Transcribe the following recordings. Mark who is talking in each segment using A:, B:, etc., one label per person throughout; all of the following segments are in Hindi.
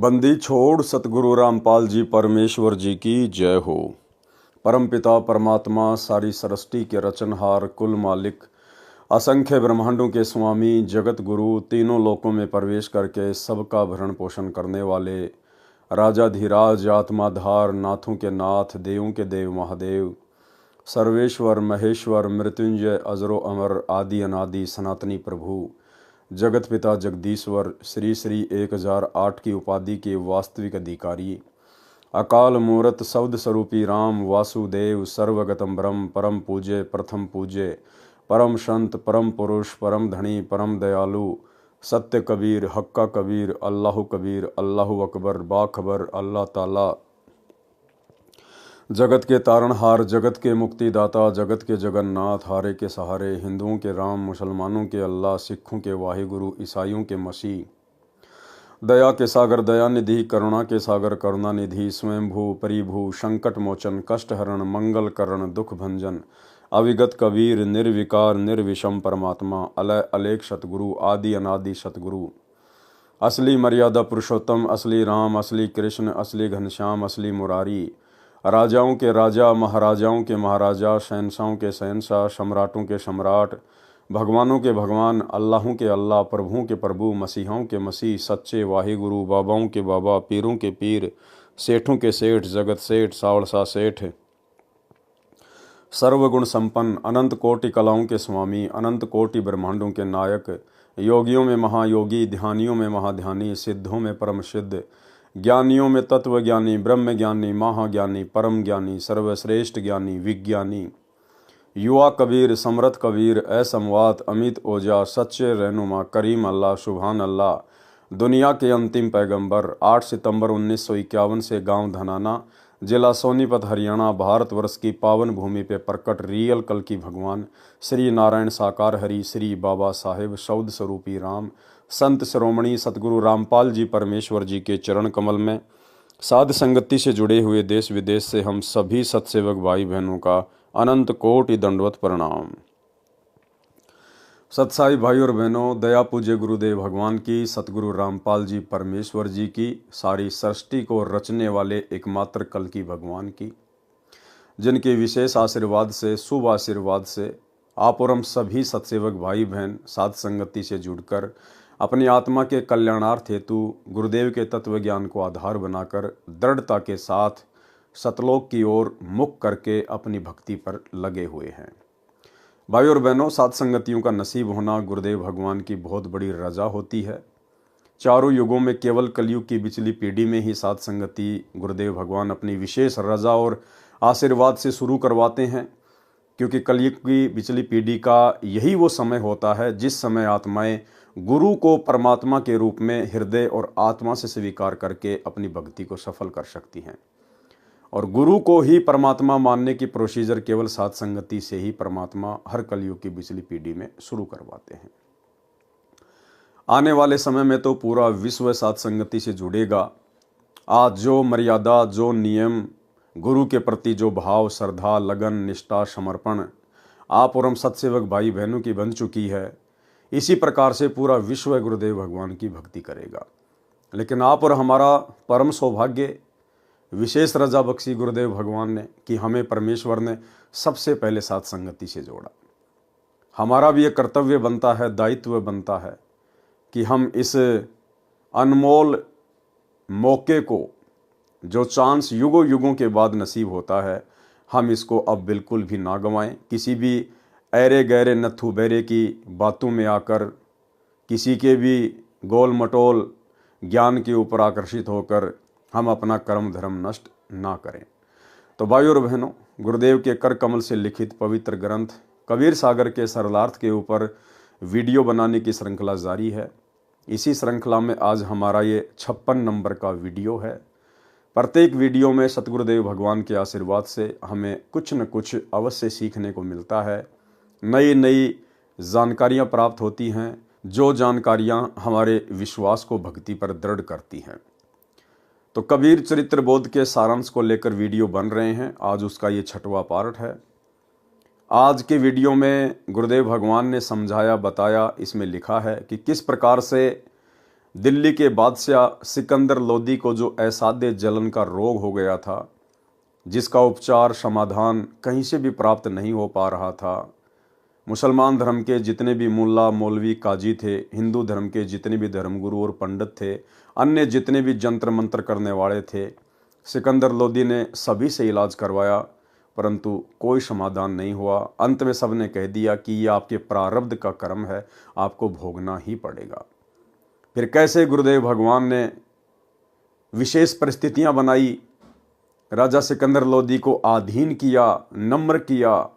A: बंदी छोड़ सतगुरु रामपाल जी परमेश्वर जी की जय हो। परमपिता परमात्मा सारी सृष्टि के रचनहार कुल मालिक असंख्य ब्रह्मांडों के स्वामी जगत गुरु तीनों लोकों में प्रवेश करके सबका भरण पोषण करने वाले राजाधिराज आत्माधार नाथों के नाथ देवों के देव महादेव सर्वेश्वर महेश्वर मृत्युंजय अजरो अमर आदि अनादि सनातनी प्रभु जगत पिता जगदीश्वर श्री श्री 1008 की उपाधि के वास्तविक अधिकारी अकाल मूर्त शब्द स्वरूपी राम वासुदेव सर्वगतम ब्रह्म परम पूज्य प्रथम पूज्य परम संत परम पुरुष परम धनी परम दयालु सत्य कबीर हक्का कबीर अल्लाह अकबर बाखबर अल्लाह ताला जगत के तारणहार जगत के मुक्तिदाता जगत के जगन्नाथ हारे के सहारे हिंदुओं के राम मुसलमानों के अल्लाह सिखों के वाहिगुरु ईसाइयों के मसीह दया के सागर दयानिधि करुणा के सागर करुणानिधि स्वयंभू परिभू संकट मोचन कष्ट हरण मंगल करण दुख भंजन अविगत कबीर निर्विकार निर्विषम परमात्मा अलय अलेख सतगुरु आदि अनादि सतगुरु असली मर्यादा पुरुषोत्तम असली राम असली कृष्ण असली घनश्याम असली मुरारी राजाओं के राजा महाराजाओं के महाराजा शहंशाहों के शहंशाह सम्राटों के सम्राट भगवानों के भगवान अल्लाहों के अल्लाह प्रभुओं के प्रभु मसीहों के मसीह सच्चे वाहिगुरु बाबाओं के बाबा पीरों के पीर सेठों के सेठ जगत सेठ सावड़सा सेठ सर्वगुण संपन्न अनंत कोटि कलाओं के स्वामी अनंत कोटि ब्रह्मांडों के नायक योगियों में महायोगी ध्यानियों में महाध्यानी सिद्धों में परम सिद्ध ज्ञानियों में तत्व ज्ञानी ब्रह्म ज्ञानी महाज्ञानी परम ज्ञानी सर्वश्रेष्ठ ज्ञानी विज्ञानी युवा कबीर समरथ कबीर असमवात अमित ओजा सच्चे रहनुमा करीम अल्लाह सुभान अल्लाह दुनिया के अंतिम पैगंबर 8 सितंबर 1951 से गांव धनाना जिला सोनीपत हरियाणा भारतवर्ष की पावन भूमि पे प्रकट रियल कल की भगवान श्री नारायण साकार हरि श्री बाबा साहेब शौद स्वरूपी राम संत श्रोमणी सतगुरु रामपाल जी परमेश्वर जी के चरण कमल में साध संगति से जुड़े हुए देश विदेश से हम सभी सत्सेवक भाई बहनों का अनंत कोटि दंडवत प्रणाम। सत्साई भाई और बहनों, दया पूज्य गुरुदेव भगवान की सतगुरु रामपाल जी परमेश्वर जी की सारी सृष्टि को रचने वाले एकमात्र कल की भगवान की जिनके विशेष आशीर्वाद से शुभ आशीर्वाद से आप और हम सभी सत्सेवक भाई बहन साध संगति से जुड़कर अपनी आत्मा के कल्याणार्थ हेतु गुरुदेव के तत्व ज्ञान को आधार बनाकर दृढ़ता के साथ सतलोक की ओर मुख करके अपनी भक्ति पर लगे हुए हैं। भाई और बहनों, साध संगतियों का नसीब होना गुरुदेव भगवान की बहुत बड़ी रजा होती है। चारों युगों में केवल कलयुग की बिचली पीढ़ी में ही साध संगति गुरुदेव भगवान अपनी विशेष रजा और आशीर्वाद से शुरू करवाते हैं, क्योंकि कलयुग की बिचली पीढ़ी का यही वो समय होता है जिस समय आत्माएं गुरु को परमात्मा के रूप में हृदय और आत्मा से स्वीकार करके अपनी भक्ति को सफल कर सकती हैं। और गुरु को ही परमात्मा मानने की प्रोसीजर केवल साध संगति से ही परमात्मा हर कलयुग की बिचली पीढ़ी में शुरू करवाते हैं। आने वाले समय में तो पूरा विश्व साध संगति से जुड़ेगा। आज जो मर्यादा जो नियम गुरु के प्रति जो भाव श्रद्धा लगन निष्ठा समर्पण आप और हम सत्सेवक भाई बहनों की बन चुकी है, इसी प्रकार से पूरा विश्व गुरुदेव भगवान की भक्ति करेगा। लेकिन आप और हमारा परम सौभाग्य विशेष रजा बख्शी गुरुदेव भगवान ने कि हमें परमेश्वर ने सबसे पहले साध संगति से जोड़ा। हमारा भी एक कर्तव्य बनता है, दायित्व बनता है कि हम इस अनमोल मौके को जो चांस युगों युगों के बाद नसीब होता है, हम इसको अब बिल्कुल भी ना गंवाएं। किसी भी ऐरे गहरे नथु बैरे की बातों में आकर किसी के भी गोल मटोल ज्ञान के ऊपर आकर्षित होकर हम अपना कर्म धर्म नष्ट ना करें। तो भाई और बहनों, गुरुदेव के कर कमल से लिखित पवित्र ग्रंथ कबीर सागर के सरलार्थ के ऊपर वीडियो बनाने की श्रृंखला जारी है। इसी श्रृंखला में आज हमारा ये 56 नंबर का वीडियो है। प्रत्येक वीडियो में सतगुरुदेव भगवान के आशीर्वाद से हमें कुछ न कुछ अवश्य सीखने को मिलता है, नई नई जानकारियां प्राप्त होती हैं, जो जानकारियां हमारे विश्वास को भक्ति पर दृढ़ करती हैं। तो कबीर चरित्र बोध के सारांश को लेकर वीडियो बन रहे हैं। आज उसका ये 6वां पार्ट है। आज के वीडियो में गुरुदेव भगवान ने समझाया बताया, इसमें लिखा है कि किस प्रकार से दिल्ली के बादशाह सिकंदर लोदी को जो असाध्य जलन का रोग हो गया था, जिसका उपचार समाधान कहीं से भी प्राप्त नहीं हो पा रहा था, मुसलमान धर्म के जितने भी मुल्ला मौलवी काजी थे, हिंदू धर्म के जितने भी धर्मगुरु और पंडित थे, अन्य जितने भी जंत्र मंत्र करने वाले थे, सिकंदर लोदी ने सभी से इलाज करवाया, परंतु कोई समाधान नहीं हुआ। अंत में सब ने कह दिया कि ये आपके प्रारब्ध का कर्म है, आपको भोगना ही पड़ेगा। फिर कैसे गुरुदेव भगवान ने विशेष परिस्थितियां बनाई, राजा सिकंदर लोदी को अधीन किया, नम्र किया,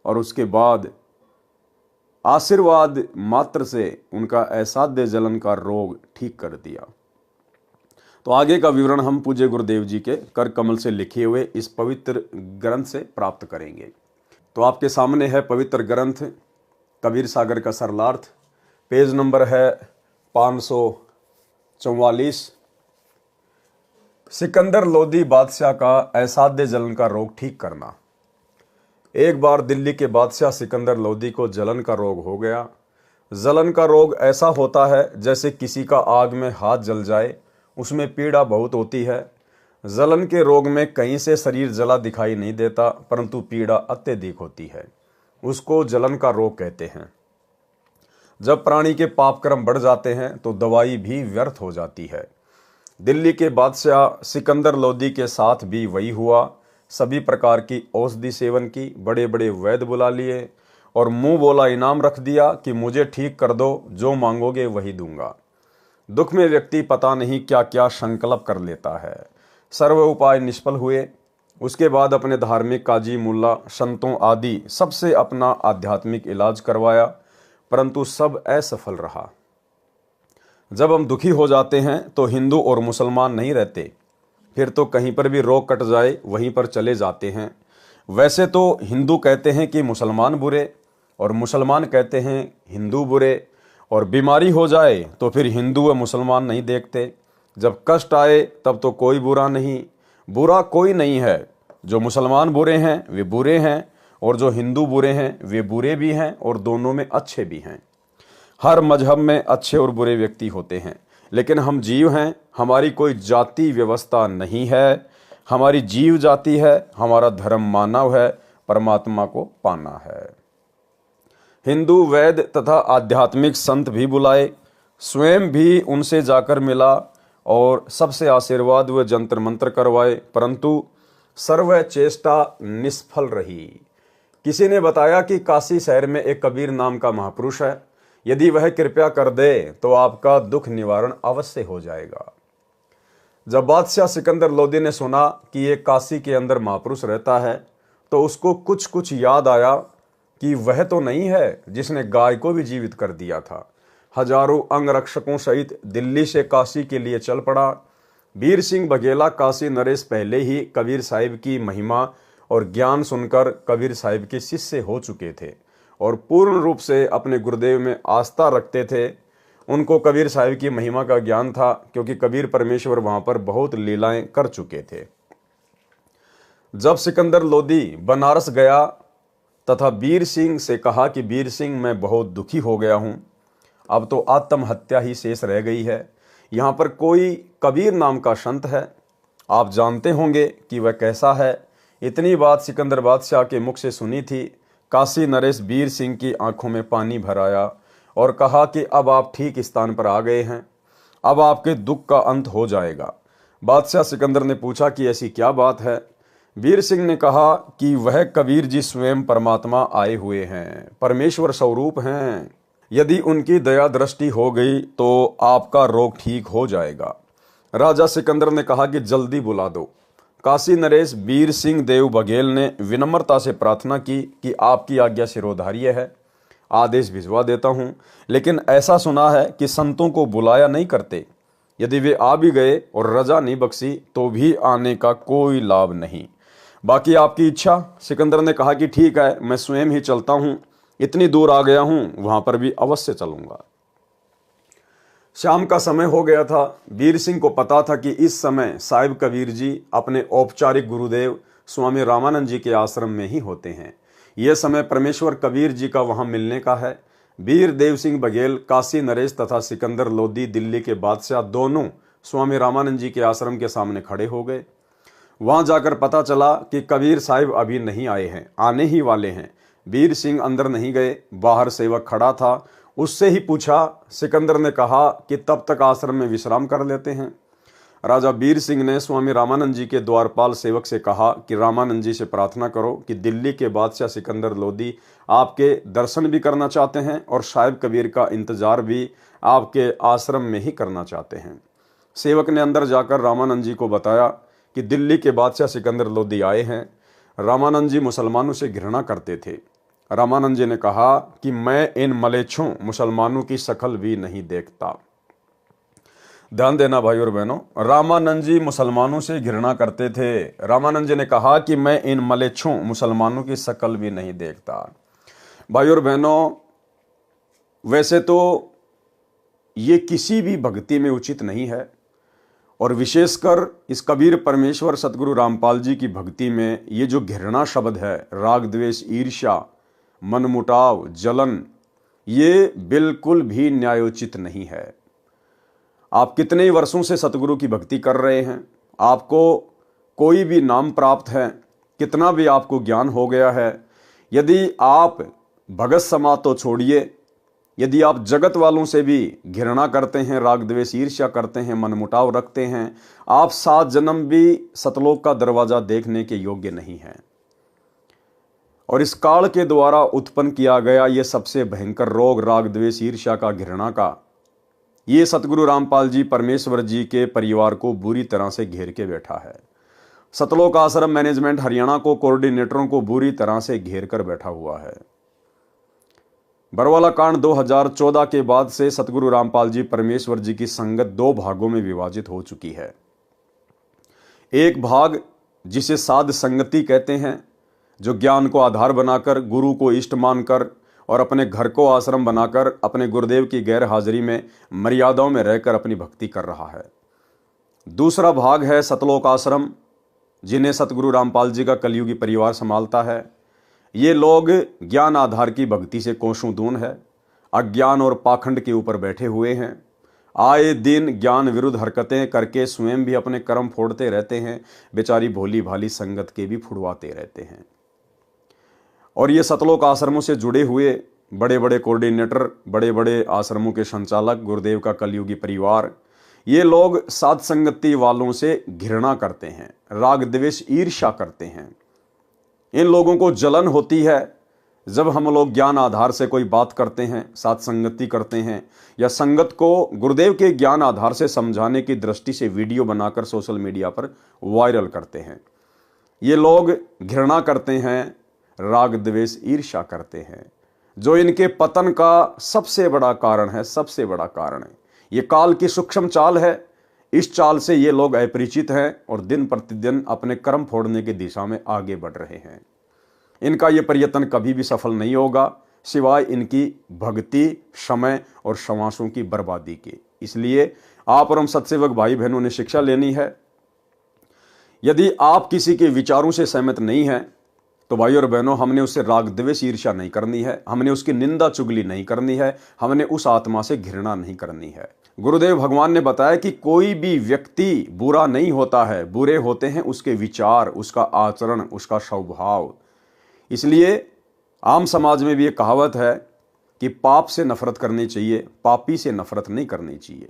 A: और उसके बाद आशीर्वाद मात्र से उनका असाध्य जलन का रोग ठीक कर दिया। तो आगे का विवरण हम पूज्य गुरुदेव जी के कर कमल से लिखे हुए इस पवित्र ग्रंथ से प्राप्त करेंगे। तो आपके सामने है पवित्र ग्रंथ कबीर सागर का सरलार्थ, पेज नंबर है 544। सिकंदर लोदी बादशाह का असाध्य जलन का रोग ठीक करना। एक बार दिल्ली के बादशाह सिकंदर लोदी को जलन का रोग हो गया। जलन का रोग ऐसा होता है जैसे किसी का आग में हाथ जल जाए, उसमें पीड़ा बहुत होती है। जलन के रोग में कहीं से शरीर जला दिखाई नहीं देता, परंतु पीड़ा अत्यधिक होती है, उसको जलन का रोग कहते हैं। जब प्राणी के पाप कर्म बढ़ जाते हैं तो दवाई भी व्यर्थ हो जाती है। दिल्ली के बादशाह सिकंदर लोदी के साथ भी वही हुआ। सभी प्रकार की औषधि सेवन की, बड़े बड़े वैद्य बुला लिए और मुंह बोला इनाम रख दिया कि मुझे ठीक कर दो, जो मांगोगे वही दूंगा। दुख में व्यक्ति पता नहीं क्या क्या संकल्प कर लेता है। सर्व उपाय निष्फल हुए। उसके बाद अपने धार्मिक काजी, मुल्ला, संतों आदि सबसे अपना आध्यात्मिक इलाज करवाया, परंतु सब असफल रहा। जब हम दुखी हो जाते हैं तो हिंदू और मुसलमान नहीं रहते, फिर तो कहीं पर भी रोग कट जाए वहीं पर चले जाते हैं। वैसे तो हिंदू कहते हैं कि मुसलमान बुरे, और मुसलमान कहते हैं हिंदू बुरे, और बीमारी हो जाए तो फिर हिंदू व मुसलमान नहीं देखते। जब कष्ट आए तब तो कोई बुरा नहीं, बुरा कोई नहीं है। जो मुसलमान बुरे हैं वे बुरे हैं, और जो हिंदू बुरे हैं वे बुरे भी हैं, और दोनों में अच्छे भी हैं। हर मजहब में अच्छे और बुरे व्यक्ति होते हैं, लेकिन हम जीव हैं, हमारी कोई जाति व्यवस्था नहीं है। हमारी जीव जाति है, हमारा धर्म मानव है, परमात्मा को पाना है। हिंदू वैद्य तथा आध्यात्मिक संत भी बुलाए, स्वयं भी उनसे जाकर मिला और सबसे आशीर्वाद व जंत्र मंत्र करवाए, परंतु सर्व चेष्टा निष्फल रही। किसी ने बताया कि काशी शहर में एक कबीर नाम का महापुरुष है, यदि वह कृपया कर दे तो आपका दुख निवारण अवश्य हो जाएगा। जब बादशाह सिकंदर लोदी ने सुना कि ये काशी के अंदर महापुरुष रहता है, तो उसको कुछ कुछ याद आया कि वह तो नहीं है जिसने गाय को भी जीवित कर दिया था। हजारों अंगरक्षकों सहित दिल्ली से काशी के लिए चल पड़ा। वीर सिंह बघेला काशी नरेश पहले ही कबीर साहिब की महिमा और ज्ञान सुनकर कबीर साहिब के शिष्य हो चुके थे और पूर्ण रूप से अपने गुरुदेव में आस्था रखते थे। उनको कबीर साहिब की महिमा का ज्ञान था, क्योंकि कबीर परमेश्वर वहां पर बहुत लीलाएं कर चुके थे। जब सिकंदर लोदी बनारस गया तथा वीर सिंह से कहा कि वीर सिंह मैं बहुत दुखी हो गया हूं, अब तो आत्महत्या ही शेष रह गई है। यहाँ पर कोई कबीर नाम का संत है, आप जानते होंगे कि वह कैसा है। इतनी बात सिकंदर बादशाह के मुख से सुनी थी। काशी नरेश वीर सिंह की आंखों में पानी भर आया और कहा कि अब आप ठीक स्थान पर आ गए हैं, अब आपके दुख का अंत हो जाएगा। बादशाह सिकंदर ने पूछा कि ऐसी क्या बात है। वीर सिंह ने कहा कि वह कबीर जी स्वयं परमात्मा आए हुए हैं, परमेश्वर स्वरूप हैं। यदि उनकी दया दृष्टि हो गई तो आपका रोग ठीक हो जाएगा। राजा सिकंदर ने कहा कि जल्दी बुला दो। काशी नरेश वीर सिंह देव बघेल ने विनम्रता से प्रार्थना की कि आपकी आज्ञा शिरोधार्य है, आदेश भिजवा देता हूं, लेकिन ऐसा सुना है कि संतों को बुलाया नहीं करते। यदि वे आ भी गए और रजा नहीं बख्शी तो भी आने का कोई लाभ नहीं। बाकी आपकी इच्छा। सिकंदर ने कहा कि ठीक है, मैं स्वयं ही चलता हूं, इतनी दूर आ गया हूं, वहां पर भी अवश्य चलूंगा। शाम का समय हो गया था। वीर सिंह को पता था कि इस समय साहिब कबीर जी अपने औपचारिक गुरुदेव स्वामी रामानंद जी के आश्रम में ही होते हैं। यह समय परमेश्वर कबीर जी का वहां मिलने का है। वीर देव सिंह बघेल, काशी नरेश तथा सिकंदर लोधी दिल्ली के बादशाह दोनों स्वामी रामानंद जी के आश्रम के सामने खड़े हो गए। वहां जाकर पता चला कि कबीर साहिब अभी नहीं आए हैं, आने ही वाले हैं। वीर सिंह अंदर नहीं गए, बाहर सेवक खड़ा था, उससे ही पूछा। सिकंदर ने कहा कि तब तक आश्रम में विश्राम कर लेते हैं। राजा वीर सिंह ने स्वामी रामानंद जी के द्वारपाल सेवक से कहा कि रामानंद जी से प्रार्थना करो कि दिल्ली के बादशाह सिकंदर लोधी आपके दर्शन भी करना चाहते हैं और साहिब कबीर का इंतजार भी आपके आश्रम में ही करना चाहते हैं। सेवक ने अंदर जाकर रामानंद जी को बताया कि दिल्ली के बादशाह सिकंदर लोधी आए हैं। रामानंद जी मुसलमानों से घृणा करते थे। रामानंद जी ने कहा कि मैं इन मलेच्छों मुसलमानों की शक्ल भी नहीं देखता। ध्यान देना भाई और बहनों, रामानंद जी मुसलमानों से घृणा करते थे। रामानंद जी ने कहा कि मैं इन मलेच्छों मुसलमानों की शक्ल भी नहीं देखता। भाई और बहनों, वैसे तो ये किसी भी भक्ति में उचित नहीं है, और विशेषकर इस कबीर परमेश्वर सतगुरु रामपाल जी की भक्ति में ये जो घृणा शब्द है, राग द्वेष ईर्ष्या मनमुटाव जलन, ये बिल्कुल भी न्यायोचित नहीं है। आप कितने ही वर्षों से सतगुरु की भक्ति कर रहे हैं, आपको कोई भी नाम प्राप्त है, कितना भी आपको ज्ञान हो गया है, यदि आप भगत समाज तो छोड़िए, यदि आप जगत वालों से भी घृणा करते हैं, राग द्वेष ईर्ष्या करते हैं, मनमुटाव रखते हैं, आप 7 जन्म भी सतलोक का दरवाजा देखने के योग्य नहीं हैं। और इस काल के द्वारा उत्पन्न किया गया ये सबसे भयंकर रोग राग द्वेष ईर्ष्या का, घृणा का, ये सतगुरु रामपाल जी परमेश्वर जी के परिवार को बुरी तरह से घेर के बैठा है। सतलोक आश्रम मैनेजमेंट हरियाणा को, कोऑर्डिनेटरों को बुरी तरह से घेर कर बैठा हुआ है। बरवाला कांड 2014 के बाद से सतगुरु रामपाल जी परमेश्वर जी की संगत 2 भागों में विभाजित हो चुकी है। एक भाग जिसे साध संगति कहते हैं, जो ज्ञान को आधार बनाकर, गुरु को इष्ट मानकर और अपने घर को आश्रम बनाकर अपने गुरुदेव की गैर हाजिरी में मर्यादाओं में रहकर अपनी भक्ति कर रहा है। दूसरा भाग है सतलोक आश्रम, जिन्हें सतगुरु रामपाल जी का कलयुगी परिवार संभालता है। ये लोग ज्ञान आधार की भक्ति से कोसों दूर है, अज्ञान और पाखंड के ऊपर बैठे हुए हैं। आए दिन ज्ञान विरुद्ध हरकतें करके स्वयं भी अपने कर्म फोड़ते रहते हैं, बेचारी भोली भाली संगत के भी फुड़वाते रहते हैं। और ये सतलोक आश्रमों से जुड़े हुए बड़े बड़े कोऑर्डिनेटर, बड़े बड़े आश्रमों के संचालक, गुरुदेव का कलयुगी परिवार, ये लोग साध संगति वालों से घृणा करते हैं, राग द्वेष ईर्ष्या करते हैं। इन लोगों को जलन होती है जब हम लोग ज्ञान आधार से कोई बात करते हैं, साध संगति करते हैं, या संगत को गुरुदेव के ज्ञान आधार से समझाने की दृष्टि से वीडियो बनाकर सोशल मीडिया पर वायरल करते हैं। ये लोग घृणा करते हैं, राग द्वेष ईर्ष्या करते हैं, जो इनके पतन का सबसे बड़ा कारण है, सबसे बड़ा कारण है। ये काल की सूक्ष्म चाल है। इस चाल से ये लोग अपरिचित हैं और दिन प्रतिदिन अपने कर्म फोड़ने की दिशा में आगे बढ़ रहे हैं। इनका ये प्रयत्न कभी भी सफल नहीं होगा, सिवाय इनकी भक्ति, समय और श्वासों की बर्बादी के। इसलिए आप और हम सत्सेवक भाई बहनों ने शिक्षा लेनी है। यदि आप किसी के विचारों से सहमत नहीं हैं, तो भाई और बहनों, हमने उससे राग द्वेष ईर्ष्या नहीं करनी है, हमने उसकी निंदा चुगली नहीं करनी है, हमने उस आत्मा से घृणा नहीं करनी है। गुरुदेव भगवान ने बताया कि कोई भी व्यक्ति बुरा नहीं होता है, बुरे होते हैं उसके विचार, उसका आचरण, उसका स्वभाव। इसलिए आम समाज में भी एक कहावत है कि पाप से नफरत करनी चाहिए, पापी से नफरत नहीं करनी चाहिए।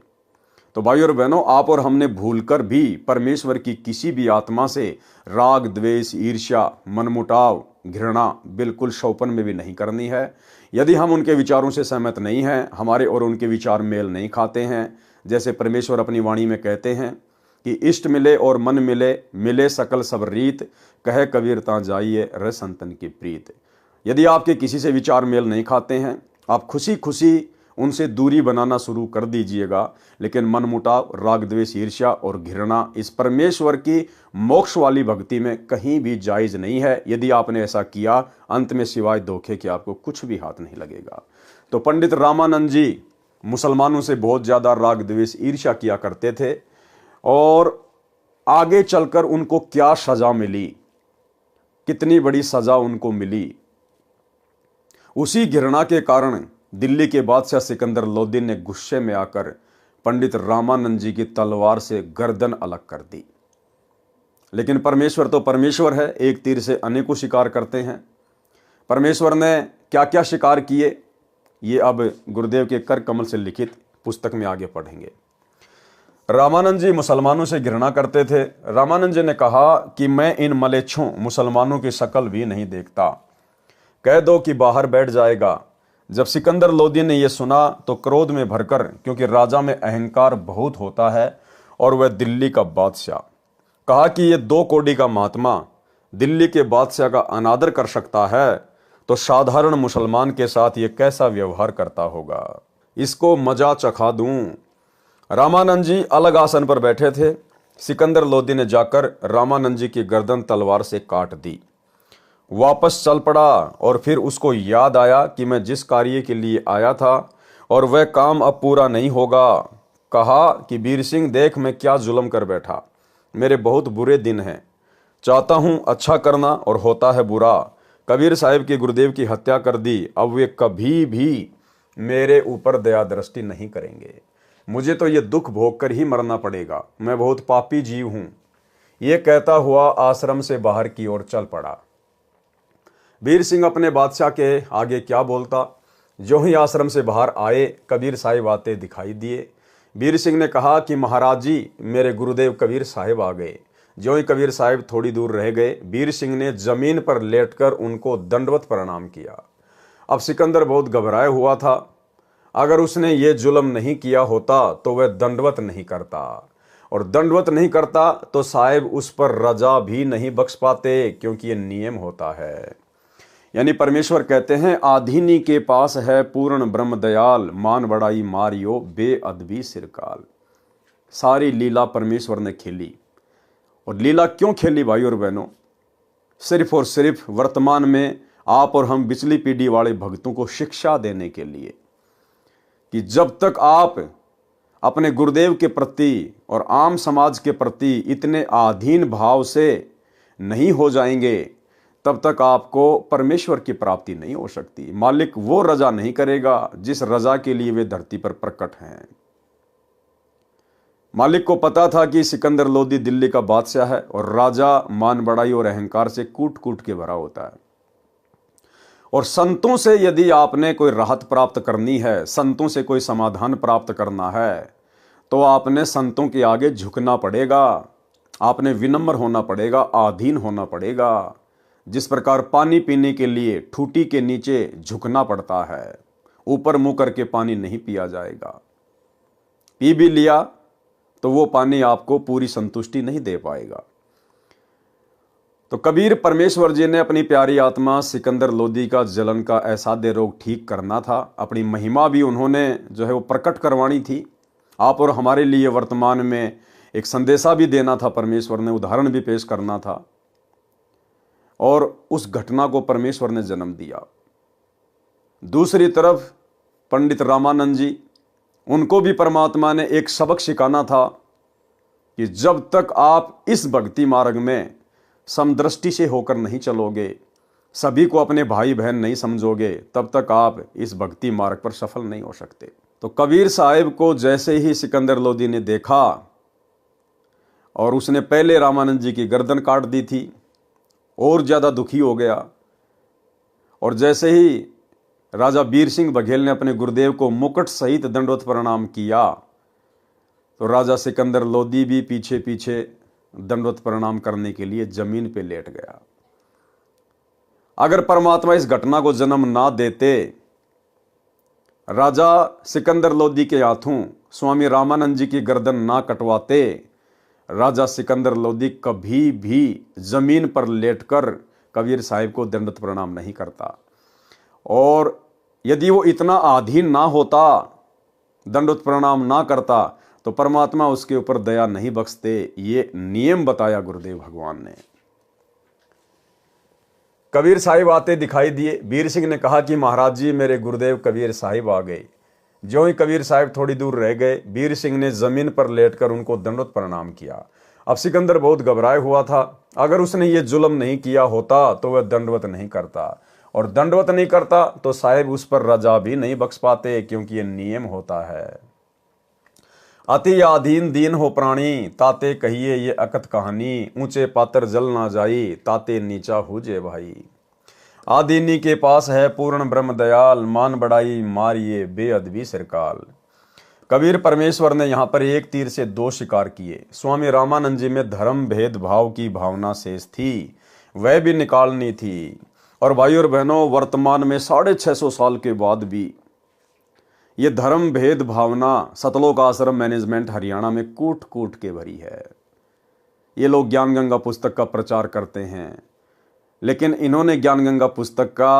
A: तो भाई और बहनों, आप और हमने भूलकर भी परमेश्वर की किसी भी आत्मा से राग द्वेष ईर्ष्या मनमुटाव घृणा बिल्कुल शौपन में भी नहीं करनी है। यदि हम उनके विचारों से सहमत नहीं हैं, हमारे और उनके विचार मेल नहीं खाते हैं, जैसे परमेश्वर अपनी वाणी में कहते हैं कि इष्ट मिले और मन मिले, मिले सकल सब रीत, कहे कबीर ता जाइए रह संतन की प्रीत। यदि आपके किसी से विचार मेल नहीं खाते हैं, आप खुशी खुशी उनसे दूरी बनाना शुरू कर दीजिएगा। लेकिन मनमुटाव, राग द्वेष ईर्ष्या और घृणा इस परमेश्वर की मोक्ष वाली भक्ति में कहीं भी जायज नहीं है। यदि आपने ऐसा किया, अंत में सिवाय धोखे के आपको कुछ भी हाथ नहीं लगेगा। तो पंडित रामानंद जी मुसलमानों से बहुत ज्यादा राग द्वेष ईर्ष्या किया करते थे, और आगे चलकर उनको क्या सजा मिली, कितनी बड़ी सजा उनको मिली। उसी घृणा के कारण दिल्ली के बादशाह सिकंदर लोदी ने गुस्से में आकर पंडित रामानंद जी की तलवार से गर्दन अलग कर दी। लेकिन परमेश्वर तो परमेश्वर है, एक तीर से अनेकों शिकार करते हैं। परमेश्वर ने क्या क्या शिकार किए, ये अब गुरुदेव के कर कमल से लिखित पुस्तक में आगे पढ़ेंगे। रामानंद जी मुसलमानों से घृणा करते थे। रामानंद जी ने कहा कि मैं इन मलेच्छों मुसलमानों की शक्ल भी नहीं देखता, कह दो कि बाहर बैठ जाएगा। जब सिकंदर लोदी ने यह सुना तो क्रोध में भरकर, क्योंकि राजा में अहंकार बहुत होता है और वह दिल्ली का बादशाह, कहा कि ये 2 कौड़ी का महात्मा दिल्ली के बादशाह का अनादर कर सकता है तो साधारण मुसलमान के साथ ये कैसा व्यवहार करता होगा, इसको मजा चखा दूं। रामानंद जी अलग आसन पर बैठे थे। सिकंदर लोदी ने जाकर रामानंद जी की गर्दन तलवार से काट दी, वापस चल पड़ा और फिर उसको याद आया कि मैं जिस कार्य के लिए आया था और वह काम अब पूरा नहीं होगा। कहा कि वीर सिंह देख, मैं क्या जुल्म कर बैठा, मेरे बहुत बुरे दिन हैं, चाहता हूं अच्छा करना और होता है बुरा। कबीर साहिब के गुरुदेव की हत्या कर दी, अब वे कभी भी मेरे ऊपर दया दृष्टि नहीं करेंगे, मुझे तो ये दुख भोग कर ही मरना पड़ेगा, मैं बहुत पापी जीव हूं। ये कहता हुआ आश्रम से बाहर की ओर चल पड़ा। वीर सिंह अपने बादशाह के आगे क्या बोलता। जो ही आश्रम से बाहर आए कबीर साहिब आते दिखाई दिए। वीर सिंह ने कहा कि महाराज जी, मेरे गुरुदेव कबीर साहिब आ गए। जो ही कबीर साहिब थोड़ी दूर रह गए, वीर सिंह ने जमीन पर लेटकर उनको दंडवत प्रणाम किया। अब सिकंदर बहुत घबराया हुआ था। अगर उसने ये जुल्म नहीं किया होता तो वह दंडवत नहीं करता, और दंडवत नहीं करता तो साहिब उस पर रजा भी नहीं बख्श पाते, क्योंकि ये नियम होता है। यानी परमेश्वर कहते हैं, आधीनी के पास है पूर्ण ब्रह्म दयाल, मान बड़ाई मारियो बेअदबी सिरकाल। सारी लीला परमेश्वर ने खेली। और लीला क्यों खेली भाई और बहनों? सिर्फ और सिर्फ वर्तमान में आप और हम बिचली पीढ़ी वाले भक्तों को शिक्षा देने के लिए कि जब तक आप अपने गुरुदेव के प्रति और आम समाज के प्रति इतने आधीन भाव से नहीं हो जाएंगे, तब तक आपको परमेश्वर की प्राप्ति नहीं हो सकती। मालिक वो रजा नहीं करेगा जिस रजा के लिए वे धरती पर प्रकट हैं। मालिक को पता था कि सिकंदर लोदी दिल्ली का बादशाह है और राजा मान बड़ाई और अहंकार से कूट कूट के भरा होता है। और संतों से यदि आपने कोई राहत प्राप्त करनी है, संतों से कोई समाधान प्राप्त करना है, तो आपने संतों के आगे झुकना पड़ेगा, आपने विनम्र होना पड़ेगा, अधीन होना पड़ेगा। जिस प्रकार पानी पीने के लिए ठूटी के नीचे झुकना पड़ता है, ऊपर मुंह करके पानी नहीं पिया जाएगा। पी भी लिया तो वो पानी आपको पूरी संतुष्टि नहीं दे पाएगा। तो कबीर परमेश्वर जी ने अपनी प्यारी आत्मा सिकंदर लोदी का जलन का असाध्य रोग ठीक करना था। अपनी महिमा भी उन्होंने जो है वो प्रकट करवानी थी। आप और हमारे लिए वर्तमान में एक संदेशा भी देना था, परमेश्वर ने उदाहरण भी पेश करना था, और उस घटना को परमेश्वर ने जन्म दिया। दूसरी तरफ पंडित रामानंद जी, उनको भी परमात्मा ने एक सबक सिखाना था कि जब तक आप इस भक्ति मार्ग में समदृष्टि से होकर नहीं चलोगे, सभी को अपने भाई बहन नहीं समझोगे, तब तक आप इस भक्ति मार्ग पर सफल नहीं हो सकते। तो कबीर साहिब को जैसे ही सिकंदर लोदी ने देखा, और उसने पहले रामानंद जी की गर्दन काट दी थी, और ज़्यादा दुखी हो गया। और जैसे ही राजा वीर सिंह बघेल ने अपने गुरुदेव को मुकुट सहित दंडवत प्रणाम किया, तो राजा सिकंदर लोदी भी पीछे पीछे दंडवत प्रणाम करने के लिए जमीन पे लेट गया। अगर परमात्मा इस घटना को जन्म ना देते, राजा सिकंदर लोदी के हाथों स्वामी रामानंद जी की गर्दन ना कटवाते, राजा सिकंदर लोदी कभी भी जमीन पर लेटकर कबीर साहिब को दंडवत प्रणाम नहीं करता। और यदि वो इतना अधीन ना होता, दंडवत प्रणाम ना करता, तो परमात्मा उसके ऊपर दया नहीं बख्शते। ये नियम बताया गुरुदेव भगवान ने। कबीर साहिब आते दिखाई दिए। वीर सिंह ने कहा कि महाराज जी, मेरे गुरुदेव कबीर साहिब आ गए। जो ही कबीर साहिब थोड़ी दूर रह गए, वीर सिंह ने जमीन पर लेटकर उनको दंडवत प्रणाम किया। अब सिकंदर बहुत घबराया हुआ था। अगर उसने ये जुल्म नहीं किया होता तो वह दंडवत नहीं करता, और दंडवत नहीं करता तो साहिब उस पर रजा भी नहीं बख्श पाते, क्योंकि ये नियम होता है। अति आधीन दीन हो प्राणी, ताते कहिए ये अकत कहानी, ऊंचे पात्र जल ना जाई, ताते नीचा हुजे भाई। आदीनी के पास है पूर्ण ब्रह्म दयाल, मान बढ़ाई मारिए बेअदबी सिरकाल। कबीर परमेश्वर ने यहाँ पर एक तीर से दो शिकार किए। स्वामी रामानंद जी में धर्म भेदभाव की भावना शेष थी, वह भी निकालनी थी। और भाइयों और बहनों, वर्तमान में 650 साल के बाद भी ये धर्म भेद भावना सतलोक आश्रम मैनेजमेंट हरियाणा में कूट कूट के भरी है। ये लोग ज्ञान गंगा पुस्तक का प्रचार करते हैं, लेकिन इन्होंने ज्ञान गंगा पुस्तक का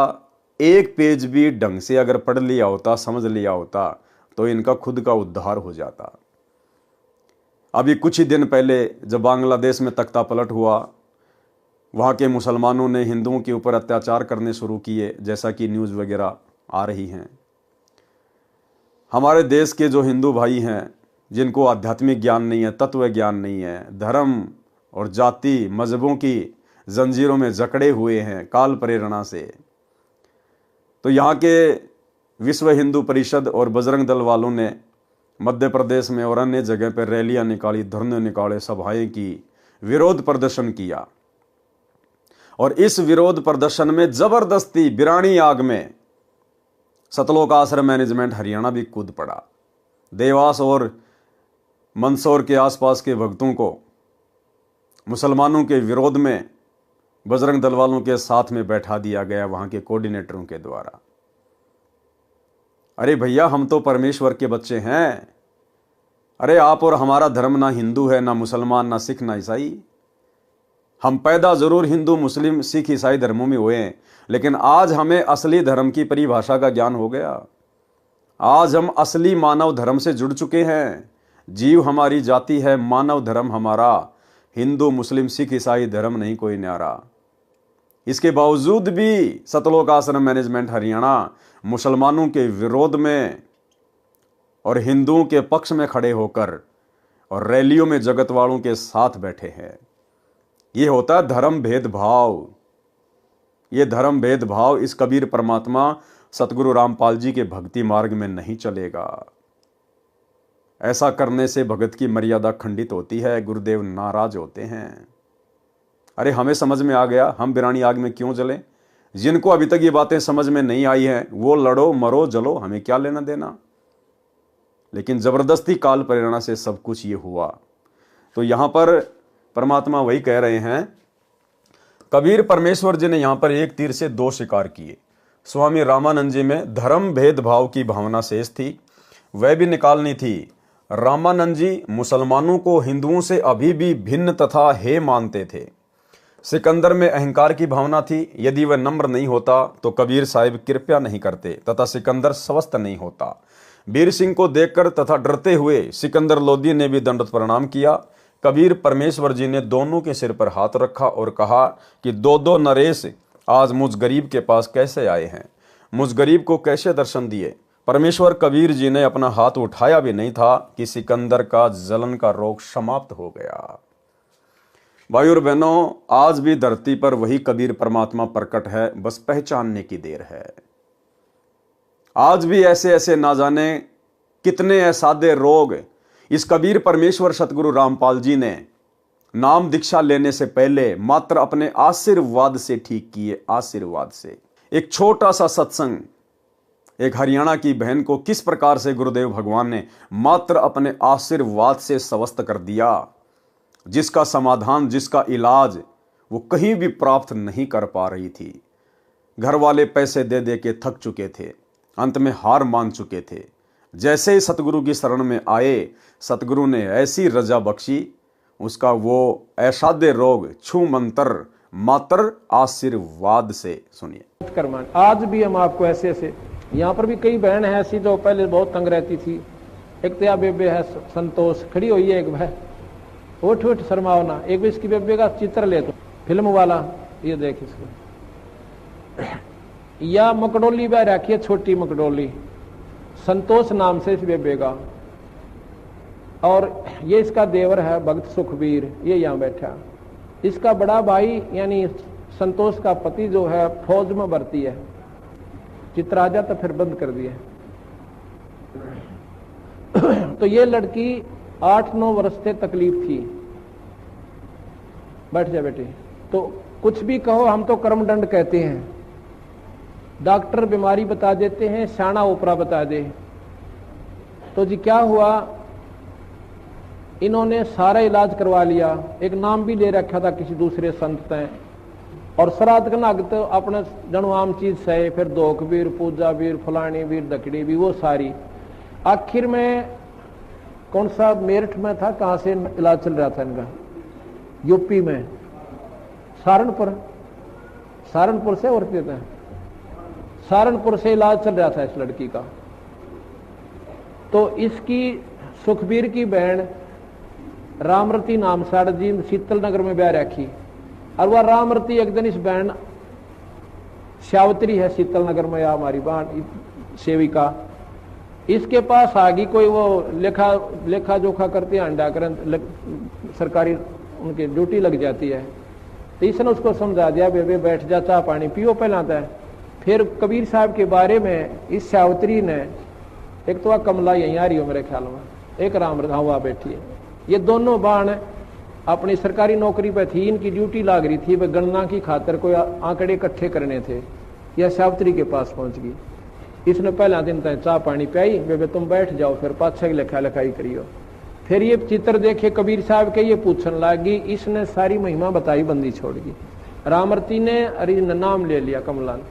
A: एक पेज भी ढंग से अगर पढ़ लिया होता, समझ लिया होता, तो इनका खुद का उद्धार हो जाता। अभी कुछ ही दिन पहले जब बांग्लादेश में तख्ता पलट हुआ, वहाँ के मुसलमानों ने हिंदुओं के ऊपर अत्याचार करने शुरू किए, जैसा कि न्यूज़ वगैरह आ रही हैं। हमारे देश के जो हिंदू भाई हैं, जिनको आध्यात्मिक ज्ञान नहीं है, तत्व ज्ञान नहीं है, धर्म और जाति मजहबों की जंजीरों में जकड़े हुए हैं काल प्रेरणा से, तो यहाँ के विश्व हिंदू परिषद और बजरंग दल वालों ने मध्य प्रदेश में और अन्य जगह पर रैलियां निकाली, धरने निकाले, सभाएं की, विरोध प्रदर्शन किया। और इस विरोध प्रदर्शन में जबरदस्ती बिरानी आग में सतलोक आश्रम मैनेजमेंट हरियाणा भी कूद पड़ा। देवास और मंदसौर के आसपास के भक्तों को मुसलमानों के विरोध में बजरंग दल वालों के साथ में बैठा दिया गया, वहां के कोऑर्डिनेटरों के द्वारा। अरे भैया, हम तो परमेश्वर के बच्चे हैं। अरे आप और हमारा धर्म ना हिंदू है, ना मुसलमान, ना सिख, ना ईसाई। हम पैदा जरूर हिंदू मुस्लिम सिख ईसाई धर्मों में हुए हैं, लेकिन आज हमें असली धर्म की परिभाषा का ज्ञान हो गया। आज हम असली मानव धर्म से जुड़ चुके हैं। जीव हमारी जाति है, मानव धर्म हमारा, हिंदू मुस्लिम सिख ईसाई धर्म नहीं कोई न्यारा। इसके बावजूद भी सतलोक आश्रम मैनेजमेंट हरियाणा मुसलमानों के विरोध में और हिंदुओं के पक्ष में खड़े होकर और रैलियों में जगत वालों के साथ बैठे हैं। ये होता है धर्म भेदभाव। ये धर्म भेदभाव इस कबीर परमात्मा सतगुरु रामपाल जी के भक्ति मार्ग में नहीं चलेगा। ऐसा करने से भगत की मर्यादा खंडित होती है, गुरुदेव नाराज होते हैं। अरे हमें समझ में आ गया, हम बिरानी आग में क्यों जलें। जिनको अभी तक ये बातें समझ में नहीं आई हैं, वो लड़ो मरो जलो, हमें क्या लेना देना। लेकिन जबरदस्ती काल प्रेरणा से सब कुछ ये हुआ। तो यहां पर परमात्मा वही कह रहे हैं, कबीर परमेश्वर जी ने यहां पर एक तीर से दो शिकार किए। स्वामी रामानंद जी में धर्म भेदभाव की भावना शेष थी, वह भी निकालनी थी। रामानंद जी मुसलमानों को हिंदुओं से अभी भी भिन्न तथा हे मानते थे। सिकंदर में अहंकार की भावना थी। यदि वह नम्र नहीं होता तो कबीर साहिब कृपया नहीं करते तथा सिकंदर स्वस्थ नहीं होता। वीर सिंह को देखकर तथा डरते हुए सिकंदर लोधी ने भी दंडवत प्रणाम किया। कबीर परमेश्वर जी ने दोनों के सिर पर हाथ रखा और कहा कि दो दो नरेश आज मुझ गरीब के पास कैसे आए हैं, मुझ गरीब को कैसे दर्शन दिए। परमेश्वर कबीर जी ने अपना हाथ उठाया भी नहीं था कि सिकंदर का जलन का रोग समाप्त हो गया। भाई और बहनों, आज भी धरती पर वही कबीर परमात्मा प्रकट है, बस पहचानने की देर है। आज भी ऐसे ऐसे ना जाने कितने असाध्य रोग इस कबीर परमेश्वर सतगुरु रामपाल जी ने नाम दीक्षा लेने से पहले मात्र अपने आशीर्वाद से ठीक किए। आशीर्वाद से। एक छोटा सा सत्संग एक हरियाणा की बहन को किस प्रकार से गुरुदेव भगवान ने मात्र अपने आशीर्वाद से स्वस्थ कर दिया, जिसका समाधान, जिसका इलाज वो कहीं भी प्राप्त नहीं कर पा रही थी। घर वाले पैसे दे दे के थक चुके थे, अंत में हार मान चुके थे। जैसे ही सतगुरु की शरण में आए, सतगुरु ने ऐसी रजा बख्शी, उसका वो असाध्य रोग छू मंत्र मात्र आशीर्वाद से। सुनिए।
B: आज भी हम आपको ऐसे ऐसे, यहाँ पर भी कई बहन है ऐसी जो पहले बहुत तंग रहती थी। एक तो बेबे है संतोष, खड़ी हुई है एक भाई, उठ उठ शर्माओ ना। एक भी इसकी बेबे का चित्र ले तो फिल्म वाला, ये देख इसको। या मकडोली बह रखी है, छोटी मकडोली, संतोष नाम से इस बेबे का। और ये इसका देवर है भक्त सुखबीर, ये यहाँ बैठा। इसका बड़ा भाई यानी संतोष का पति जो है फौज में भर्ती है, चित्र आ जाता फिर बंद कर दिया। तो ये लड़की 8-9 वर्ष से तकलीफ थी। बैठ जा बेटी। तो कुछ भी कहो, हम तो कर्मदंड कहते हैं। डॉक्टर बीमारी बता देते हैं, शाना ओपरा बता दे। तो जी क्या हुआ, इन्होंने सारा इलाज करवा लिया, एक नाम भी ले रखा था किसी दूसरे संत ने, और श्राद्ध नगत अपने जनु आम चीज सहे, फिर दोख वीर, पूजा वीर, फलानी वीर, दकड़ी भी, वो सारी। आखिर में कौन सा मेरठ में था, कहां से इलाज चल रहा था इनका, यूपी में, सहारनपुर से और कहते हैं सहारनपुर से इलाज चल रहा था इस लड़की का। तो इसकी सुखबीर की बहन रामरती नाम साड़ जी शीतल नगर में ब्याह रखी, और वह रामरती एक दिन इस बहन श्यावत्री है शीतल नगर में, या हमारी बहन सेविका, इसके पास आ गई। कोई वो लेखा जोखा करते हैं, अंडा करें, सरकारी उनकी ड्यूटी लग जाती है। तो इसने उसको समझा दिया, बेबे बैठ जा, चाह पानी पियो पहला था। फिर कबीर साहब के बारे में इस श्यावत्री ने, एक तो कमला यहीं आ रही हो मेरे ख्याल में, एक राम हुआ बैठी है, ये दोनों बाण अपनी सरकारी नौकरी पे थी, इनकी ड्यूटी लाग रही थी, वे गणना की खातर कोई आंकड़े इकट्ठे करने थे। यह श्यावत्री के पास पहुंच गई। इसने पहला दिन तक चाह पानी पियाई, बेबे तुम बैठ जाओ, फिर पाछे की लिखा लिखाई करियो। फिर ये चित्र देखे कबीर साहब के, ये पूछने लगी। इसने सारी महिमा बताई, बंदी छोड़ गई। रामरती ने अरे नाम ले लिया कमला ने।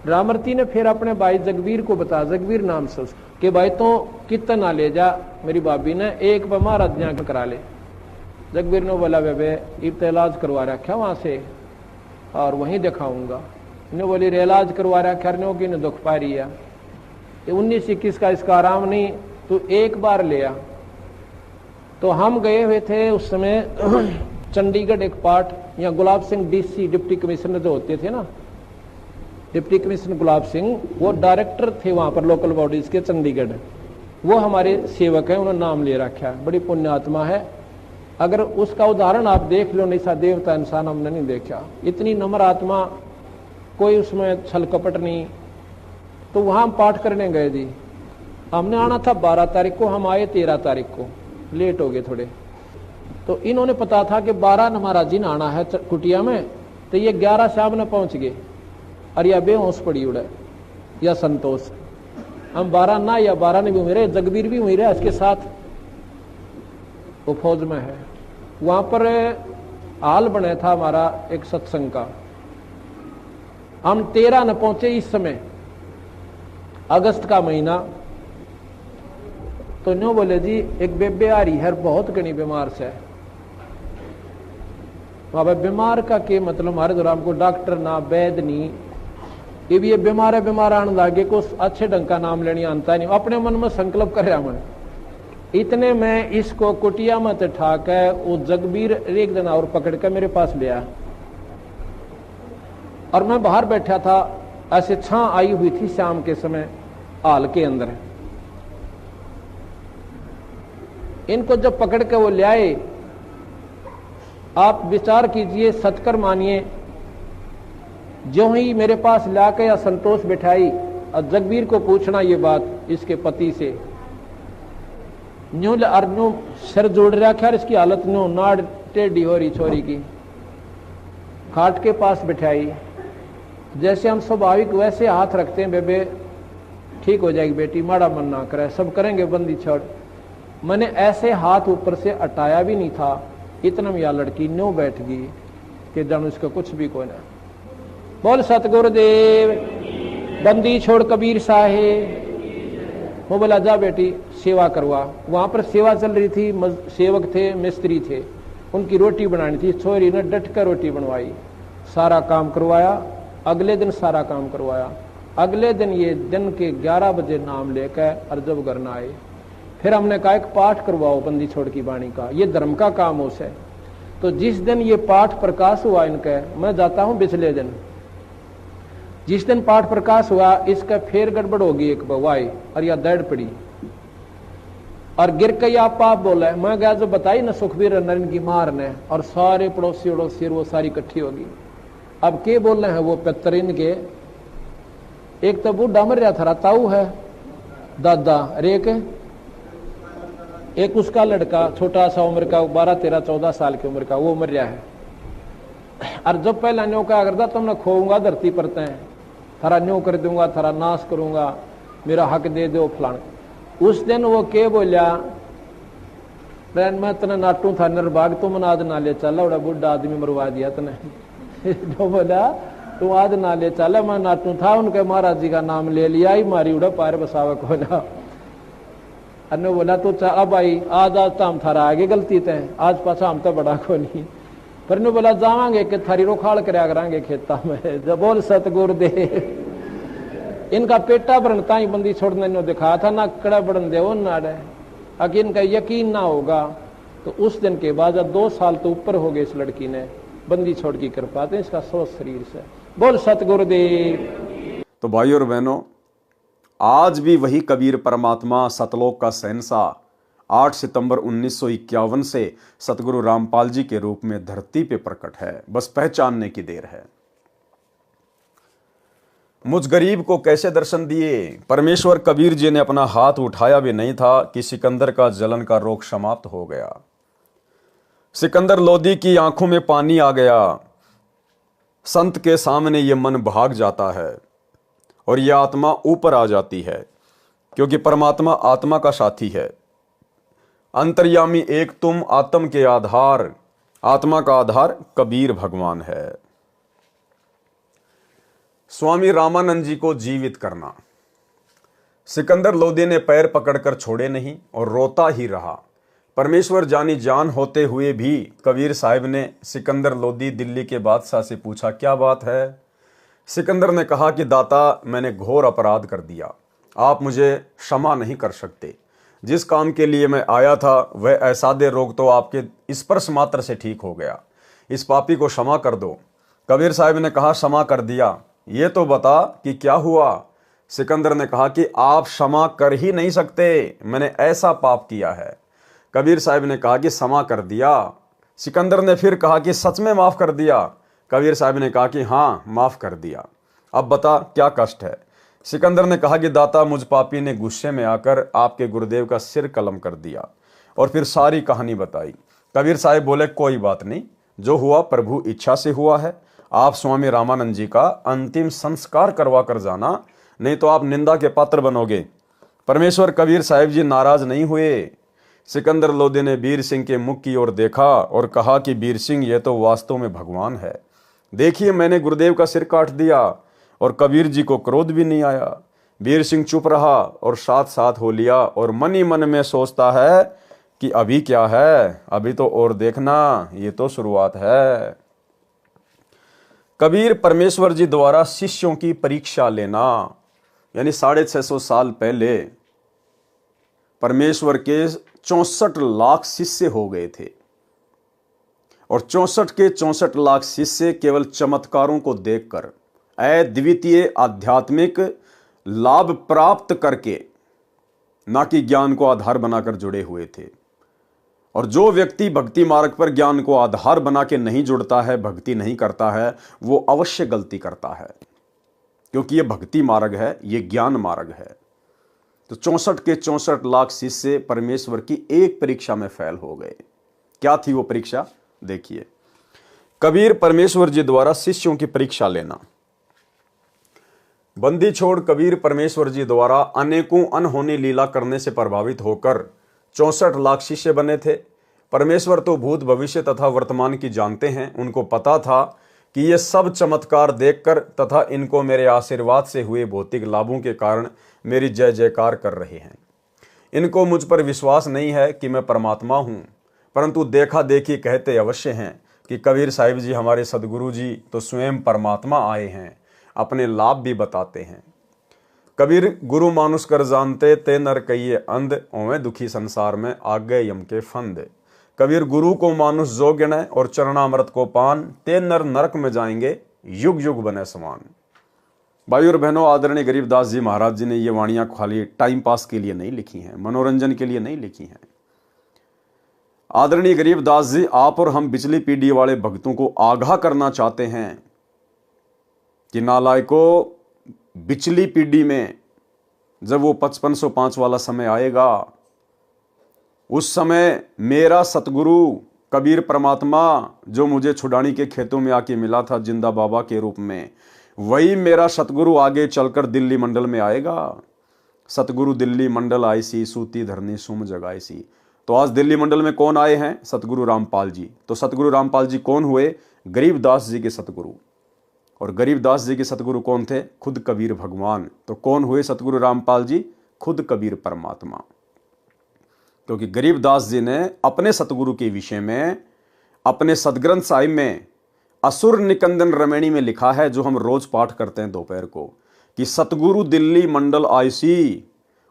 B: रामरती ने फिर अपने भाई जगवीर को बता, जगवीर नाम से कि भाई तो कितना ना ले जा, मेरी भाभी ने एक बार महाराज करा ले। जगवीर ने बोला बेबे इब इलाज करवा रखा वहां से और वहीं दिखाऊंगा। इन्हें बोली रे इलाज करवा रखा की ने दुख पा रही है, 19-21 का इसका आराम नहीं, तो एक बार ले आ। तो हम गए हुए थे उस समय चंडीगढ़ एक पार्ट, यहाँ Gulab Singh DC deputy commissioner जो होते थे ना, डिप्टी कमिश्नर गुलाब सिंह, वो डायरेक्टर थे वहां पर लोकल बॉडीज के चंडीगढ़। वो हमारे सेवक हैं, उन्होंने नाम ले रखा है, बड़ी पुण्यात्मा है। अगर उसका उदाहरण आप देख लो, नहीं सा देवता इंसान हमने नहीं देखा, इतनी नम्र आत्मा, कोई उसमें छल कपट नहीं। तो वहां हम पाठ करने गए जी। हमने आना था 12 तारीख को, हम आए 13 तारीख को, लेट हो गए थोड़े। तो इन्होंने पता था कि 12 महाराज जी ने आना है कुटिया में, तो ये 11 शाम ने पहुंच गए। और यह बेहोश पड़ी उड़े या संतोष, हम 12 ना या 12 ने भी हुई रहे, जगबीर भी हुई रहे इसके साथ, वो फौज में है। वहां पर हाल बने था हमारा एक सत्संग का। हम 13 न पहुंचे इस समय, अगस्त का महीना। तो न्यू बोले जी एक बेबे आ रही है, बहुत घनी बीमार से। अब बीमार का के मतलब हमारे दौरान को डॉक्टर ना वैद नहीं, ये बीमार है, बीमार आने लगे, कुछ अच्छे ढंग का नाम लेनी आता नहीं। अपने मन में संकल्प कर रहा मैं, इतने में इसको कुटिया में ठा के वो जगबीर एक दिन और पकड़ के मेरे पास ले आया। और मैं बाहर बैठा था, ऐसे छां आई हुई थी शाम के समय हाल के अंदर। इनको जब पकड़ के वो ले आए, आप विचार कीजिए, सतकर मानिए, जो ही मेरे पास लाके या संतोष बिठाई और जगबीर को पूछना ये बात इसके पति से, न्यू अर्नु सिर जोड़ रखा, इसकी हालत न्यू नाड़ टेढ़ी हो रही छोरी की। खाट के पास बिठाई, जैसे हम स्वाभाविक वैसे हाथ रखते हैं, बेबे ठीक हो जाएगी बेटी, माड़ा मन ना करे, सब करेंगे, बंदी छोड़। मैंने ऐसे हाथ ऊपर से हटाया भी नहीं था, इतना में यह लड़की न्यू बैठ गई कि जन उसका कुछ भी कोई ना। बोल सतगुरुदेव, बंदी छोड़ कबीर साहेब। वो बोला जा बेटी सेवा करवा। वहां पर सेवा चल रही थी, सेवक थे, मिस्त्री थे, उनकी रोटी बनानी थी। छोरी ने डट कर रोटी बनवाई, सारा काम करवाया। अगले दिन सारा काम करवाया। अगले दिन ये दिन के 11 बजे नाम लेकर अर्जब करना आए। फिर हमने कहा एक पाठ करवाओ बंदी छोड़ की वाणी का, ये धर्म का काम हो से। तो जिस दिन ये पाठ प्रकाश हुआ इनका, मैं जाता हूं पिछले दिन, जिस दिन पाठ प्रकाश हुआ इसका फिर गड़बड़ होगी एक बवाई, और यह दर्द पड़ी और गिर के आप पाप बोला। मैं गया जो बताई ना सुखबीर नरेंद्र की मार ने, और सारे पड़ोसी उड़ोसी वो सारी इकट्ठी होगी। अब के बोल रहे हैं वो पेतरीन के, एक तो बूढ़ा मर रहा था, ताऊ है दादा, और एक उसका लड़का छोटा सा उम्र का 12, 13, 14 साल की उम्र का, वो मर रहा है। और जब पहला न्यो क्या करता, तुमने खोऊंगा धरती पर तय, थारा न्यो कर दूंगा, थारा नाश करूंगा, मेरा हक दे दो फलान। उस दिन वो के बोलिया, मैं तने नाटू था निर्भाग, तुम आज ना ले चला, बड़ा बुढ़ा आदमी मरवा दिया तने। जो बोला तू आज ना ले चला, मैं नाटू था, उनके महाराज जी का नाम ले लिया ही, मारी उड़ा पार बसावा को ना। अन्य बोला तो अब आई आज तो हम थारा आगे गलती तय, आज पाछा हम तो बड़ा को नहीं, पर ने बोला जावांगे कि थारी रोखाड़ करया करांगे खेता में। जब बोल सतगुरु दे, इनका पेटा भरनता ही बंदी छोड़ने ने दिखा था ना, कड़ा बढ़न दे वो नाड़े, अगर इनका यकीन ना होगा तो उस दिन के बाद 2 साल तो ऊपर हो गए इस लड़की ने बंदी छोड़ की कृपा थे इसका सोच शरीर से। बोल सतगुरुदेव।
A: तो भाई और बहनों, आज भी वही कबीर परमात्मा सतलोक का शहंशाह 8 सितंबर 1951 से सतगुरु रामपाल जी के रूप में धरती पे प्रकट है, बस पहचानने की देर है। मुझ गरीब को कैसे दर्शन दिए। परमेश्वर कबीर जी ने अपना हाथ उठाया भी नहीं था कि सिकंदर का जलन का रोग समाप्त हो गया। सिकंदर लोदी की आंखों में पानी आ गया। संत के सामने ये मन भाग जाता है और यह आत्मा ऊपर आ जाती है, क्योंकि परमात्मा आत्मा का साथी है। अंतर्यामी एक तुम, आत्म के आधार, आत्मा का आधार कबीर भगवान है। स्वामी रामानंद जी को जीवित करना। सिकंदर लोदी ने पैर पकड़कर छोड़े नहीं और रोता ही रहा। परमेश्वर जानी जान होते हुए भी कबीर साहिब ने सिकंदर लोदी दिल्ली के बादशाह से पूछा, क्या बात है। सिकंदर ने कहा कि दाता, मैंने घोर अपराध कर दिया, आप मुझे क्षमा नहीं कर सकते। जिस काम के लिए मैं आया था वह ऐसादे रोग तो आपके स्पर्श मात्र से ठीक हो गया, इस पापी को क्षमा कर दो। कबीर साहिब ने कहा, क्षमा कर दिया, ये तो बता कि क्या हुआ। सिकंदर ने कहा कि आप क्षमा कर ही नहीं सकते, मैंने ऐसा पाप किया है। कबीर साहिब ने कहा कि क्षमा कर दिया। सिकंदर ने फिर कहा कि सच में माफ कर दिया। कबीर साहिब ने कहा कि हाँ, माफ कर दिया, अब बता क्या कष्ट है। सिकंदर ने कहा कि दाता, मुझ पापी ने गुस्से में आकर आपके गुरुदेव का सिर कलम कर दिया, और फिर सारी कहानी बताई। कबीर साहिब बोले, कोई बात नहीं, जो हुआ प्रभु इच्छा से हुआ है। आप स्वामी रामानंद जी का अंतिम संस्कार करवा कर जाना, नहीं तो आप निंदा के पात्र बनोगे। परमेश्वर कबीर साहिब जी नाराज नहीं हुए। सिकंदर लोदी ने वीर सिंह के मुख की ओर देखा और कहा कि वीर सिंह, ये तो वास्तव में भगवान है। देखिए, मैंने गुरुदेव का सिर काट दिया और कबीर जी को क्रोध भी नहीं आया। वीर सिंह चुप रहा और साथ साथ हो लिया और मन ही मन में सोचता है कि अभी क्या है, अभी तो और देखना, ये तो शुरुआत है। कबीर परमेश्वर जी द्वारा शिष्यों की परीक्षा लेना, यानी 650 साल पहले परमेश्वर के 64 लाख शिष्य हो गए थे, और 64 के 64 लाख शिष्य केवल चमत्कारों को देखकर अद्वितीय आध्यात्मिक लाभ प्राप्त करके, ना कि ज्ञान को आधार बनाकर जुड़े हुए थे। और जो व्यक्ति भक्ति मार्ग पर ज्ञान को आधार बना के नहीं जुड़ता है, भक्ति नहीं करता है, वो अवश्य गलती करता है, क्योंकि ये भक्ति मार्ग है, ये ज्ञान मार्ग है। तो 64 के 64 लाख शिष्य परमेश्वर की एक परीक्षा में फेल हो गए। क्या थी वो परीक्षा, देखिए। कबीर परमेश्वर जी द्वारा शिष्यों की परीक्षा लेना। बंदी छोड़ कबीर परमेश्वर जी द्वारा अनेकों अनहोनी लीला करने से प्रभावित होकर 64 लाख शिष्य बने थे। परमेश्वर तो भूत भविष्य तथा वर्तमान की जानते हैं। उनको पता था कि ये सब चमत्कार देखकर तथा इनको मेरे आशीर्वाद से हुए भौतिक लाभों के कारण मेरी जय जयकार कर रहे हैं। इनको मुझ पर विश्वास नहीं है कि मैं परमात्मा हूँ, परंतु देखा देखी कहते अवश्य हैं कि कबीर साहिब जी हमारे सदगुरु जी तो स्वयं परमात्मा आए हैं, अपने लाभ भी बताते हैं। कबीर गुरु मानुष कर जानते, ते नर कहिए अंध, ओवे दुखी संसार में आगे यम के फंद। कबीर गुरु को मानुष जो गिने और चरणामृत को पान, ते नर नरक में जाएंगे युग युग बने समान। भाई और बहनों, आदरणीय गरीबदास जी महाराज जी ने ये वाणियां खाली टाइम पास के लिए नहीं लिखी हैं, मनोरंजन के लिए नहीं लिखी हैं। आदरणीय गरीबदास जी आप और हम पिछली पीढ़ी वाले भक्तों को आगाह करना चाहते हैं कि नालायकों, बिचली पीढ़ी में जब वो 5505 वाला समय आएगा, उस समय मेरा सतगुरु कबीर परमात्मा जो मुझे छुड़ानी के खेतों में आके मिला था जिंदा बाबा के रूप में, वही मेरा सतगुरु आगे चलकर दिल्ली मंडल में आएगा। सतगुरु दिल्ली मंडल आईसी, सूती धरनी सुम जगाईसी। तो आज दिल्ली मंडल में कौन आए हैं? सतगुरु रामपाल जी। तो सतगुरु रामपाल जी कौन हुए? गरीबदास जी के सतगुरु। और गरीबदास जी के सतगुरु कौन थे? खुद कबीर भगवान। तो कौन हुए सतगुरु रामपाल जी? खुद कबीर परमात्मा। क्योंकि गरीबदास जी ने अपने सतगुरु के विषय में अपने सदग्रंथ साहिब में असुर निकंदन रमैणी में लिखा है, जो हम रोज पाठ करते हैं दोपहर को, कि सतगुरु दिल्ली मंडल आईसी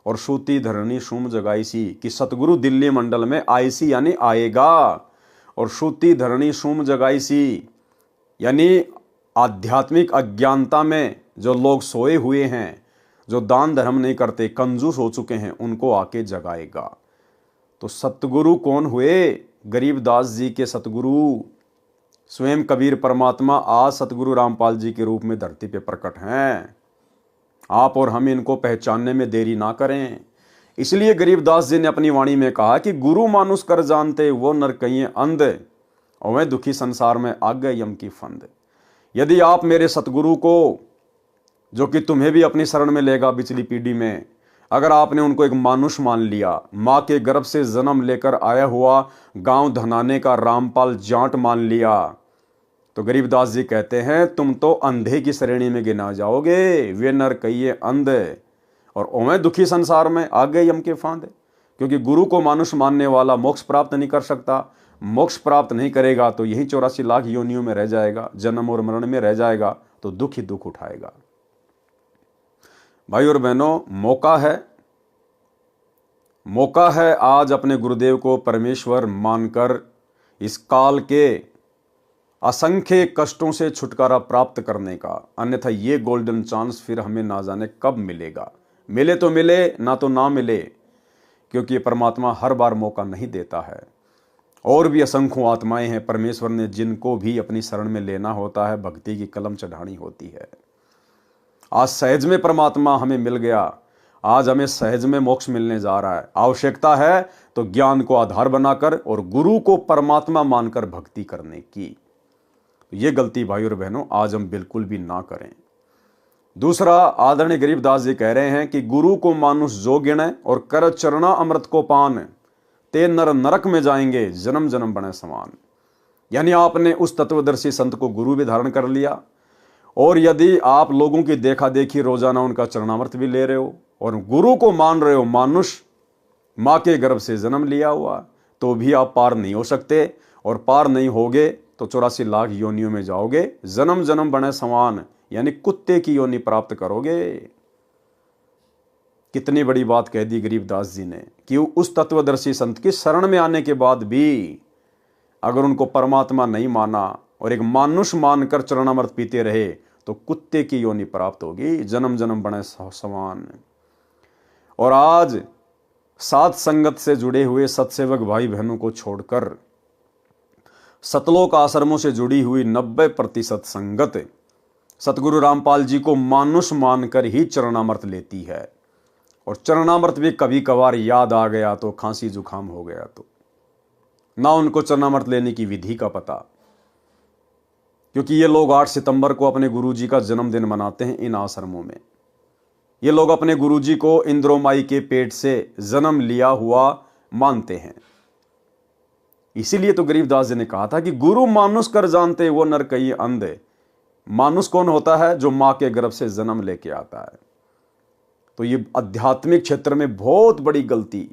A: और सूती धरनी सुम जगाईसी। कि सतगुरु दिल्ली मंडल में आईसी यानी आएगा, और सूती धरनी सुम जगाईसी यानी आध्यात्मिक अज्ञानता में जो लोग सोए हुए हैं, जो दान धर्म नहीं करते, कंजूस हो चुके हैं, उनको आके जगाएगा। तो सतगुरु कौन हुए? गरीबदास जी के सतगुरु स्वयं कबीर परमात्मा आज सतगुरु रामपाल जी के रूप में धरती पे प्रकट हैं। आप और हम इनको पहचानने में देरी ना करें। इसलिए गरीबदास जी ने अपनी वाणी में कहा कि गुरु मानुष कर जानते वो नर कहिए अंध, और वह दुखी संसार में आ गए यम की फंद। यदि आप मेरे सतगुरु को, जो कि तुम्हें भी अपनी शरण में लेगा पिछली पीढ़ी में, अगर आपने उनको एक मानुष मान लिया, माँ के गर्भ से जन्म लेकर आया हुआ गांव धनाने का रामपाल जाट मान लिया, तो गरीबदास जी कहते हैं तुम तो अंधे की श्रेणी में गिना जाओगे। वे नर कहिए अंध, और ओवे दुखी संसार में आ गए यम के फांद। क्योंकि गुरु को मानुष मानने वाला मोक्ष प्राप्त नहीं कर सकता। मोक्ष प्राप्त नहीं करेगा तो यही 84 लाख योनियों में रह जाएगा, जन्म और मरण में रह जाएगा, तो दुख ही दुख उठाएगा। भाई और बहनों, मौका है आज अपने गुरुदेव को परमेश्वर मानकर इस काल के असंख्य कष्टों से छुटकारा प्राप्त करने का। अन्यथा ये गोल्डन चांस फिर हमें ना जाने कब मिलेगा। मिले तो मिले, ना तो ना मिले, क्योंकि ये परमात्मा हर बार मौका नहीं देता है। और भी असंख्यों आत्माएं हैं परमेश्वर ने जिनको भी अपनी शरण में लेना होता है, भक्ति की कलम चढ़ानी होती है। आज सहज में परमात्मा हमें मिल गया, आज हमें सहज में मोक्ष मिलने जा रहा है। आवश्यकता है तो ज्ञान को आधार बनाकर और गुरु को परमात्मा मानकर भक्ति करने की। ये गलती भाई और बहनों आज हम बिल्कुल भी ना करें। दूसरा, आदरणीय गरीबदास जी कह रहे हैं कि गुरु को मानुष जो गिने और कर चरणा अमृत को पान, ते नर नरक में जाएंगे जन्म जन्म बने समान। यानी आपने उस तत्वदर्शी संत को गुरु भी धारण कर लिया, और यदि आप लोगों की देखा देखी रोजाना उनका चरणामृत भी ले रहे हो और गुरु को मान रहे हो, मानुष माँ के गर्भ से जन्म लिया हुआ, तो भी आप पार नहीं हो सकते। और पार नहीं होगे तो 84 लाख योनियों में जाओगे, जन्म जन्म बने समान, यानी कुत्ते की योनि प्राप्त करोगे। कितनी बड़ी बात कह दी गरीबदास जी ने कि उस तत्वदर्शी संत की शरण में आने के बाद भी अगर उनको परमात्मा नहीं माना और एक मानुष मानकर चरणामृत पीते रहे तो कुत्ते की योनि प्राप्त होगी, जन्म जन्म बने समान। और आज सात संगत से जुड़े हुए सत्सेवक भाई बहनों को छोड़कर सतलोक आश्रमों से जुड़ी हुई 90% संगत सतगुरु रामपाल जी को मानुष मानकर ही चरणामृत लेती है। और चरणामृत भी कभी कभार याद आ गया तो, खांसी जुकाम हो गया तो, ना उनको चरणामृत लेने की विधि का पता। क्योंकि ये लोग 8 सितंबर को अपने गुरुजी का जन्मदिन मनाते हैं इन आश्रमों में। ये लोग अपने गुरुजी को इंद्रोमाई के पेट से जन्म लिया हुआ मानते हैं। इसीलिए तो गरीबदास जी ने कहा था कि गुरु मानुष कर जानते वो नर कहिए अंध। मानुष कौन होता है? जो मां के गर्भ से जन्म लेके आता है। तो ये आध्यात्मिक क्षेत्र में बहुत बड़ी गलती,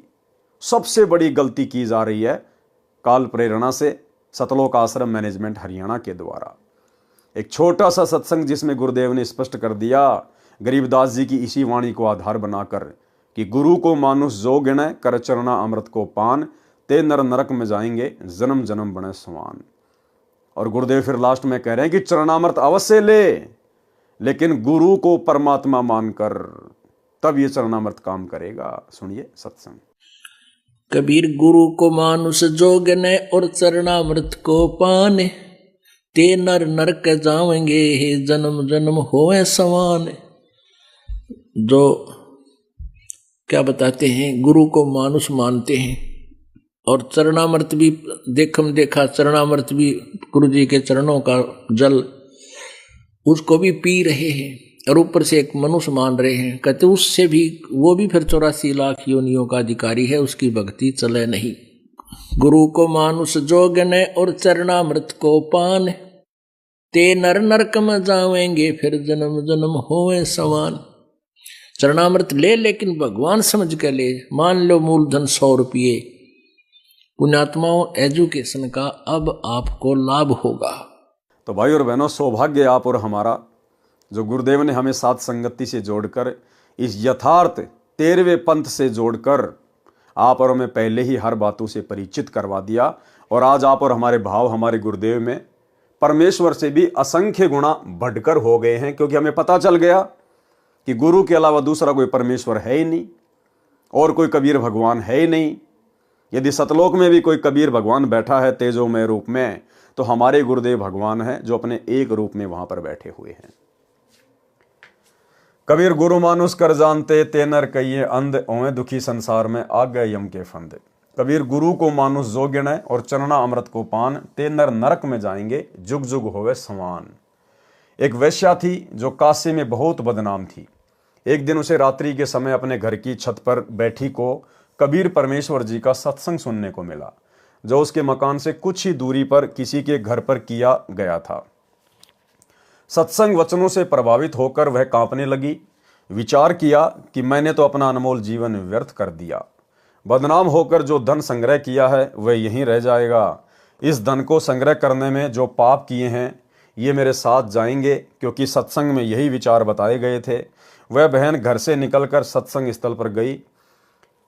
A: सबसे बड़ी गलती की जा रही है काल प्रेरणा से सतलोक आश्रम मैनेजमेंट हरियाणा के द्वारा। एक छोटा सा सत्संग जिसमें गुरुदेव ने स्पष्ट कर दिया गरीबदास जी की इसी वाणी को आधार बनाकर कि गुरु को मानुष जो गिने कर चरणा अमृत को पान, ते नर नरक में जाएंगे जन्म जन्म बने समान। और गुरुदेव फिर लास्ट में कह रहे हैं कि चरणामृत अवश्य ले, लेकिन गुरु को परमात्मा मानकर, तब ये चरणामृत काम करेगा। सुनिए सत्संग।
C: कबीर गुरु को मानुष जोगने और चरणामृत को पाने, ते नर नरक जावेंगे, हे जन्म जन्म होवे समान। जो क्या बताते हैं, गुरु को मानुष मानते हैं और चरणामृत भी देखा, चरणामृत भी गुरु जी के चरणों का जल, उसको भी पी रहे हैं और ऊपर से एक मनुष्य मान रहे हैं। कहते उससे भी, वो भी फिर 84 लाख योनियों का अधिकारी है, उसकी भक्ति चले नहीं। गुरु को मानुष जोगने और चरणामृत को पान, ते नर नरक में जावेंगे, फिर जन्म जन्म होवे समान। चरणामृत ले, लेकिन भगवान समझ के ले। मान लो मूलधन 100 रुपये, पुण्यात्माओं एजुकेशन का अब आपको लाभ होगा।
A: तो भाई और बहनों, सौभाग्य आप और हमारा जो गुरुदेव ने हमें साथ संगति से जोड़कर, इस यथार्थ 13वें पंथ से जोड़कर आप और हमें पहले ही हर बातों से परिचित करवा दिया। और आज आप और हमारे भाव हमारे गुरुदेव में परमेश्वर से भी असंख्य गुणा बढ़कर हो गए हैं, क्योंकि हमें पता चल गया कि गुरु के अलावा दूसरा कोई परमेश्वर है ही नहीं और कोई कबीर भगवान है ही नहीं। यदि सतलोक में भी कोई कबीर भगवान बैठा है तेजोमय रूप में, तो हमारे गुरुदेव भगवान हैं जो अपने एक रूप में वहां पर बैठे हुए हैं। कबीर गुरु मानुष कर जानते, ते नर कहिए अंध, ओए दुखी संसार में आ गए यम के फंदे। कबीर गुरु को मानुष जो गिने और चरणा अमृत को पान, ते नर नरक में जाएंगे जुग जुग होवे समान। एक वेश्या थी जो काशी में बहुत बदनाम थी। एक दिन उसे रात्रि के समय अपने घर की छत पर बैठी को कबीर परमेश्वर जी का सत्संग सुनने को मिला, जो उसके मकान से कुछ ही दूरी पर किसी के घर पर किया गया था। सत्संग वचनों से प्रभावित होकर वह कांपने लगी। विचार किया कि मैंने तो अपना अनमोल जीवन व्यर्थ कर दिया। बदनाम होकर जो धन संग्रह किया है वह यहीं रह जाएगा। इस धन को संग्रह करने में जो पाप किए हैं ये मेरे साथ जाएंगे, क्योंकि सत्संग में यही विचार बताए गए थे। वह बहन घर से निकलकर सत्संग स्थल पर गई।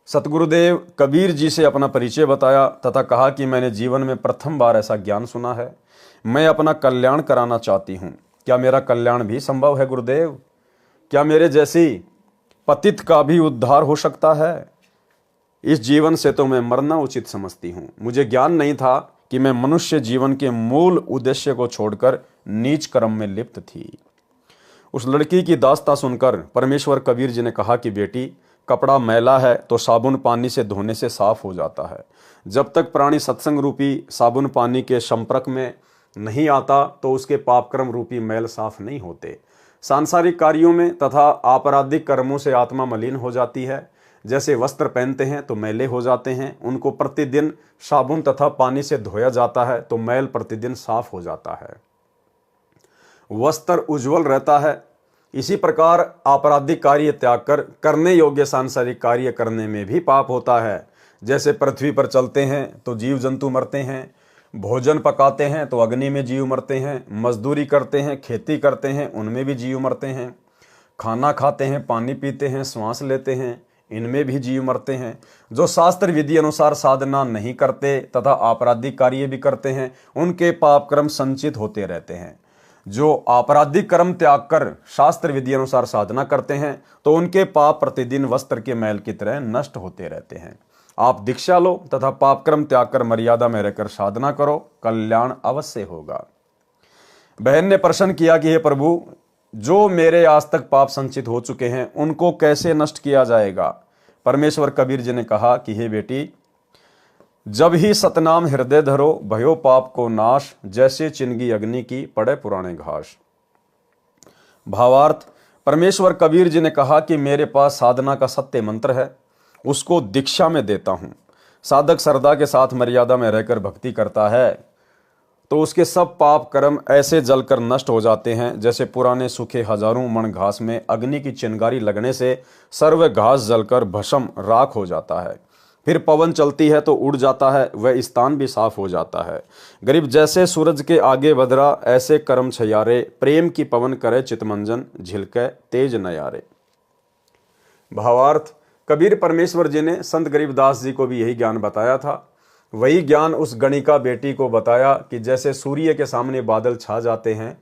A: सतगुरुदेव कबीर जी से अपना परिचय बताया तथा कहा कि मैंने जीवन में प्रथम बार ऐसा ज्ञान सुना है। मैं अपना कल्याण कराना चाहती हूँ। क्या मेरा कल्याण भी संभव है गुरुदेव? क्या मेरे जैसी पतित का भी उद्धार हो सकता है? इस जीवन से तो मैं मरना उचित समझती हूँ। मुझे ज्ञान नहीं था कि मैं मनुष्य जीवन के मूल उद्देश्य को छोड़कर नीच कर्म में लिप्त थी। उस लड़की की दास्तां सुनकर परमेश्वर कबीर जी ने कहा कि बेटी, कपड़ा मैला है तो साबुन पानी से धोने से साफ हो जाता है। जब तक प्राणी सत्संग रूपी साबुन पानी के संपर्क में नहीं आता तो उसके पापक्रम रूपी मैल साफ नहीं होते। सांसारिक कार्यों में तथा आपराधिक कर्मों से आत्मा मलिन हो जाती है। जैसे वस्त्र पहनते हैं तो मैले हो जाते हैं, उनको प्रतिदिन साबुन तथा पानी से धोया जाता है तो मैल प्रतिदिन साफ हो जाता है, वस्त्र उज्जवल रहता है। इसी प्रकार आपराधिक कार्य त्याग कर करने योग्य सांसारिक कार्य करने में भी पाप होता है। जैसे पृथ्वी पर चलते हैं तो जीव जंतु मरते हैं, भोजन पकाते हैं तो अग्नि में जीव मरते हैं, मजदूरी करते हैं, खेती करते हैं, उनमें भी जीव मरते हैं, खाना खाते हैं, पानी पीते हैं, श्वास लेते हैं, इनमें भी जीव मरते हैं। जो शास्त्र विधि अनुसार साधना नहीं करते तथा आपराधिक कार्य भी करते हैं, उनके पाप कर्म संचित होते रहते हैं। जो आपराधिक कर्म त्याग कर शास्त्र विधि अनुसार साधना करते हैं तो उनके पाप प्रतिदिन वस्त्र के मैल की तरह नष्ट होते रहते हैं। आप दीक्षा लो तथा पाप कर्म त्याग कर मर्यादा में रहकर साधना करो, कल्याण अवश्य होगा। बहन ने प्रश्न किया कि हे प्रभु, जो मेरे आज तक पाप संचित हो चुके हैं उनको कैसे नष्ट किया जाएगा? परमेश्वर कबीर जी ने कहा कि हे बेटी, जब ही सतनाम हृदय धरो, भयो पाप को नाश, जैसे चिनगी अग्नि की पड़े पुराने घास। भावार्थ, परमेश्वर कबीर जी ने कहा कि मेरे पास साधना का सत्य मंत्र है, उसको दीक्षा में देता हूं। साधक श्रद्धा के साथ मर्यादा में रहकर भक्ति करता है तो उसके सब पाप कर्म ऐसे जलकर नष्ट हो जाते हैं जैसे पुराने सूखे हजारों मण घास में अग्नि की चिंगारी लगने से सर्व घास जलकर भस्म राख हो जाता है। फिर पवन चलती है तो उड़ जाता है, वह स्थान भी साफ हो जाता है। गरीब जैसे सूरज के आगे बदरा, ऐसे कर्म छयारे, प्रेम की पवन करे चितमंजन, झिलके तेज नयारे। भावार्थ, कबीर परमेश्वर जी ने संत गरीबदास जी को भी यही ज्ञान बताया था। वही ज्ञान उस गणिका बेटी को बताया कि जैसे सूर्य के सामने बादल छा जाते हैं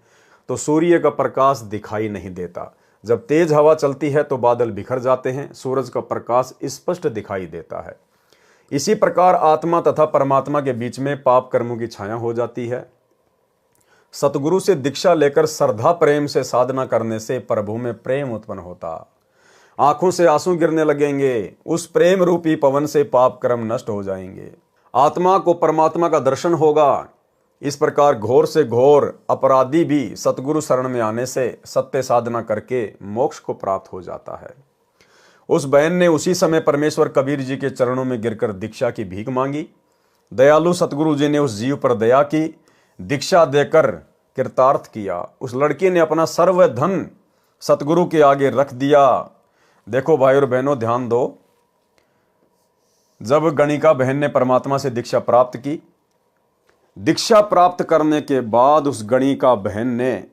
A: तो सूर्य का प्रकाश दिखाई नहीं देता, जब तेज हवा चलती है तो बादल बिखर जाते हैं, सूरज का प्रकाश स्पष्ट दिखाई देता है। इसी प्रकार आत्मा तथा परमात्मा के बीच में पाप कर्मों की छाया हो जाती है। सतगुरु से दीक्षा लेकर श्रद्धा प्रेम से साधना करने से प्रभु में प्रेम उत्पन्न होता, आंखों से आंसू गिरने लगेंगे, उस प्रेम रूपी पवन से पाप कर्म नष्ट हो जाएंगे, आत्मा को परमात्मा का दर्शन होगा। इस प्रकार घोर से घोर अपराधी भी सतगुरु शरण में आने से सत्य साधना करके मोक्ष को प्राप्त हो जाता है। उस बहन ने उसी समय परमेश्वर कबीर जी के चरणों में गिरकर दीक्षा की भीख मांगी। दयालु सतगुरु जी ने उस जीव पर दया की, दीक्षा देकर कृतार्थ किया। उस लड़की ने अपना सर्व धन सतगुरु के आगे रख दिया। देखो भाई और बहनों, ध्यान दो, जब गणिका बहन ने परमात्मा से दीक्षा प्राप्त की, दीक्षा प्राप्त करने के बाद उस गणिका बहन ने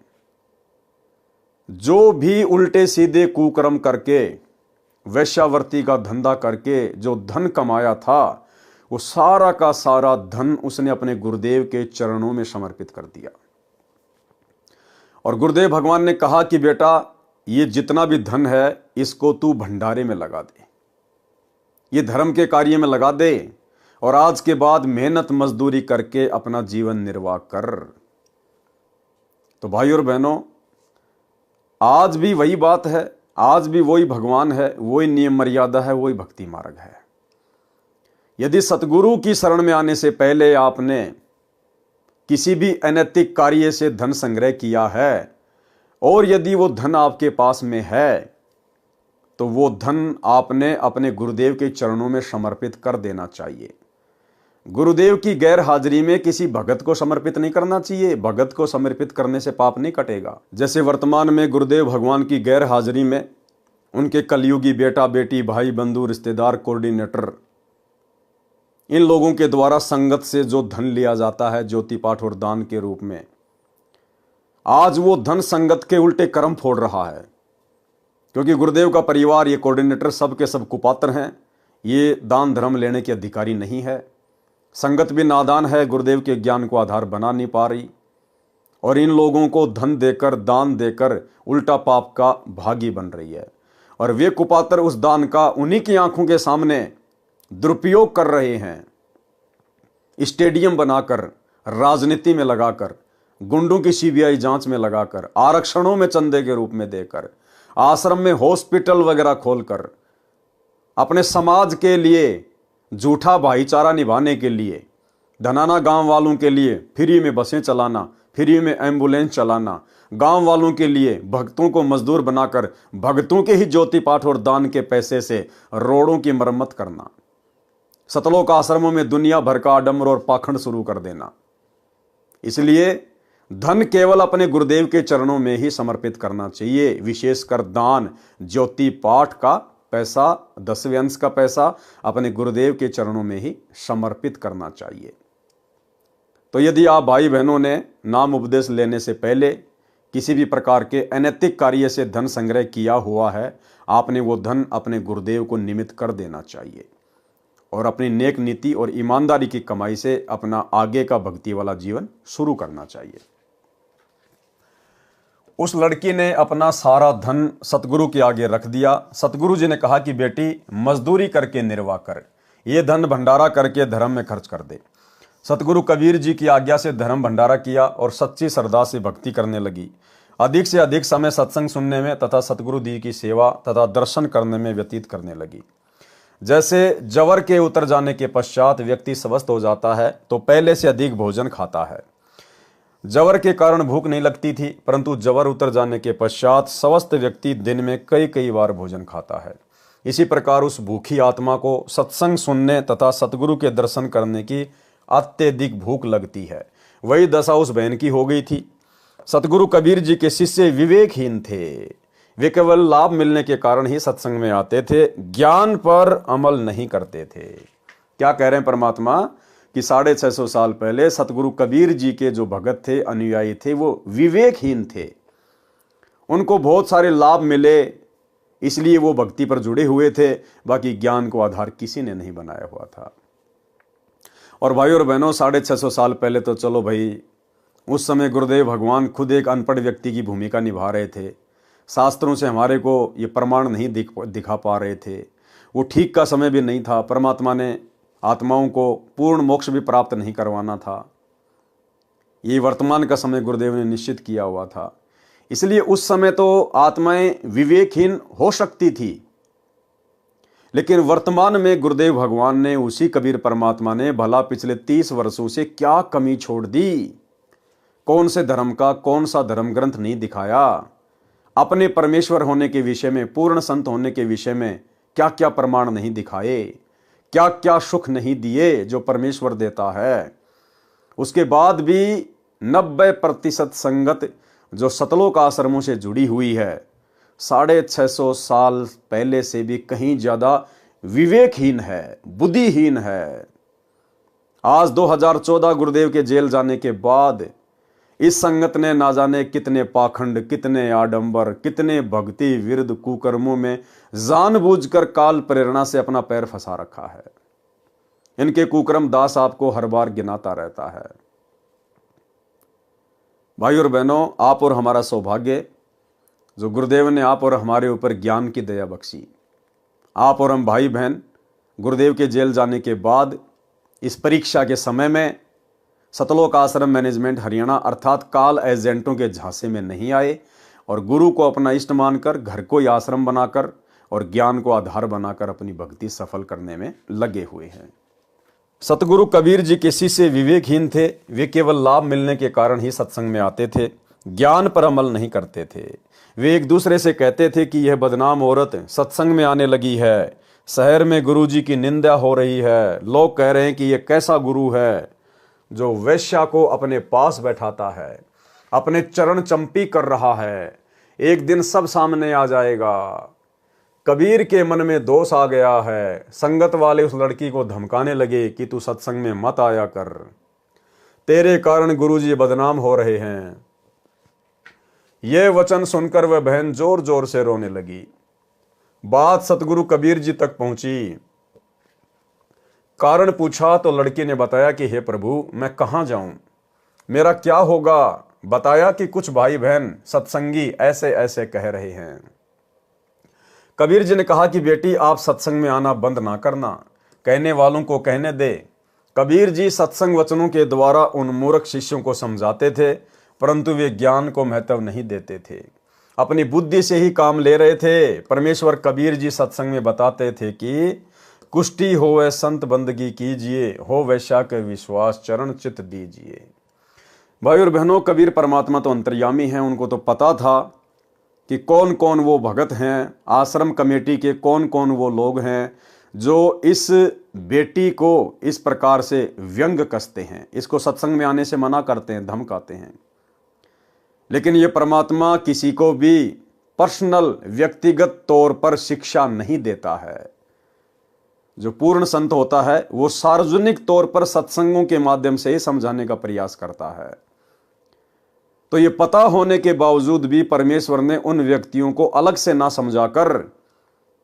A: जो भी उल्टे सीधे कुकर्म करके, वैश्यावर्ती का धंधा करके जो धन कमाया था, वो सारा का सारा धन उसने अपने गुरुदेव के चरणों में समर्पित कर दिया। और गुरुदेव भगवान ने कहा कि बेटा, ये जितना भी धन है इसको तू भंडारे में लगा दे, ये धर्म के कार्य में लगा दे, और आज के बाद मेहनत मजदूरी करके अपना जीवन निर्वाह कर। तो भाई और बहनों, आज भी वही बात है, आज भी वही भगवान है, वही नियम मर्यादा है, वही भक्ति मार्ग है। यदि सतगुरु की शरण में आने से पहले आपने किसी भी अनैतिक कार्य से धन संग्रह किया है, और यदि वो धन आपके पास में है, तो वो धन आपने अपने गुरुदेव के चरणों में समर्पित कर देना चाहिए। गुरुदेव की गैर हाजिरी में किसी भगत को समर्पित नहीं करना चाहिए। भगत को समर्पित करने से पाप नहीं कटेगा। जैसे वर्तमान में गुरुदेव भगवान की गैर हाजिरी में उनके कलयुगी बेटा बेटी, भाई बंधु, रिश्तेदार, कोऑर्डिनेटर, इन लोगों के द्वारा संगत से जो धन लिया जाता है ज्योति पाठ और दान के रूप में, आज वो धन संगत के उल्टे कर्म फोड़ रहा है। क्योंकि गुरुदेव का परिवार, ये कोऑर्डिनेटर सब के सब कुपात्र हैं, ये दान धर्म लेने के अधिकारी नहीं है। संगत भी नादान है, गुरुदेव के ज्ञान को आधार बना नहीं पा रही, और इन लोगों को धन देकर, दान देकर उल्टा पाप का भागी बन रही है। और वे कुपात्र उस दान का उन्हीं की आंखों के सामने दुरुपयोग कर रहे हैं। स्टेडियम बनाकर, राजनीति में लगाकर, गुंडों की सीबीआई जांच में लगाकर, आरक्षणों में चंदे के रूप में देकर, आश्रम में हॉस्पिटल वगैरह खोलकर, अपने समाज के लिए झूठा भाईचारा निभाने के लिए, धनाना गांव वालों के लिए फ्री में बसें चलाना, फ्री में एम्बुलेंस चलाना, गांव वालों के लिए भक्तों को मजदूर बनाकर भक्तों के ही ज्योति पाठ और दान के पैसे से रोडों की मरम्मत करना, सतलोक आश्रमों में दुनिया भर का आडंबर और पाखंड शुरू कर देना। इसलिए धन केवल अपने गुरुदेव के चरणों में ही समर्पित करना चाहिए। विशेषकर दान, ज्योति पाठ का पैसा, 10वें अंश का पैसा अपने गुरुदेव के चरणों में ही समर्पित करना चाहिए। तो यदि आप भाई बहनों ने नाम उपदेश लेने से पहले किसी भी प्रकार के अनैतिक कार्य से धन संग्रह किया हुआ है, आपने वो धन अपने गुरुदेव को निमित्त कर देना चाहिए और अपनी नेक नीति और ईमानदारी की कमाई से अपना आगे का भक्ति वाला जीवन शुरू करना चाहिए। उस लड़की ने अपना सारा धन सतगुरु के आगे रख दिया। सतगुरु जी ने कहा कि बेटी, मजदूरी करके निर्वाह कर, ये धन भंडारा करके धर्म में खर्च कर दे। सतगुरु कबीर जी की आज्ञा से धर्म भंडारा किया और सच्ची श्रद्धा से भक्ति करने लगी। अधिक से अधिक समय सत्संग सुनने में तथा सतगुरु जी की सेवा तथा दर्शन करने में व्यतीत करने लगी। जैसे जवर के उतर जाने के पश्चात व्यक्ति स्वस्थ हो जाता है तो पहले से अधिक भोजन खाता है। जवर के कारण भूख नहीं लगती थी, परंतु जवर उतर जाने के पश्चात स्वस्थ व्यक्ति दिन में कई कई बार भोजन खाता है। इसी प्रकार उस भूखी आत्मा को सत्संग सुनने तथा सतगुरु के दर्शन करने की अत्यधिक भूख लगती है। वही दशा उस बहन की हो गई थी। सतगुरु कबीर जी के शिष्य विवेकहीन थे। वे केवल लाभ मिलने के कारण ही सत्संग में आते थे, ज्ञान पर अमल नहीं करते थे। क्या कह रहे हैं परमात्मा कि 650 साल पहले सतगुरु कबीर जी के जो भगत थे, अनुयायी थे, वो विवेकहीन थे। उनको बहुत सारे लाभ मिले, इसलिए वो भक्ति पर जुड़े हुए थे, बाकी ज्ञान को आधार किसी ने नहीं बनाया हुआ था। और भाई और बहनों, 650 साल पहले तो चलो भाई, उस समय गुरुदेव भगवान खुद एक अनपढ़ व्यक्ति की भूमिका निभा रहे थे। शास्त्रों से हमारे को ये प्रमाण नहीं दिखा पा रहे थे। वो ठीक का समय भी नहीं था। परमात्मा ने आत्माओं को पूर्ण मोक्ष भी प्राप्त नहीं करवाना था। ये वर्तमान का समय गुरुदेव ने निश्चित किया हुआ था। इसलिए उस समय तो आत्माएं विवेकहीन हो सकती थी, लेकिन वर्तमान में गुरुदेव भगवान ने, उसी कबीर परमात्मा ने भला पिछले 30 वर्षों से क्या कमी छोड़ दी। कौन से धर्म का कौन सा धर्म ग्रंथ नहीं दिखाया। अपने परमेश्वर होने के विषय में, पूर्ण संत होने के विषय में क्या क्या प्रमाण नहीं दिखाए, क्या क्या सुख नहीं दिए जो परमेश्वर देता है। उसके बाद भी 90% संगत जो सतलोक आश्रमों से जुड़ी हुई है, 650 साल पहले से भी कहीं ज्यादा विवेकहीन है, बुद्धिहीन है। आज 2014 गुरुदेव के जेल जाने के बाद इस संगत ने ना जाने कितने पाखंड, कितने आडंबर, कितने भक्ति विरुद्ध कुकर्मों में जानबूझकर काल प्रेरणा से अपना पैर फंसा रखा है। इनके कुकर्म दास आपको हर बार गिनाता रहता है। भाई और बहनों, आप और हमारा सौभाग्य जो गुरुदेव ने आप और हमारे ऊपर ज्ञान की दया बख्शी। आप और हम भाई बहन गुरुदेव के जेल जाने के बाद इस परीक्षा के समय में सतलोक आश्रम मैनेजमेंट हरियाणा अर्थात काल एजेंटों के झांसे में नहीं आए और गुरु को अपना इष्ट मानकर, घर को ही आश्रम बनाकर और ज्ञान को आधार बनाकर अपनी भक्ति सफल करने में लगे हुए हैं। सतगुरु कबीर जी किसी से विवेकहीन थे। वे केवल लाभ मिलने के कारण ही सत्संग में आते थे, ज्ञान पर अमल नहीं करते थे। वे एक दूसरे से कहते थे कि यह बदनाम औरत सत्संग में आने लगी है, शहर में गुरु जी की निंदा हो रही है, लोग कह रहे हैं कि यह कैसा गुरु है जो वैश्या को अपने पास बैठाता है, अपने चरण चंपी कर रहा है, एक दिन सब सामने आ जाएगा। कबीर के मन में दोष आ गया है। संगत वाले उस लड़की को धमकाने लगे कि तू सत्संग में मत आया कर, तेरे कारण गुरुजी बदनाम हो रहे हैं। यह वचन सुनकर वह बहन जोर जोर से रोने लगी। बात सतगुरु कबीर जी तक पहुंची। कारण पूछा तो लड़की ने बताया कि हे प्रभु, मैं कहां जाऊं, मेरा क्या होगा। बताया कि कुछ भाई बहन सत्संगी ऐसे ऐसे कह रहे हैं। कबीर जी ने कहा कि बेटी, आप सत्संग में आना बंद ना करना, कहने वालों को कहने दे। कबीर जी सत्संग वचनों के द्वारा उन मूर्ख शिष्यों को समझाते थे, परंतु वे ज्ञान को महत्व नहीं देते थे, अपनी बुद्धि से ही काम ले रहे थे। परमेश्वर कबीर जी सत्संग में बताते थे कि कुष्टी होवे संत बंदगी कीजिए, हो वैश्या के विश्वास चरण चित दीजिए। भाई और बहनों, कबीर परमात्मा तो अंतर्यामी हैं। उनको तो पता था कि कौन कौन वो भगत हैं, आश्रम कमेटी के कौन कौन वो लोग हैं जो इस बेटी को इस प्रकार से व्यंग कसते हैं, इसको सत्संग में आने से मना करते हैं, धमकाते हैं। लेकिन ये परमात्मा किसी को भी पर्सनल, व्यक्तिगत तौर पर शिक्षा नहीं देता है। जो पूर्ण संत होता है वो सार्वजनिक तौर पर सत्संगों के माध्यम से ही समझाने का प्रयास करता है। तो ये पता होने के बावजूद भी परमेश्वर ने उन व्यक्तियों को अलग से ना समझाकर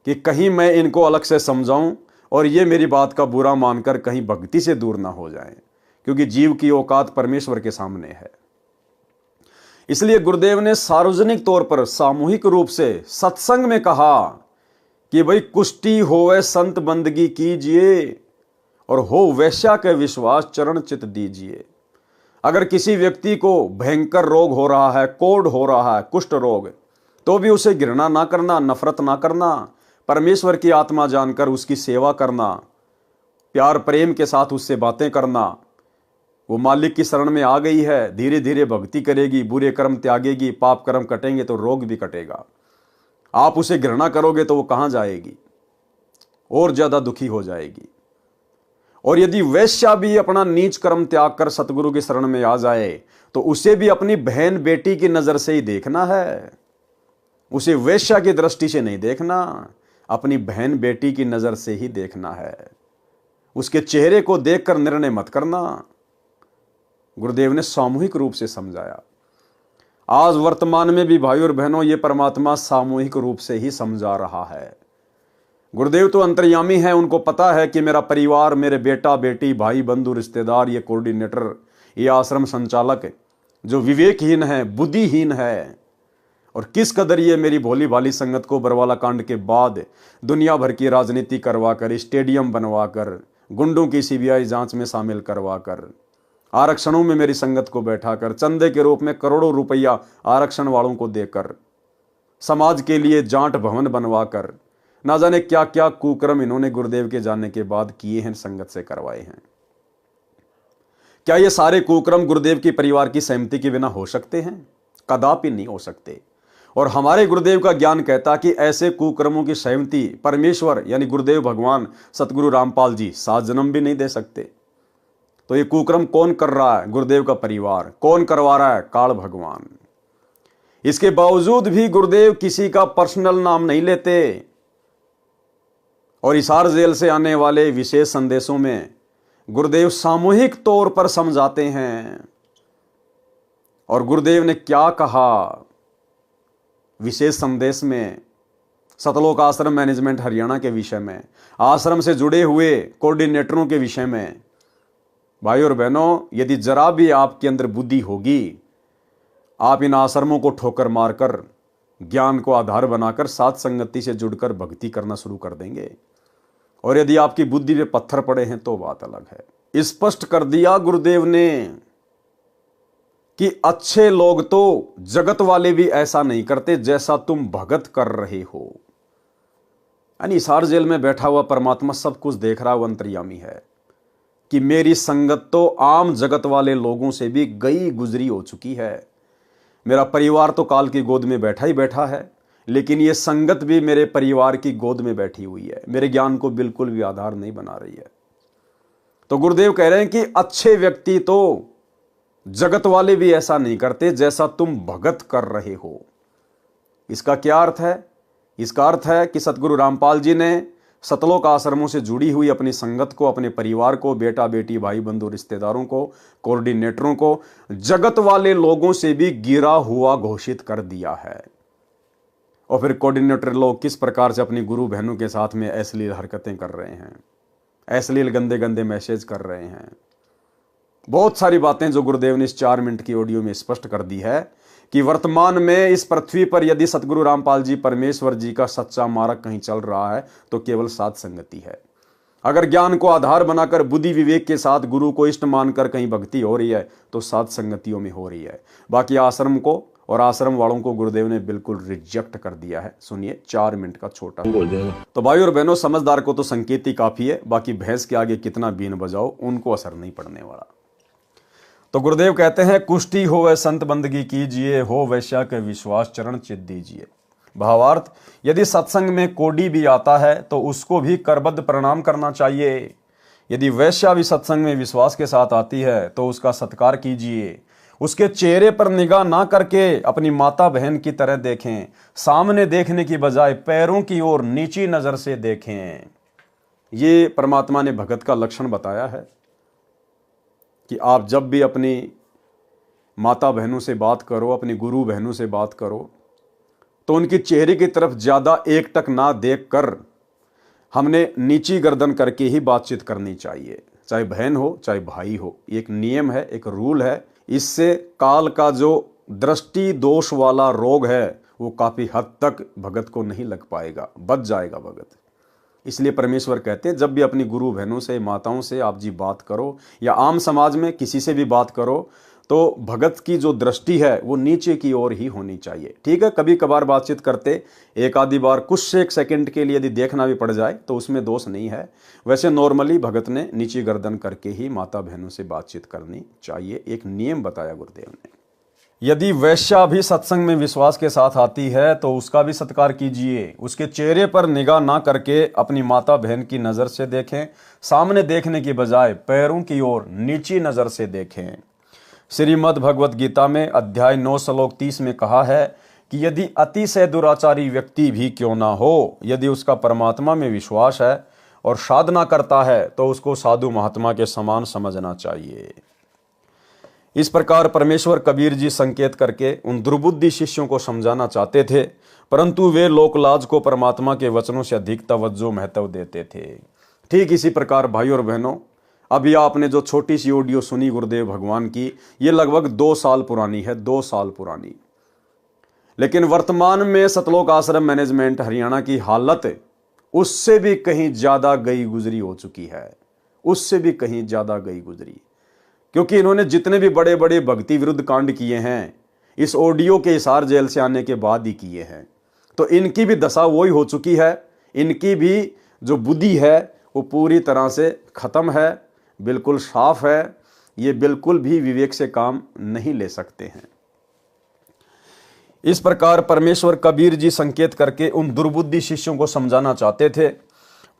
A: कि कहीं मैं इनको अलग से समझाऊं और ये मेरी बात का बुरा मानकर कहीं भक्ति से दूर ना हो जाएं, क्योंकि जीव की औकात परमेश्वर के सामने है। इसलिए गुरुदेव ने सार्वजनिक तौर पर, सामूहिक रूप से सत्संग में कहा कि भाई कुष्टी होवे संत बंदगी कीजिए और हो वैश्या के विश्वास चरण चित दीजिए। अगर किसी व्यक्ति को भयंकर रोग हो रहा है, कोढ़ हो रहा है, कुष्ठ रोग, तो भी उसे घृणा ना करना, नफरत ना करना, परमेश्वर की आत्मा जानकर उसकी सेवा करना, प्यार प्रेम के साथ उससे बातें करना। वो मालिक की शरण में आ गई है, धीरे धीरे भक्ति करेगी, बुरे कर्म त्यागेगी, पाप कर्म कटेंगे तो रोग भी कटेगा। आप उसे घृणा करोगे तो वो कहां जाएगी, और ज्यादा दुखी हो जाएगी। और यदि वैश्या भी अपना नीच कर्म त्याग कर सतगुरु की शरण में आ जाए तो उसे भी अपनी बहन बेटी की नजर से ही देखना है, उसे वैश्या की दृष्टि से नहीं देखना, अपनी बहन बेटी की नजर से ही देखना है। उसके चेहरे को देखकर निर्णय मत करना। गुरुदेव ने सामूहिक रूप से समझाया। आज वर्तमान में भी भाई और बहनों ये परमात्मा सामूहिक रूप से ही समझा रहा है। गुरुदेव तो अंतर्यामी है, उनको पता है कि मेरा परिवार, मेरे बेटा बेटी, भाई बंधु रिश्तेदार, ये कोऑर्डिनेटर, ये आश्रम संचालक जो विवेकहीन है, बुद्धिहीन है, और किस कदर ये मेरी भोली भाली संगत को बरवाला कांड के बाद दुनिया भर की राजनीति करवाकर, स्टेडियम बनवाकर, गुंडों की सीबीआई जांच में शामिल करवाकर आरक्षणों में मेरी संगत को बैठाकर, चंदे के रूप में करोड़ों रुपया आरक्षण वालों को देकर, समाज के लिए जांट भवन बनवाकर, ना जाने क्या क्या कुकर्म इन्होंने गुरुदेव के जाने के बाद किए हैं, संगत से करवाए हैं। क्या ये सारे कुकर्म गुरुदेव के परिवार की सहमति के बिना हो सकते हैं? कदापि नहीं हो सकते। और हमारे गुरुदेव का ज्ञान कहता कि ऐसे कुकर्मों की सहमति परमेश्वर यानी गुरुदेव भगवान सतगुरु रामपाल जी 7 जन्म भी नहीं दे सकते। तो ये कुकर्म कौन कर रहा है? गुरुदेव का परिवार। कौन करवा रहा है? काल भगवान। इसके बावजूद भी गुरुदेव किसी का पर्सनल नाम नहीं लेते और हिसार जेल से आने वाले विशेष संदेशों में गुरुदेव सामूहिक तौर पर समझाते हैं। और गुरुदेव ने क्या कहा विशेष संदेश में? सतलोक आश्रम मैनेजमेंट हरियाणा के विषय में, आश्रम से जुड़े हुए कोऑर्डिनेटरों के विषय में। भाई और बहनों, यदि जरा भी आपके अंदर बुद्धि होगी, आप इन आश्रमों को ठोकर मारकर ज्ञान को आधार बनाकर साथ संगति से जुड़कर भक्ति करना शुरू कर देंगे। और यदि आपकी बुद्धि पे पत्थर पड़े हैं तो बात अलग है। स्पष्ट कर दिया गुरुदेव ने कि अच्छे लोग तो जगत वाले भी ऐसा नहीं करते जैसा तुम भगत कर रहे हो। यानी हिसार जेल में बैठा हुआ परमात्मा सब कुछ देख रहा, वो अंतर्यामी है कि मेरी संगत तो आम जगत वाले लोगों से भी गई गुजरी हो चुकी है। मेरा परिवार तो काल की गोद में बैठा ही बैठा है, लेकिन ये संगत भी मेरे परिवार की गोद में बैठी हुई है, मेरे ज्ञान को बिल्कुल भी आधार नहीं बना रही है। तो गुरुदेव कह रहे हैं कि अच्छे व्यक्ति तो जगत वाले भी ऐसा नहीं करते जैसा तुम भगत कर रहे हो। इसका क्या अर्थ है? इसका अर्थ है कि सतगुरु रामपाल जी ने सतलोक आश्रमों से जुड़ी हुई अपनी संगत को, अपने परिवार को, बेटा बेटी भाई बंधु रिश्तेदारों को, कोऑर्डिनेटरों को जगत वाले लोगों से भी गिरा हुआ घोषित कर दिया है। और फिर कोऑर्डिनेटर लोग किस प्रकार से अपनी गुरु बहनों के साथ में अश्लील हरकतें कर रहे हैं, अश्लील गंदे गंदे मैसेज कर रहे हैं। बहुत सारी बातें जो गुरुदेव ने इस 4 मिनट की ऑडियो में स्पष्ट कर दी है कि वर्तमान में इस पृथ्वी पर यदि सतगुरु रामपाल जी परमेश्वर जी का सच्चा मार्ग कहीं चल रहा है तो केवल साध संगति है। अगर ज्ञान को आधार बनाकर बुद्धि विवेक के साथ गुरु को इष्ट मानकर कहीं भक्ति हो रही है तो साध संगतियों में हो रही है। बाकी आश्रम को और आश्रम वालों को गुरुदेव ने बिल्कुल रिजेक्ट कर दिया है। सुनिए 4 मिनट का छोटा तो भाई और बहनों, समझदार को तो संकेत ही काफी है, बाकी भैंस के आगे कितना बीन बजाओ उनको असर नहीं पड़ने वाला। तो गुरुदेव कहते हैं कुष्ठी हो वह संत बंदगी कीजिए, हो वैश्या के विश्वास चरण चित दीजिए। भावार्थ, यदि सत्संग में कोडी भी आता है तो उसको भी करबद्ध प्रणाम करना चाहिए। यदि वैश्या भी सत्संग में विश्वास के साथ आती है तो उसका सत्कार कीजिए। उसके चेहरे पर निगाह ना करके अपनी माता बहन की तरह देखें, सामने देखने की बजाय पैरों की ओर नीची नजर से देखें। ये परमात्मा ने भगत का लक्षण बताया है कि आप जब भी अपनी माता बहनों से बात करो, अपनी गुरु बहनों से बात करो, तो उनके चेहरे की तरफ ज़्यादा एकटक ना देखकर हमने नीची गर्दन करके ही बातचीत करनी चाहिए, चाहे बहन हो चाहे भाई हो। एक नियम है, एक रूल है। इससे काल का जो दृष्टि दोष वाला रोग है वो काफ़ी हद तक भगत को नहीं लग पाएगा, बच जाएगा भगत। इसलिए परमेश्वर कहते हैं जब भी अपनी गुरु बहनों से, माताओं से आप जी बात करो या आम समाज में किसी से भी बात करो तो भगत की जो दृष्टि है वो नीचे की ओर ही होनी चाहिए। ठीक है, कभी कभार बातचीत करते एक आधी बार कुछ एक सेकंड के लिए यदि देखना भी पड़ जाए तो उसमें दोष नहीं है। वैसे नॉर्मली भगत ने नीची गर्दन करके ही माता बहनों से बातचीत करनी चाहिए। एक नियम बताया गुरुदेव ने। यदि वैश्या भी सत्संग में विश्वास के साथ आती है तो उसका भी सत्कार कीजिए। उसके चेहरे पर निगाह ना करके अपनी माता बहन की नज़र से देखें, सामने देखने की बजाय पैरों की ओर नीची नज़र से देखें। श्रीमद् भगवत गीता में अध्याय 9 श्लोक 30 में कहा है कि यदि अतिशय दुराचारी व्यक्ति भी क्यों ना हो, यदि उसका परमात्मा में विश्वास है और साधना करता है तो उसको साधु महात्मा के समान समझना चाहिए। इस प्रकार परमेश्वर कबीर जी संकेत करके उन दुर्बुद्धि शिष्यों को समझाना चाहते थे, परंतु वे लोकलाज को परमात्मा के वचनों से अधिक तवज्जो महत्व देते थे। ठीक इसी प्रकार भाई और बहनों, अभी आपने जो छोटी सी ऑडियो सुनी गुरुदेव भगवान की, ये लगभग 2 साल पुरानी है, 2 साल पुरानी। लेकिन वर्तमान में सतलोक आश्रम मैनेजमेंट हरियाणा की हालत उससे भी कहीं ज्यादा गई गुजरी हो चुकी है, उससे भी कहीं ज्यादा गई गुजरी। क्योंकि इन्होंने जितने भी बड़े बड़े भक्ति विरुद्ध कांड किए हैं इस ऑडियो के हिसार जेल से आने के बाद ही किए हैं। तो इनकी भी दशा वही हो चुकी है, इनकी भी जो बुद्धि है वो पूरी तरह से खत्म है, बिल्कुल साफ है, ये बिल्कुल भी विवेक से काम नहीं ले सकते हैं। इस प्रकार परमेश्वर कबीर जी संकेत करके उन दुर्बुद्धि शिष्यों को समझाना चाहते थे,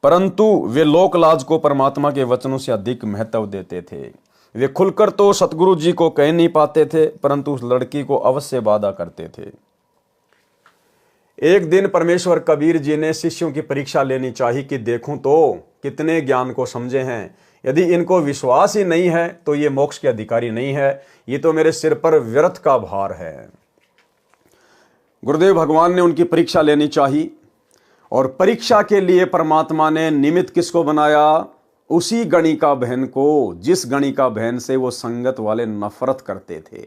A: परंतु वे लोक लाज को परमात्मा के वचनों से अधिक महत्व देते थे। वे खुलकर तो सतगुरु जी को कह नहीं पाते थे, परंतु उस लड़की को अवश्य वादा करते थे। एक दिन परमेश्वर कबीर जी ने शिष्यों की परीक्षा लेनी चाहिए कि देखूं तो कितने ज्ञान को समझे हैं। यदि इनको विश्वास ही नहीं है तो ये मोक्ष के अधिकारी नहीं है, ये तो मेरे सिर पर व्यर्थ का भार है। गुरुदेव भगवान ने उनकी परीक्षा लेनी चाहिए, और परीक्षा के लिए परमात्मा ने निमित्त किसको बनाया? उसी गणिका बहन को, जिस गणिका बहन से वो संगत वाले नफरत करते थे,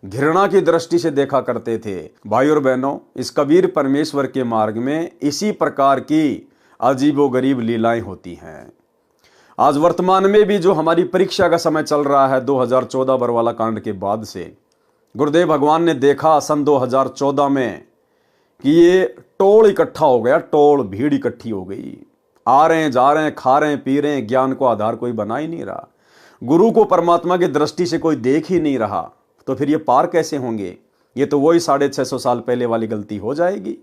A: घृणा की दृष्टि से देखा करते थे। भाई और बहनों, इस कबीर परमेश्वर के मार्ग में इसी प्रकार की अजीबोगरीब लीलाएं होती हैं। आज वर्तमान में भी जो हमारी परीक्षा का समय चल रहा है 2014 बरवाला कांड के बाद से, गुरुदेव भगवान ने देखा सन 2014 में कि ये टोल इकट्ठा हो गया, टोल भीड़ इकट्ठी हो गई, आ रहे हैं जा रहे हैं, खा रहे हैं पी रहे हैं, ज्ञान को आधार कोई बना ही नहीं रहा, गुरु को परमात्मा की दृष्टि से कोई देख ही नहीं रहा, तो फिर ये पार कैसे होंगे? ये तो वही 650 साल पहले वाली गलती हो जाएगी।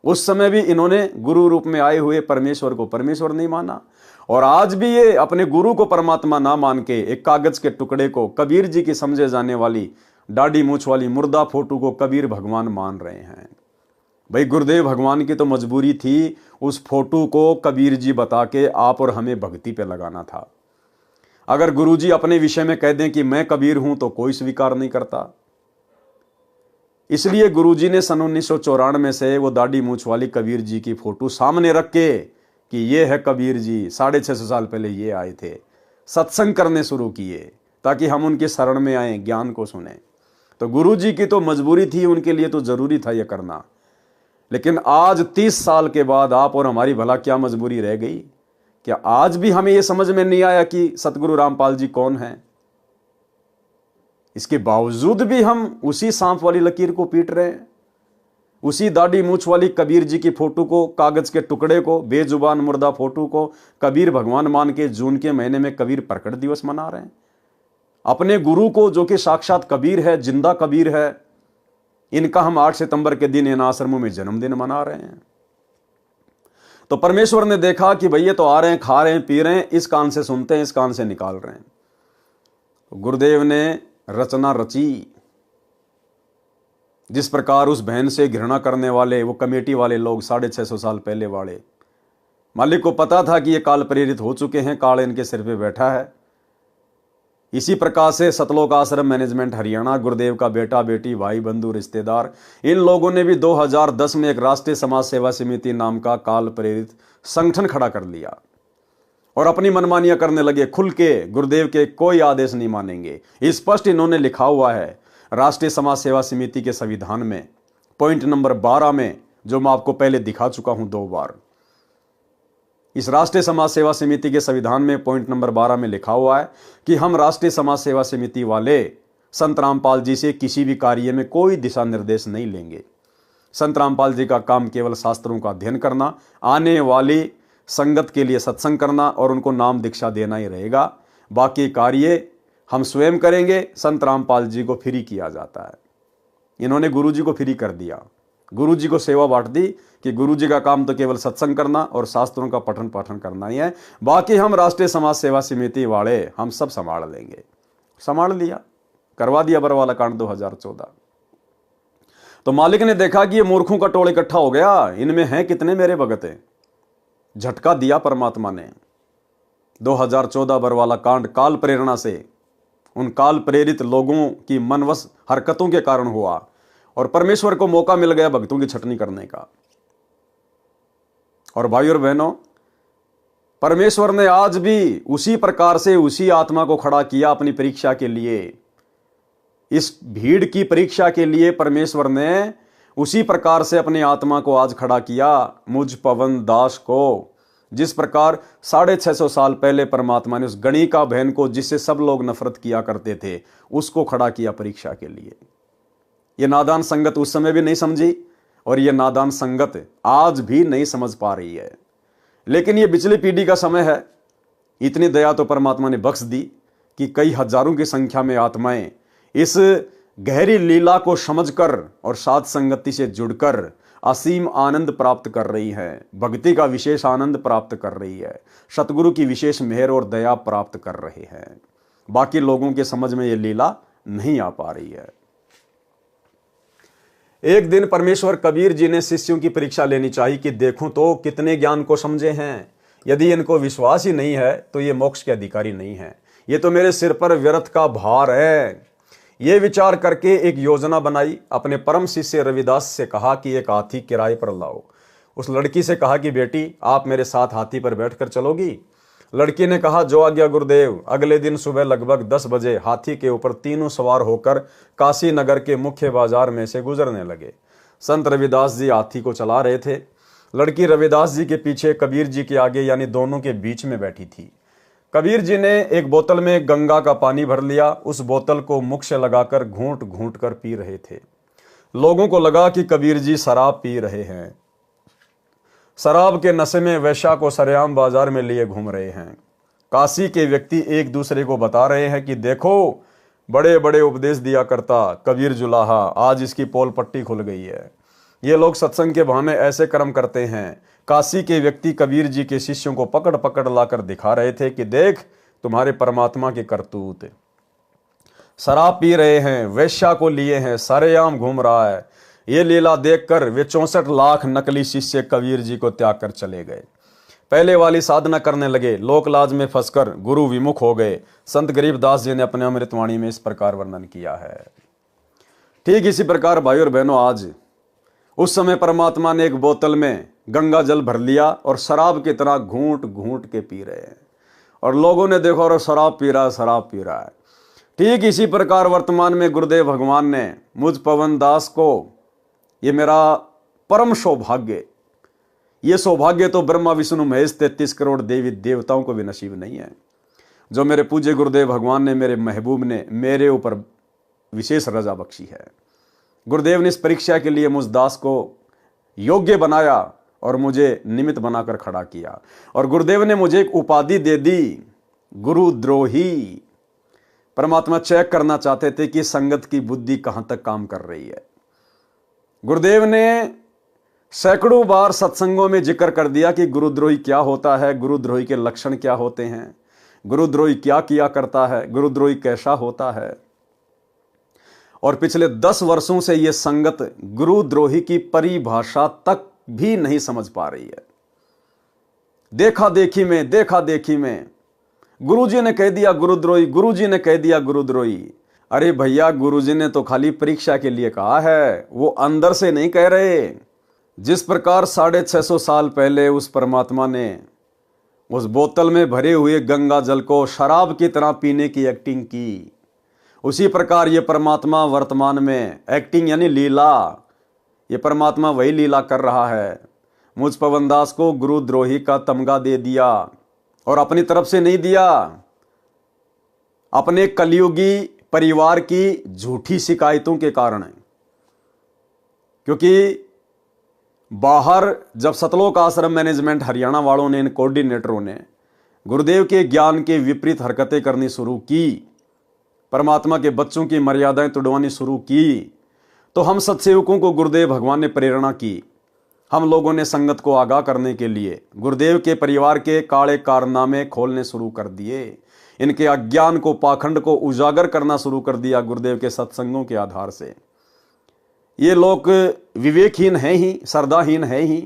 A: उस समय भी इन्होंने गुरु रूप में आए हुए परमेश्वर को परमेश्वर नहीं माना, और आज भी ये अपने गुरु को परमात्मा ना मान के एक कागज के टुकड़े को, कबीर जी की समझे जाने वाली दाढ़ी मूछ वाली मुर्दा फोटो को कबीर भगवान मान रहे हैं। भाई गुरुदेव भगवान की तो मजबूरी थी उस फोटो को कबीर जी बता के आप और हमें भक्ति पे लगाना था। अगर गुरुजी अपने विषय में कह दें कि मैं कबीर हूं तो कोई स्वीकार नहीं करता। इसलिए गुरुजी ने सन 1994 से वो दाढ़ी मूछ वाली कबीर जी की फोटो सामने रख के कि ये है कबीर जी, 650 साल पहले ये आए थे, सत्संग करने शुरू किए ताकि हम उनके शरण में आए, ज्ञान को सुने। तो गुरुजी की तो मजबूरी थी, उनके लिए तो जरूरी था ये करना। लेकिन आज 30 साल के बाद आप और हमारी भला क्या मजबूरी रह गई? क्या आज भी हमें यह समझ में नहीं आया कि सतगुरु रामपाल जी कौन हैं? इसके बावजूद भी हम उसी सांप वाली लकीर को पीट रहे हैं, उसी दाढ़ी मूछ वाली कबीर जी की फोटो को, कागज के टुकड़े को, बेजुबान मुर्दा फोटो को कबीर भगवान मान के जून के महीने में कबीर प्रकट दिवस मना रहे हैं। अपने गुरु को जो कि साक्षात कबीर है, जिंदा कबीर है, इनका हम 8 सितंबर के दिन इन आश्रमों में जन्मदिन मना रहे हैं। तो परमेश्वर ने देखा कि भैया तो आ रहे हैं, खा रहे हैं, पी रहे हैं, इस कान से सुनते हैं, इस कान से निकाल रहे हैं। तो गुरुदेव ने रचना रची। जिस प्रकार उस बहन से घृणा करने वाले वो कमेटी वाले लोग 650 साल पहले वाले, मालिक को पता था कि ये काल प्रेरित हो चुके हैं, काल इनके सिर पे बैठा है। इसी प्रकार से सतलोक आश्रम मैनेजमेंट हरियाणा, गुरुदेव का बेटा बेटी, भाई बंधु रिश्तेदार, इन लोगों ने भी 2010 में एक राष्ट्रीय समाज सेवा समिति नाम का काल प्रेरित संगठन खड़ा कर लिया और अपनी मनमानियां करने लगे। खुल के गुरुदेव के कोई आदेश नहीं मानेंगे। स्पष्ट इन्होंने लिखा हुआ है राष्ट्रीय समाज सेवा समिति के संविधान में, पॉइंट नंबर 12 में, जो मैं आपको पहले दिखा चुका हूं 2 बार। इस राष्ट्रीय समाज सेवा समिति के संविधान में पॉइंट नंबर 12 में लिखा हुआ है कि हम राष्ट्रीय समाज सेवा समिति वाले संत रामपाल जी से किसी भी कार्य में कोई दिशा निर्देश नहीं लेंगे। संत रामपाल जी का काम केवल शास्त्रों का अध्ययन करना, आने वाली संगत के लिए सत्संग करना और उनको नाम दीक्षा देना ही रहेगा। बाकी कार्य हम स्वयं करेंगे। संत रामपाल जी को फ्री किया जाता है। इन्होंने गुरु जी को फ्री कर दिया, गुरु जी को सेवा बांट दी कि गुरु जी का काम तो केवल सत्संग करना और शास्त्रों का पठन पाठन करना ही है, बाकी हम राष्ट्रीय समाज सेवा समिति वाले हम सब संभाल लेंगे। संभाल लिया, करवा दिया बरवाला कांड 2014। तो मालिक ने देखा कि ये मूर्खों का टोल इकट्ठा हो गया, इनमें हैं कितने मेरे भगत हैं। झटका दिया परमात्मा ने। 2014 बरवाला कांड काल प्रेरणा से, उन काल प्रेरित लोगों की मनवश हरकतों के कारण हुआ और परमेश्वर को मौका मिल गया भक्तों की छटनी करने का। और भाई और बहनों, परमेश्वर ने आज भी उसी प्रकार से उसी आत्मा को खड़ा किया अपनी परीक्षा के लिए। इस भीड़ की परीक्षा के लिए परमेश्वर ने उसी प्रकार से अपनी आत्मा को आज खड़ा किया। मुझ पवन दास को जिस प्रकार 650 साल पहले परमात्मा ने उस गणिका बहन को, जिससे सब लोग नफरत किया करते थे, उसको खड़ा किया परीक्षा के लिए। ये नादान संगत उस समय भी नहीं समझी और ये नादान संगत आज भी नहीं समझ पा रही है। लेकिन ये पिछली पीढ़ी का समय है। इतनी दया तो परमात्मा ने बख्श दी कि कई हजारों की संख्या में आत्माएं इस गहरी लीला को समझकर और साध संगति से जुड़कर असीम आनंद प्राप्त कर रही है, भक्ति का विशेष आनंद प्राप्त कर रही है, सतगुरु की विशेष मेहर और दया प्राप्त कर रहे हैं। बाकी लोगों के समझ में ये लीला नहीं आ पा रही है। एक दिन परमेश्वर कबीर जी ने शिष्यों की परीक्षा लेनी चाहिए कि देखूं तो कितने ज्ञान को समझे हैं। यदि इनको विश्वास ही नहीं है तो ये मोक्ष के अधिकारी नहीं है, ये तो मेरे सिर पर व्यर्थ का भार है। ये विचार करके एक योजना बनाई। अपने परम शिष्य रविदास से कहा कि एक हाथी किराए पर लाओ। उस लड़की से कहा कि बेटी आप मेरे साथ हाथी पर बैठकर चलोगी। लड़की ने कहा जो आज्ञा गुरुदेव। अगले दिन सुबह लगभग 10 बजे हाथी के ऊपर तीनों सवार होकर काशी नगर के मुख्य बाजार में से गुजरने लगे। संत रविदास जी हाथी को चला रहे थे। लड़की रविदास जी के पीछे, कबीर जी के आगे, यानी दोनों के बीच में बैठी थी। कबीर जी ने एक बोतल में गंगा का पानी भर लिया। उस बोतल को मुख से लगाकर घूंट घूंट कर पी रहे थे। लोगों को लगा कि कबीर जी शराब पी रहे हैं। शराब के नशे में वेश्या को सरेआम बाजार में लिए घूम रहे हैं। काशी के व्यक्ति एक दूसरे को बता रहे हैं कि देखो, बड़े बड़े उपदेश दिया करता कबीर जुलाहा, आज इसकी पोल पट्टी खुल गई है। ये लोग सत्संग के बहाने ऐसे कर्म करते हैं। काशी के व्यक्ति कबीर जी के शिष्यों को पकड़ पकड़ लाकर दिखा रहे थे कि देख तुम्हारे परमात्मा के करतूत। शराब पी रहे हैं, वेश्या को लिए हैं, सरेआम घूम रहा है। ये लीला देखकर वे 64 लाख नकली शिष्य कबीर जी को त्याग कर चले गए। पहले वाली साधना करने लगे, लोक लाज में फंसकर गुरु विमुख हो गए। संत गरीबदास जी ने अपने अमृतवाणी में इस प्रकार वर्णन किया है। ठीक इसी प्रकार भाई और बहनों, आज उस समय परमात्मा ने एक बोतल में गंगा जल भर लिया और शराब की तरह घूंट घूंट के पी रहे हैं। और लोगों ने देखो और शराब पी रहा है, शराब पी रहा है। ठीक इसी प्रकार वर्तमान में गुरुदेव भगवान ने मुझ पवन दास को, ये मेरा परम सौभाग्य, ये सौभाग्य तो ब्रह्मा विष्णु महेश 33 करोड़ देवी देवताओं को भी नसीब नहीं है, जो मेरे पूज्य गुरुदेव भगवान ने, मेरे महबूब ने मेरे ऊपर विशेष रजा बख्शी है। गुरुदेव ने इस परीक्षा के लिए मुझ दास को योग्य बनाया और मुझे निमित्त बनाकर खड़ा किया। और गुरुदेव ने मुझे एक उपाधि दे दी, गुरुद्रोही। परमात्मा चेक करना चाहते थे कि संगत की बुद्धि कहां तक काम कर रही है। गुरुदेव ने सैकड़ों बार सत्संगों में जिक्र कर दिया कि गुरुद्रोही क्या होता है, गुरुद्रोही के लक्षण क्या होते हैं, गुरुद्रोही क्या किया करता है, गुरुद्रोही कैसा होता है। और पिछले 10 वर्षों से यह संगत गुरुद्रोही की परिभाषा तक भी नहीं समझ पा रही है। देखा देखी में गुरुजी ने कह दिया गुरुद्रोही, गुरुजी ने कह दिया गुरुद्रोही। अरे भैया, गुरुजी ने तो खाली परीक्षा के लिए कहा है, वो अंदर से नहीं कह रहे। जिस प्रकार 650 साल पहले उस परमात्मा ने उस बोतल में भरे हुए गंगा जल को शराब की तरह पीने की एक्टिंग की, उसी प्रकार ये परमात्मा वर्तमान में एक्टिंग यानी लीला, ये परमात्मा वही लीला कर रहा है। मुझ पवनदास को गुरुद्रोही का तमगा दे दिया, और अपनी तरफ से नहीं दिया, अपने कलयुगी परिवार की झूठी शिकायतों के कारण। क्योंकि बाहर जब सतलोक आश्रम मैनेजमेंट हरियाणा वालों ने, इन कोऑर्डिनेटरों ने गुरुदेव के ज्ञान के विपरीत हरकतें करनी शुरू की, परमात्मा के बच्चों की मर्यादाएं तुड़वानी शुरू की, तो हम सत्सेवकों को गुरुदेव भगवान ने प्रेरणा की। हम लोगों ने संगत को आगाह करने के लिए गुरुदेव के परिवार के काले कारनामे खोलने शुरू कर दिए। इनके अज्ञान को, पाखंड को उजागर करना शुरू कर दिया गुरुदेव के सत्संगों के आधार से। ये लोग विवेकहीन हैं ही, श्रद्धाहीन हैं ही,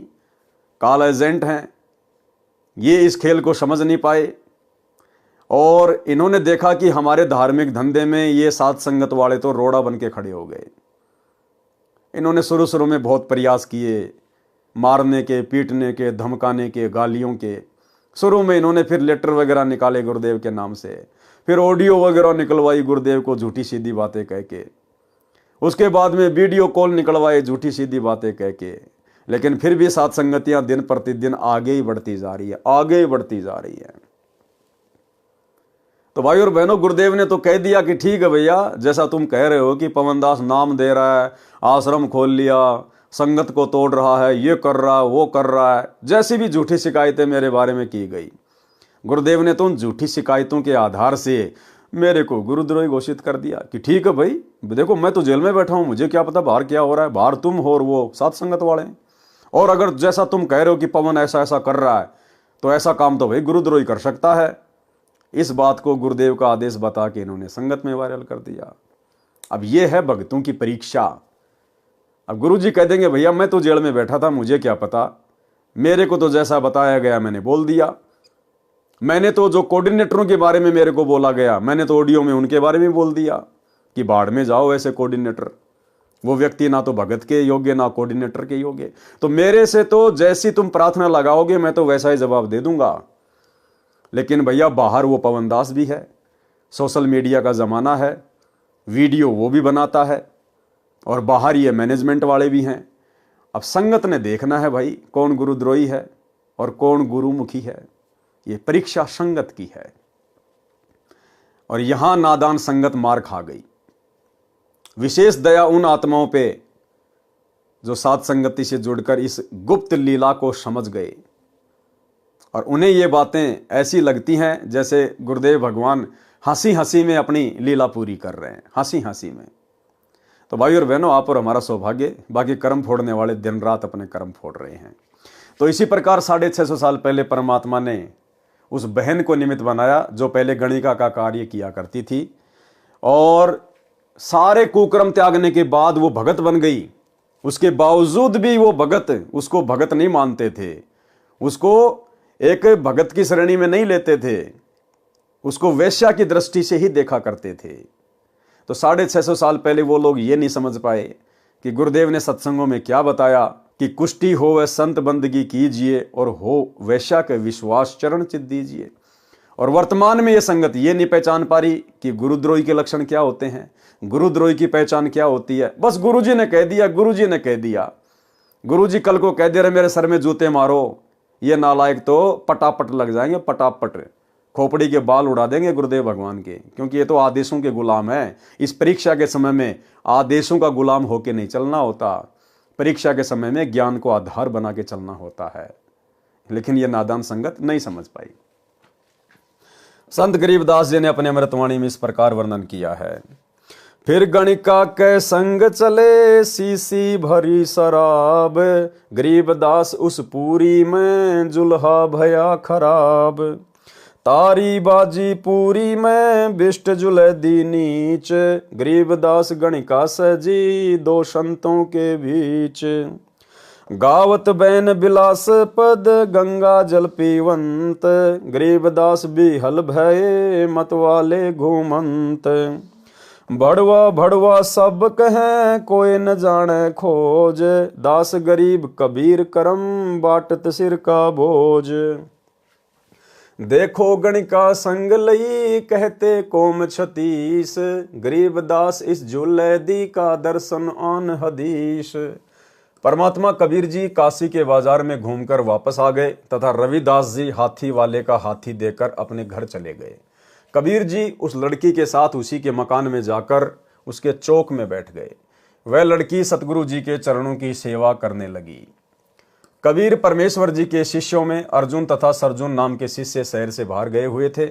A: काल एजेंट हैं। ये इस खेल को समझ नहीं पाए और इन्होंने देखा कि हमारे धार्मिक धंधे में ये साध संगत वाले तो रोड़ा बन के खड़े हो गए। इन्होंने शुरू में बहुत प्रयास किए, मारने के, पीटने के, धमकाने के, गालियों के। शुरू में इन्होंने फिर लेटर वगैरह निकाले गुरुदेव के नाम से, फिर ऑडियो वगैरह निकलवाई गुरुदेव को झूठी सीधी बातें कह के, उसके बाद में वीडियो कॉल निकलवाए झूठी सीधी बातें कह के। लेकिन फिर भी सात संगतियां दिन प्रतिदिन आगे ही बढ़ती जा रही है, आगे ही बढ़ती जा रही है। तो भाई और बहनों, गुरुदेव ने तो कह दिया कि ठीक है भैया, जैसा तुम कह रहे हो कि पवनदास नाम दे रहा है, आश्रम खोल लिया, संगत को तोड़ रहा है, ये कर रहा है, वो कर रहा है, जैसी भी झूठी शिकायतें मेरे बारे में की गई, गुरुदेव ने तो उन झूठी शिकायतों के आधार से मेरे को गुरुद्रोही घोषित कर दिया कि ठीक है भाई, देखो मैं तो जेल में बैठा हूं, मुझे क्या पता बाहर क्या हो रहा है, बाहर तुम हो और वो सात संगत वाले हैं। और अगर जैसा तुम कह रहे हो कि पवन ऐसा ऐसा कर रहा है, तो ऐसा काम तो भाई गुरुद्रोही कर सकता है। इस बात को गुरुदेव का आदेश बता के इन्होंने संगत में वायरल कर दिया। अब ये है भक्तों की परीक्षा। अब गुरुजी कह देंगे भैया मैं तो जेल में बैठा था, मुझे क्या पता, मेरे को तो जैसा बताया गया मैंने बोल दिया, मैंने तो जो कोऑर्डिनेटरों के बारे में मेरे को बोला गया, मैंने तो ऑडियो में उनके बारे में बोल दिया कि बाढ़ में जाओ ऐसे कोऑर्डिनेटर, वो व्यक्ति ना तो भगत के योग्य ना कोऑर्डिनेटर के योग्य। तो मेरे से तो जैसी तुम प्रार्थना लगाओगे मैं तो वैसा ही जवाब दे दूंगा। लेकिन भैया बाहर वो पवनदास भी है, सोशल मीडिया का ज़माना है, वीडियो वो भी बनाता है, और बाहर ये मैनेजमेंट वाले भी हैं। अब संगत ने देखना है भाई कौन गुरुद्रोही है और कौन गुरुमुखी है। ये परीक्षा संगत की है। और यहां नादान संगत मार खा गई। विशेष दया उन आत्माओं पे जो सात संगति से जुड़कर इस गुप्त लीला को समझ गए, और उन्हें ये बातें ऐसी लगती हैं जैसे गुरुदेव भगवान हंसी हंसी में अपनी लीला पूरी कर रहे हैं, हंसी हंसी में। तो भाई और बहनों, आप और हमारा सौभाग्य, बाकी कर्म फोड़ने वाले दिन रात अपने कर्म फोड़ रहे हैं। तो इसी प्रकार 650 साल पहले परमात्मा ने उस बहन को निमित्त बनाया जो पहले गणिका का कार्य किया करती थी, और सारे कुकर्म त्यागने के बाद वो भगत बन गई। उसके बावजूद भी वो भगत उसको भगत नहीं मानते थे, उसको एक भगत की श्रेणी में नहीं लेते थे, उसको वेश्या की दृष्टि से ही देखा करते थे। तो 650 साल पहले वो लोग ये नहीं समझ पाए कि गुरुदेव ने सत्संगों में क्या बताया कि कुष्टी हो वह संत बंदगी कीजिए और हो वेश्या के विश्वास चरण चित दीजिए। और वर्तमान में ये संगत ये नहीं पहचान पा रही कि गुरुद्रोही के लक्षण क्या होते हैं, गुरुद्रोही की पहचान क्या होती है। बस गुरुजी ने कह दिया, गुरुजी ने कह दिया, गुरुजी कल को कह दे रहे मेरे सर में जूते मारो, ये नालायक तो पटापट लग जाएंगे, पटापट खोपड़ी के बाल उड़ा देंगे गुरुदेव भगवान के, क्योंकि ये तो आदेशों के गुलाम है। इस परीक्षा के समय में आदेशों का गुलाम होके नहीं चलना होता, परीक्षा के समय में ज्ञान को आधार बना के चलना होता है। लेकिन ये नादान संगत नहीं समझ पाई। संत गरीबदास जी ने अपने अमृतवाणी में इस प्रकार वर्णन किया है। फिर गणिका के संग चले सीसी भरी शराब, गरीबदास उस पूरी में जुल्हा भया खराब। तारी बाजी पूरी में बिष्ट जुले दी नीच, गरीबदास गणिका सजी दो संतों के बीच। गावत बैन बिलास पद गंगा जल पीवंत, गरीबदास बिहल भये मतवाले घूमंत। भड़वा भड़वा सब कहे कोई न जाने खोज, दास गरीब कबीर करम बाटत सिर का बोझ। देखो गणिका संग लई कहते कोम 36, गरीबदास इस झूले दी का दर्शन आन हदीस। परमात्मा कबीर जी काशी के बाजार में घूमकर वापस आ गए तथा रविदास जी हाथी वाले का हाथी देकर अपने घर चले गए। कबीर जी उस लड़की के साथ उसी के मकान में जाकर उसके चौक में बैठ गए। वह लड़की सतगुरु जी के चरणों की सेवा करने लगी। कबीर परमेश्वर जी के शिष्यों में अर्जुन तथा सरजुन नाम के शिष्य शहर से बाहर गए हुए थे।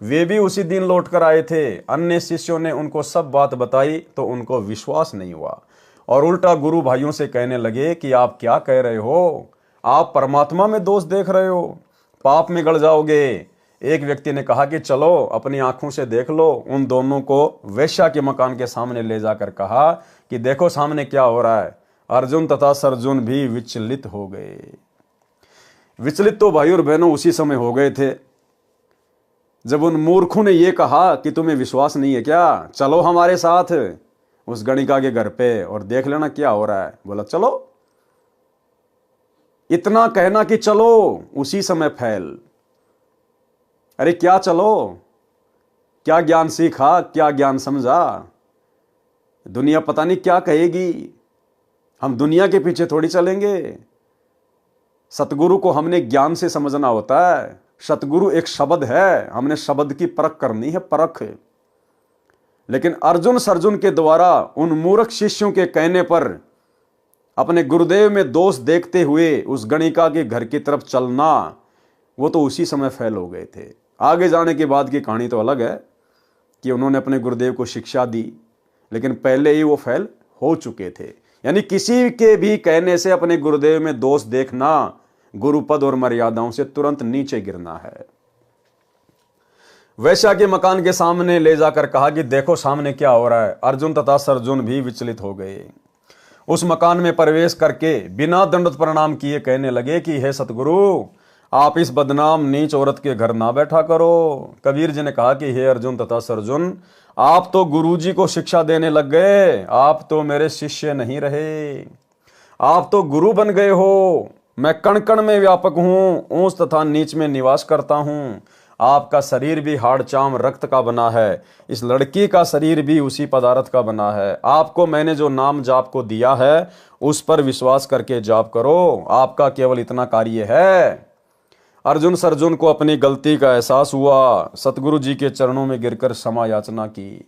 A: वे भी उसी दिन लौट कर आए थे। अन्य शिष्यों ने उनको सब बात बताई तो उनको विश्वास नहीं हुआ और उल्टा गुरु भाइयों से कहने लगे कि आप क्या कह रहे हो, आप परमात्मा में दोष देख रहे हो, पाप में गड़ जाओगे। एक व्यक्ति ने कहा कि चलो अपनी आंखों से देख लो। उन दोनों को वेश्या के मकान के सामने ले जाकर कहा कि देखो सामने क्या हो रहा है। अर्जुन तथा सरजुन भी विचलित हो गए। विचलित तो भाई और बहनों उसी समय हो गए थे जब उन मूर्खों ने यह कहा कि तुम्हें विश्वास नहीं है क्या, चलो हमारे साथ उस गणिका के घर पे और देख लेना क्या हो रहा है। बोला चलो। इतना कहना कि चलो उसी समय फैल। अरे क्या चलो, क्या ज्ञान सीखा, क्या ज्ञान समझा, दुनिया पता नहीं क्या कहेगी। हम दुनिया के पीछे थोड़ी चलेंगे, सतगुरु को हमने ज्ञान से समझना होता है। सतगुरु एक शब्द है, हमने शब्द की परख करनी है, परख। लेकिन अर्जुन सर्जुन के द्वारा उन मूर्ख शिष्यों के कहने पर अपने गुरुदेव में दोष देखते हुए उस गणिका के घर की तरफ चलना, वो तो उसी समय फेल हो गए थे। आगे जाने के बाद की कहानी तो अलग है कि उन्होंने अपने गुरुदेव को शिक्षा दी, लेकिन पहले ही वो फेल हो चुके थे। यानी किसी के भी कहने से अपने गुरुदेव में दोष देखना गुरुपद और मर्यादाओं से तुरंत नीचे गिरना है। वैश्या के मकान के सामने ले जाकर कहा कि देखो सामने क्या हो रहा है। अर्जुन तथा सर्जुन भी विचलित हो गए। उस मकान में प्रवेश करके बिना दंडवत प्रणाम किए कहने लगे कि हे सतगुरु, आप इस बदनाम नीच औरत के घर ना बैठा करो। कबीर जी ने कहा कि हे अर्जुन तथा सर्जुन, आप तो गुरुजी को शिक्षा देने लग गए, आप तो मेरे शिष्य नहीं रहे, आप तो गुरु बन गए हो। मैं कण कण में व्यापक हूं, ऊंच तथा नीच में निवास करता हूं। आपका शरीर भी हाड़ चाम रक्त का बना है, इस लड़की का शरीर भी उसी पदार्थ का बना है। आपको मैंने जो नाम जाप को दिया है उस पर विश्वास करके जाप करो, आपका केवल इतना कार्य है। अर्जुन सर्जुन को अपनी गलती का एहसास हुआ, सतगुरु जी के चरणों में गिरकर क्षमा याचना की।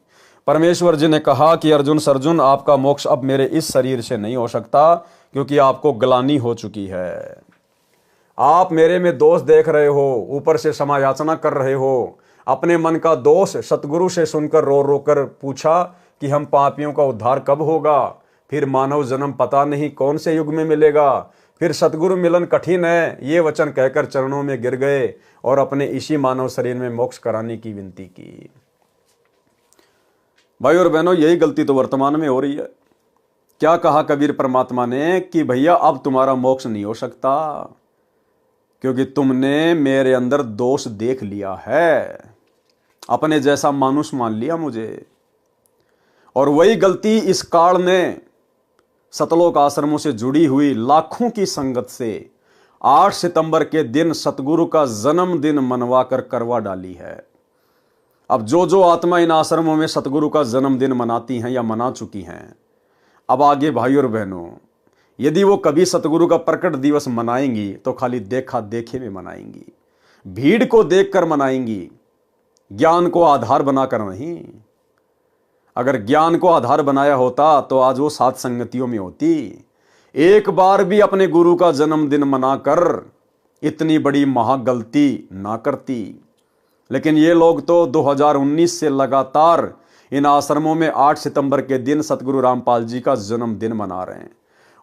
A: परमेश्वर जी ने कहा कि अर्जुन सर्जुन, आपका मोक्ष अब मेरे इस शरीर से नहीं हो सकता, क्योंकि आपको ग्लानि हो चुकी है। आप मेरे में दोष देख रहे हो, ऊपर से क्षमा याचना कर रहे हो। अपने मन का दोष सतगुरु से सुनकर रो रो कर पूछा कि हम पापियों का उद्धार कब होगा, फिर मानव जन्म पता नहीं कौन से युग में मिलेगा, फिर सतगुरु मिलन कठिन है, ये वचन कहकर चरणों में गिर गए और अपने इसी मानव शरीर में मोक्ष कराने की विनती की। भाई और बहनों, यही गलती तो वर्तमान में हो रही है। क्या कहा कबीर परमात्मा ने कि भैया अब तुम्हारा मोक्ष नहीं हो सकता, क्योंकि तुमने मेरे अंदर दोष देख लिया है, अपने जैसा मानुष मान लिया मुझे। और वही गलती इस काल ने सतलोक आश्रमों से जुड़ी हुई लाखों की संगत से 8 सितंबर के दिन सतगुरु का जन्मदिन मनवा कर करवा डाली है। अब जो आत्मा इन आश्रमों में सतगुरु का जन्मदिन मनाती हैं या मना चुकी हैं, अब आगे भाई और बहनों, यदि वो कभी सतगुरु का प्रकट दिवस मनाएंगी तो खाली देखा देखे में मनाएंगी, भीड़ को देखकर मनाएंगी, ज्ञान को आधार बनाकर नहीं। अगर ज्ञान को आधार बनाया होता तो आज वो सात संगतियों में होती। एक बार भी अपने गुरु का जन्मदिन मनाकर इतनी बड़ी महागलती ना करती। लेकिन ये लोग तो 2019 से लगातार इन आश्रमों में 8 सितंबर के दिन सतगुरु रामपाल जी का जन्मदिन मना रहे हैं।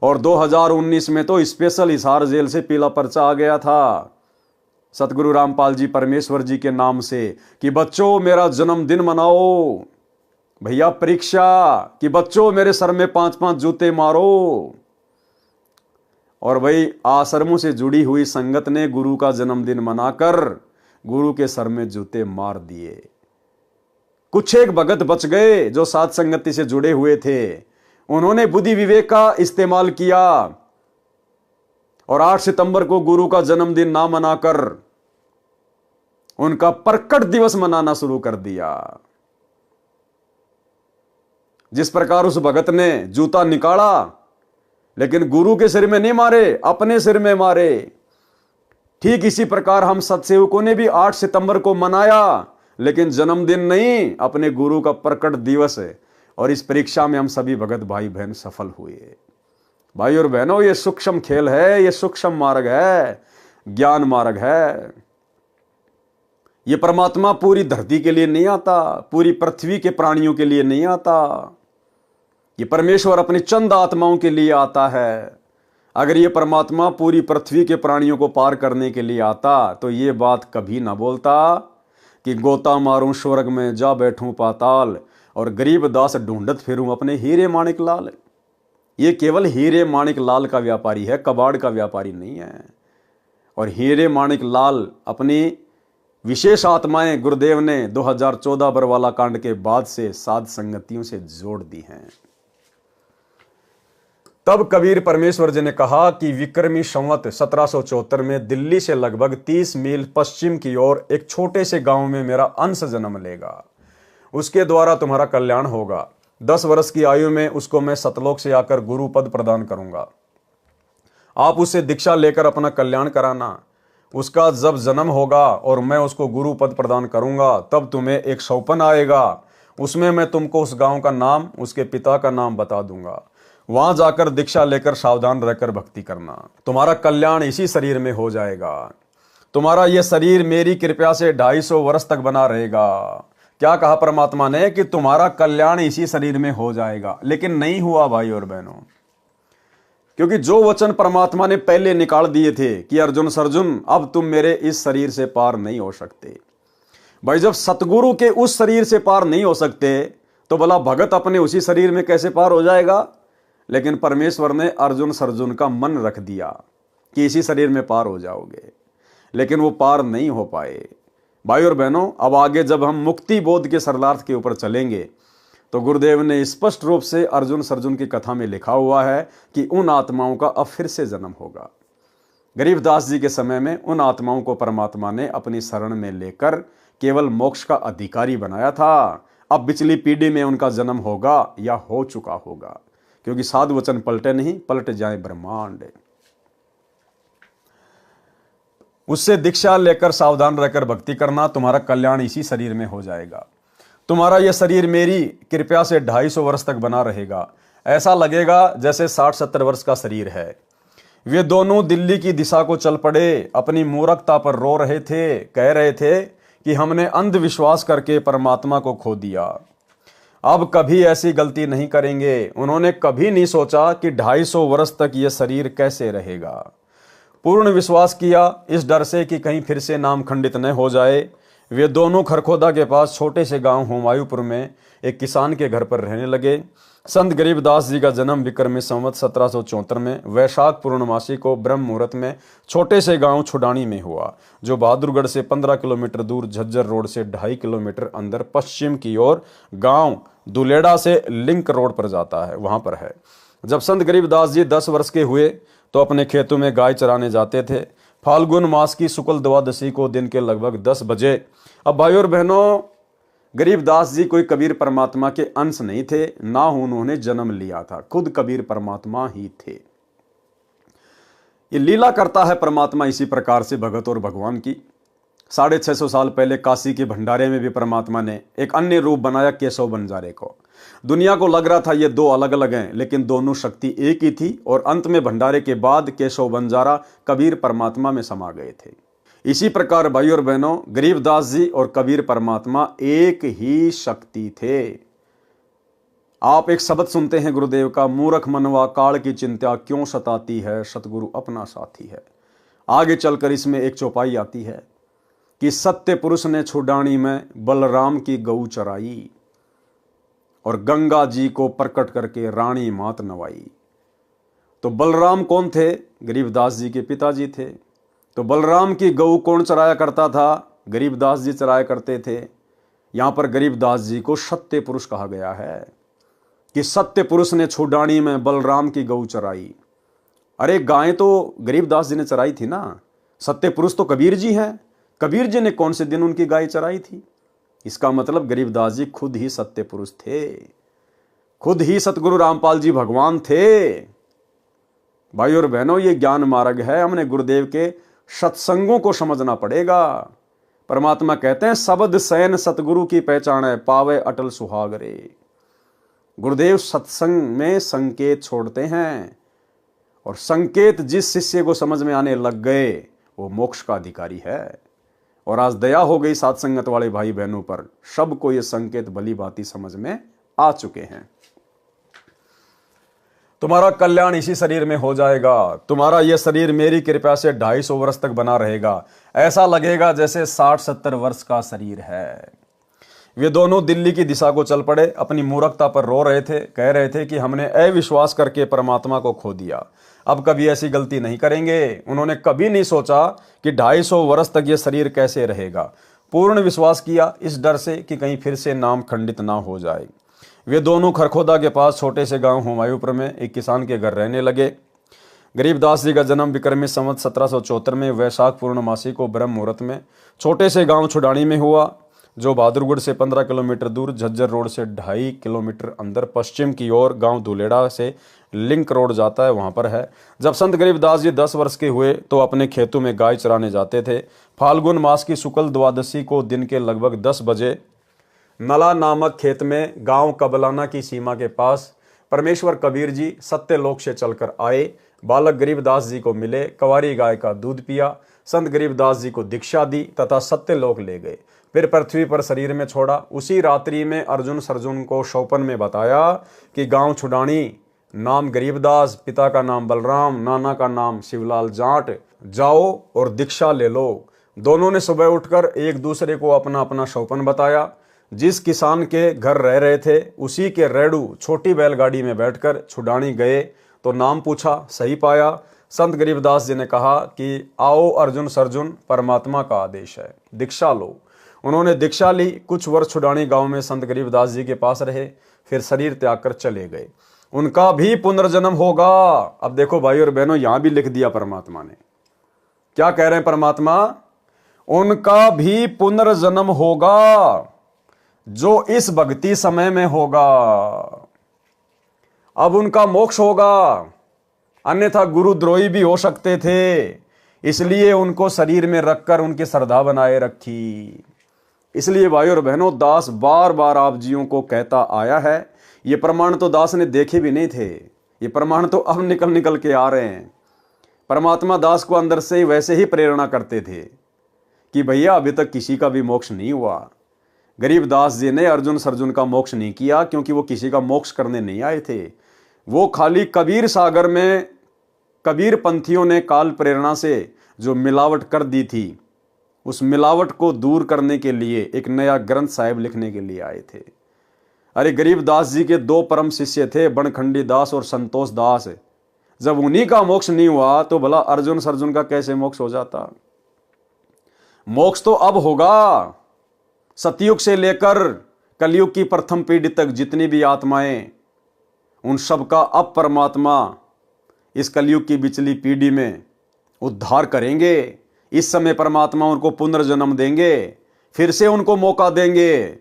A: और 2019 में तो स्पेशल हिसार जेल से पीला पर्चा आ गया था सतगुरु रामपाल जी परमेश्वर जी के नाम से कि बच्चों मेरा जन्मदिन मनाओ। भैया परीक्षा कि बच्चों मेरे सर में 5-5 जूते मारो। और वही आश्रमों से जुड़ी हुई संगत ने गुरु का जन्मदिन मनाकर गुरु के सर में जूते मार दिए। कुछ एक भगत बच गए जो साथ संगति से जुड़े हुए थे, उन्होंने बुद्धि विवेक का इस्तेमाल किया और 8 सितंबर को गुरु का जन्मदिन ना मनाकर उनका प्रकट दिवस मनाना शुरू कर दिया। जिस प्रकार उस भगत ने जूता निकाला लेकिन गुरु के सिर में नहीं मारे, अपने सिर में मारे, ठीक इसी प्रकार हम सत्सेवकों ने भी 8 सितंबर को मनाया, लेकिन जन्मदिन नहीं, अपने गुरु का प्रकट दिवस है। और इस परीक्षा में हम सभी भगत भाई बहन सफल हुए। भाई और बहनों, ये सूक्ष्म खेल है, ये सूक्ष्म मार्ग है, ज्ञान मार्ग है। ये परमात्मा पूरी धरती के लिए नहीं आता, पूरी पृथ्वी के प्राणियों के लिए नहीं आता। ये परमेश्वर अपनी चंद आत्माओं के लिए आता है। अगर ये परमात्मा पूरी पृथ्वी के प्राणियों को पार करने के लिए आता तो ये बात कभी ना बोलता कि गोता मारूं स्वर्ग में जा बैठूं पाताल और गरीब दास ढूंढत फिरूं अपने हीरे माणिक लाल। ये केवल हीरे माणिक लाल का व्यापारी है, कबाड़ का व्यापारी नहीं है। और हीरे माणिक लाल अपनी विशेष आत्माएं गुरुदेव ने 2014 बरवाला कांड के बाद से साध संगतियों से जोड़ दी हैं। तब कबीर परमेश्वर जी ने कहा कि विक्रमी संवत 1774 में दिल्ली से लगभग 30 मील पश्चिम की ओर एक छोटे से गांव में मेरा अंश जन्म लेगा। उसके द्वारा तुम्हारा कल्याण होगा। 10 वर्ष की आयु में उसको मैं सतलोक से आकर गुरु पद प्रदान करूंगा। आप उससे दीक्षा लेकर अपना कल्याण कराना। उसका जब जन्म होगा और मैं उसको गुरु पद प्रदान करूंगा, तब तुम्हें एक सौपन आएगा, उसमें मैं तुमको उस गांव का नाम, उसके पिता का नाम बता दूंगा। वहां जाकर दीक्षा लेकर सावधान रहकर भक्ति करना। तुम्हारा कल्याण इसी शरीर में हो जाएगा। तुम्हारा यह शरीर मेरी कृपा से 250 वर्ष तक बना रहेगा। क्या कहा परमात्मा ने कि तुम्हारा कल्याण इसी शरीर में हो जाएगा, लेकिन नहीं हुआ भाई और बहनों, क्योंकि जो वचन परमात्मा ने पहले निकाल दिए थे कि अर्जुन सर्जुन अब तुम मेरे इस शरीर से पार नहीं हो सकते। भाई जब सतगुरु के उस शरीर से पार नहीं हो सकते तो भला भगत अपने उसी शरीर में कैसे पार हो जाएगा। लेकिन परमेश्वर ने अर्जुन सर्जुन का मन रख दिया कि इसी शरीर में पार हो जाओगे, लेकिन वो पार नहीं हो पाए। भाई और बहनों, अब आगे जब हम मुक्ति बोध के सरलार्थ के ऊपर चलेंगे तो गुरुदेव ने स्पष्ट रूप से अर्जुन सर्जुन की कथा में लिखा हुआ है कि उन आत्माओं का अब फिर से जन्म होगा। गरीबदास जी के समय में उन आत्माओं को परमात्मा ने अपनी शरण में लेकर केवल मोक्ष का अधिकारी बनाया था। अब पिछली पीढ़ी में उनका जन्म होगा या हो चुका होगा, क्योंकि साधु वचन पलटे नहीं, पलट जाए ब्रह्मांड। उससे दीक्षा लेकर सावधान रहकर भक्ति करना। तुम्हारा कल्याण इसी शरीर में हो जाएगा। तुम्हारा यह शरीर मेरी कृपा से 250 वर्ष तक बना रहेगा। ऐसा लगेगा जैसे 60-70 वर्ष का शरीर है। वे दोनों दिल्ली की दिशा को चल पड़े। अपनी मूर्खता पर रो रहे थे, कह रहे थे कि हमने अंधविश्वास करके परमात्मा को खो दिया, अब कभी ऐसी गलती नहीं करेंगे। उन्होंने कभी नहीं सोचा कि 250 वर्ष तक यह शरीर कैसे रहेगा। पूर्ण विश्वास किया इस डर से कि कहीं फिर से नाम खंडित न हो जाए। वे दोनों खरखोदा के पास छोटे से गांव हुमायूंपुर में एक किसान के घर पर रहने लगे। संत गरीबदास जी का जन्म विक्रमी संवत 1774 में वैशाख पूर्णमासी को ब्रह्म मुहूर्त में छोटे से गांव छुडानी में हुआ, जो बहादुरगढ़ से 15 किलोमीटर दूर झज्जर रोड से 2.5 किलोमीटर अंदर पश्चिम की ओर गांव दुलेड़ा से लिंक रोड पर जाता है, वहां पर है। जब संत गरीबदास जी 10 वर्ष के हुए तो अपने खेतों में गाय चराने जाते थे। फाल्गुन मास की शुक्ल द्वादशी को दिन के लगभग 10 बजे। अब भाई और बहनों, गरीबदास जी कोई कबीर परमात्मा के अंश नहीं थे, ना उन्होंने जन्म लिया था, खुद कबीर परमात्मा ही थे। ये लीला करता है परमात्मा इसी प्रकार से भगत और भगवान की। 650 साल पहले काशी के भंडारे में भी परमात्मा ने एक अन्य रूप बनाया, केशव बंजारे को। दुनिया को लग रहा था ये दो अलग अलग हैं, लेकिन दोनों शक्ति एक ही थी। और अंत में भंडारे के बाद केशव बंजारा कबीर परमात्मा में समा गए थे। इसी प्रकार भाई और बहनों, गरीबदास जी और कबीर परमात्मा एक ही शक्ति थे। आप एक शब्द सुनते हैं गुरुदेव का, मूर्ख मनवा काल की चिंता क्यों सताती है, सतगुरु अपना साथी है। आगे चलकर इसमें एक चौपाई आती है कि सत्य पुरुष ने छुडानी में बलराम की गऊ चराई और गंगा जी को प्रकट करके रानी मात नवाई। तो बलराम कौन थे? गरीबदास जी के पिताजी थे। तो बलराम की गऊ कौन चराया करता था? गरीबदास जी चराया करते थे। यहां पर गरीबदास जी को सत्य पुरुष कहा गया है कि सत्य पुरुष ने छुडानी में बलराम की गऊ चराई। अरे गायें तो गरीबदास जी ने चराई थी ना, सत्य पुरुष तो कबीर जी हैं। कबीर जी ने कौन से दिन उनकी गाय चराई थी? इसका मतलब गरीबदास जी खुद ही सत्य पुरुष थे, खुद ही सतगुरु रामपाल जी भगवान थे। भाई और बहनों, ये ज्ञान मार्ग है, हमने गुरुदेव के सत्संगों को समझना पड़ेगा। परमात्मा कहते हैं शब्द सैन सतगुरु की पहचान है, पावे अटल सुहागरे। गुरुदेव सत्संग में संकेत छोड़ते हैं और संकेत जिस शिष्य को समझ में आने लग गए वो मोक्ष का अधिकारी है। और आज दया हो गई साथ संगत वाले भाई बहनों पर, सबको ये संकेत भली भांति समझ में आ चुके हैं। तुम्हारा कल्याण इसी शरीर में हो जाएगा। तुम्हारा यह शरीर मेरी कृपा से 250 वर्ष तक बना रहेगा। ऐसा लगेगा जैसे 60-70 वर्ष का शरीर है। वे दोनों दिल्ली की दिशा को चल पड़े। अपनी मूर्खता पर रो रहे थे, कह रहे थे कि हमने अविश्वास करके परमात्मा को खो दिया, अब कभी ऐसी गलती नहीं करेंगे। उन्होंने कभी नहीं सोचा कि 250 वर्ष तक यह शरीर कैसे रहेगा। पूर्ण विश्वास किया इस डर से कि कहीं फिर से नाम खंडित ना हो जाए। वे दोनों खरखोदा के पास छोटे से गांव हुमायूंपुर में एक किसान के घर रहने लगे। गरीबदास जी का जन्म विक्रमी संवत 1774 में वैशाख पूर्णमासी को ब्रह्म मुहूर्त में छोटे से गांव छुडानी में हुआ, जो बहादुरगढ़ से 15 किलोमीटर दूर झज्जर रोड से 2.5 किलोमीटर अंदर पश्चिम की ओर गांव दुलेड़ा से लिंक रोड जाता है वहाँ पर है। जब संत गरीबदास जी 10 वर्ष के हुए तो अपने खेतों में गाय चराने जाते थे। फाल्गुन मास की शुक्ल द्वादशी को दिन के लगभग 10 बजे नला नामक खेत में गांव कबलाना की सीमा के पास परमेश्वर कबीर जी सत्यलोक से चलकर आए। बालक गरीबदास जी को मिले, कवारी गाय का दूध पिया, संत गरीबदास जी को दीक्षा दी तथा सत्यलोक ले गए। फिर पृथ्वी पर शरीर में छोड़ा। उसी रात्रि में अर्जुन सर्जुन को शौपन में बताया कि गांव छुडानी, नाम गरीबदास, पिता का नाम बलराम, नाना का नाम शिवलाल जाट, जाओ और दीक्षा ले लो। दोनों ने सुबह उठकर एक दूसरे को अपना अपना शौपन बताया। जिस किसान के घर रह रहे थे उसी के रेडू छोटी बैलगाड़ी में बैठकर छुडानी गए तो नाम पूछा, सही पाया। संत गरीबदास जी ने कहा कि आओ अर्जुन सर्जुन, परमात्मा का आदेश है, दीक्षा लो। उन्होंने दीक्षा ली। कुछ वर्ष छुडानी गांव में संत गरीबदास जी के पास रहे, फिर शरीर त्याग कर चले गए। उनका भी पुनर्जन्म होगा। अब देखो भाई और बहनों, यहां भी लिख दिया परमात्मा ने। क्या कह रहे हैं परमात्मा? उनका भी पुनर्जन्म होगा जो इस भक्ति समय में होगा। अब उनका मोक्ष होगा, अन्यथा गुरुद्रोही भी हो सकते थे, इसलिए उनको शरीर में रखकर उनकी श्रद्धा बनाए रखी। इसलिए भाई और बहनों, दास बार बार आप जियों को कहता आया है। ये प्रमाण तो दास ने देखे भी नहीं थे, ये प्रमाण तो अब निकल निकल के आ रहे हैं। परमात्मा दास को अंदर से वैसे ही प्रेरणा करते थे कि भैया अभी तक किसी का भी मोक्ष नहीं हुआ। गरीबदास जी ने अर्जुन सर्जुन का मोक्ष नहीं किया क्योंकि वो किसी का मोक्ष करने नहीं आए थे। वो खाली कबीर सागर में कबीर पंथियों ने काल प्रेरणा से जो मिलावट कर दी थी, उस मिलावट को दूर करने के लिए एक नया ग्रंथ साहिब लिखने के लिए आए थे। अरे गरीबदास जी के 2 परम शिष्य थे, बनखंडी दास और संतोष दास। जब उन्हीं का मोक्ष नहीं हुआ तो भला अर्जुन सर्जुन का कैसे मोक्ष हो जाता? मोक्ष तो अब होगा। सतयुग से लेकर कलयुग की प्रथम पीढ़ी तक जितनी भी आत्माएं, उन सब का अब परमात्मा इस कलयुग की बिचली पीढ़ी में उद्धार करेंगे। इस समय परमात्मा उनको पुनर्जन्म देंगे, फिर से उनको मौका देंगे।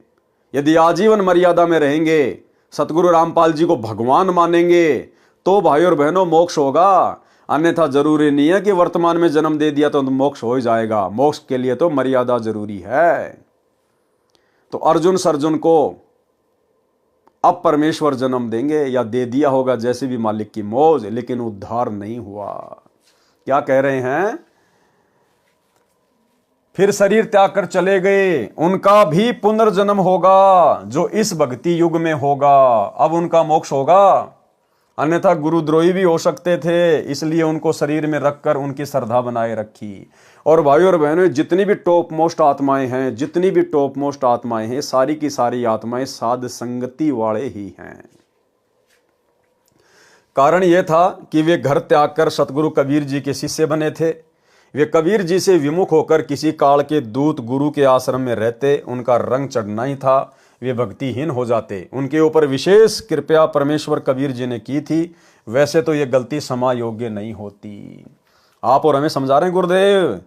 A: यदि आजीवन मर्यादा में रहेंगे, सतगुरु रामपाल जी को भगवान मानेंगे, तो भाई और बहनों मोक्ष होगा। अन्यथा जरूरी नहीं है कि वर्तमान में जन्म दे दिया तो मोक्ष हो जाएगा। मोक्ष के लिए तो मर्यादा जरूरी है। तो अर्जुन सर्जुन को अब परमेश्वर जन्म देंगे या दे दिया होगा, जैसे भी मालिक की मौज, लेकिन उद्धार नहीं हुआ। क्या कह रहे हैं? फिर शरीर त्याग कर चले गए। उनका भी पुनर्जन्म होगा जो इस भक्ति युग में होगा। अब उनका मोक्ष होगा, अन्यथा गुरुद्रोही भी हो सकते थे, इसलिए उनको शरीर में रखकर उनकी श्रद्धा बनाए रखी। और भाई और बहनों, जितनी भी टॉप मोस्ट आत्माएं हैं, जितनी भी टॉप मोस्ट आत्माएं हैं, सारी की सारी आत्माएं साध संगति वाले ही हैं। कारण यह था कि वे घर त्याग कर सतगुरु कबीर जी के शिष्य बने थे। वे कबीर जी से विमुख होकर किसी काल के दूत गुरु के आश्रम में रहते, उनका रंग चढ़ना ही था, वे भक्तिहीन हो जाते। उनके ऊपर विशेष कृपया परमेश्वर कबीर जी ने की थी। वैसे तो ये गलती क्षमा योग्य नहीं होती। आप और हमें समझा रहे हैं गुरुदेव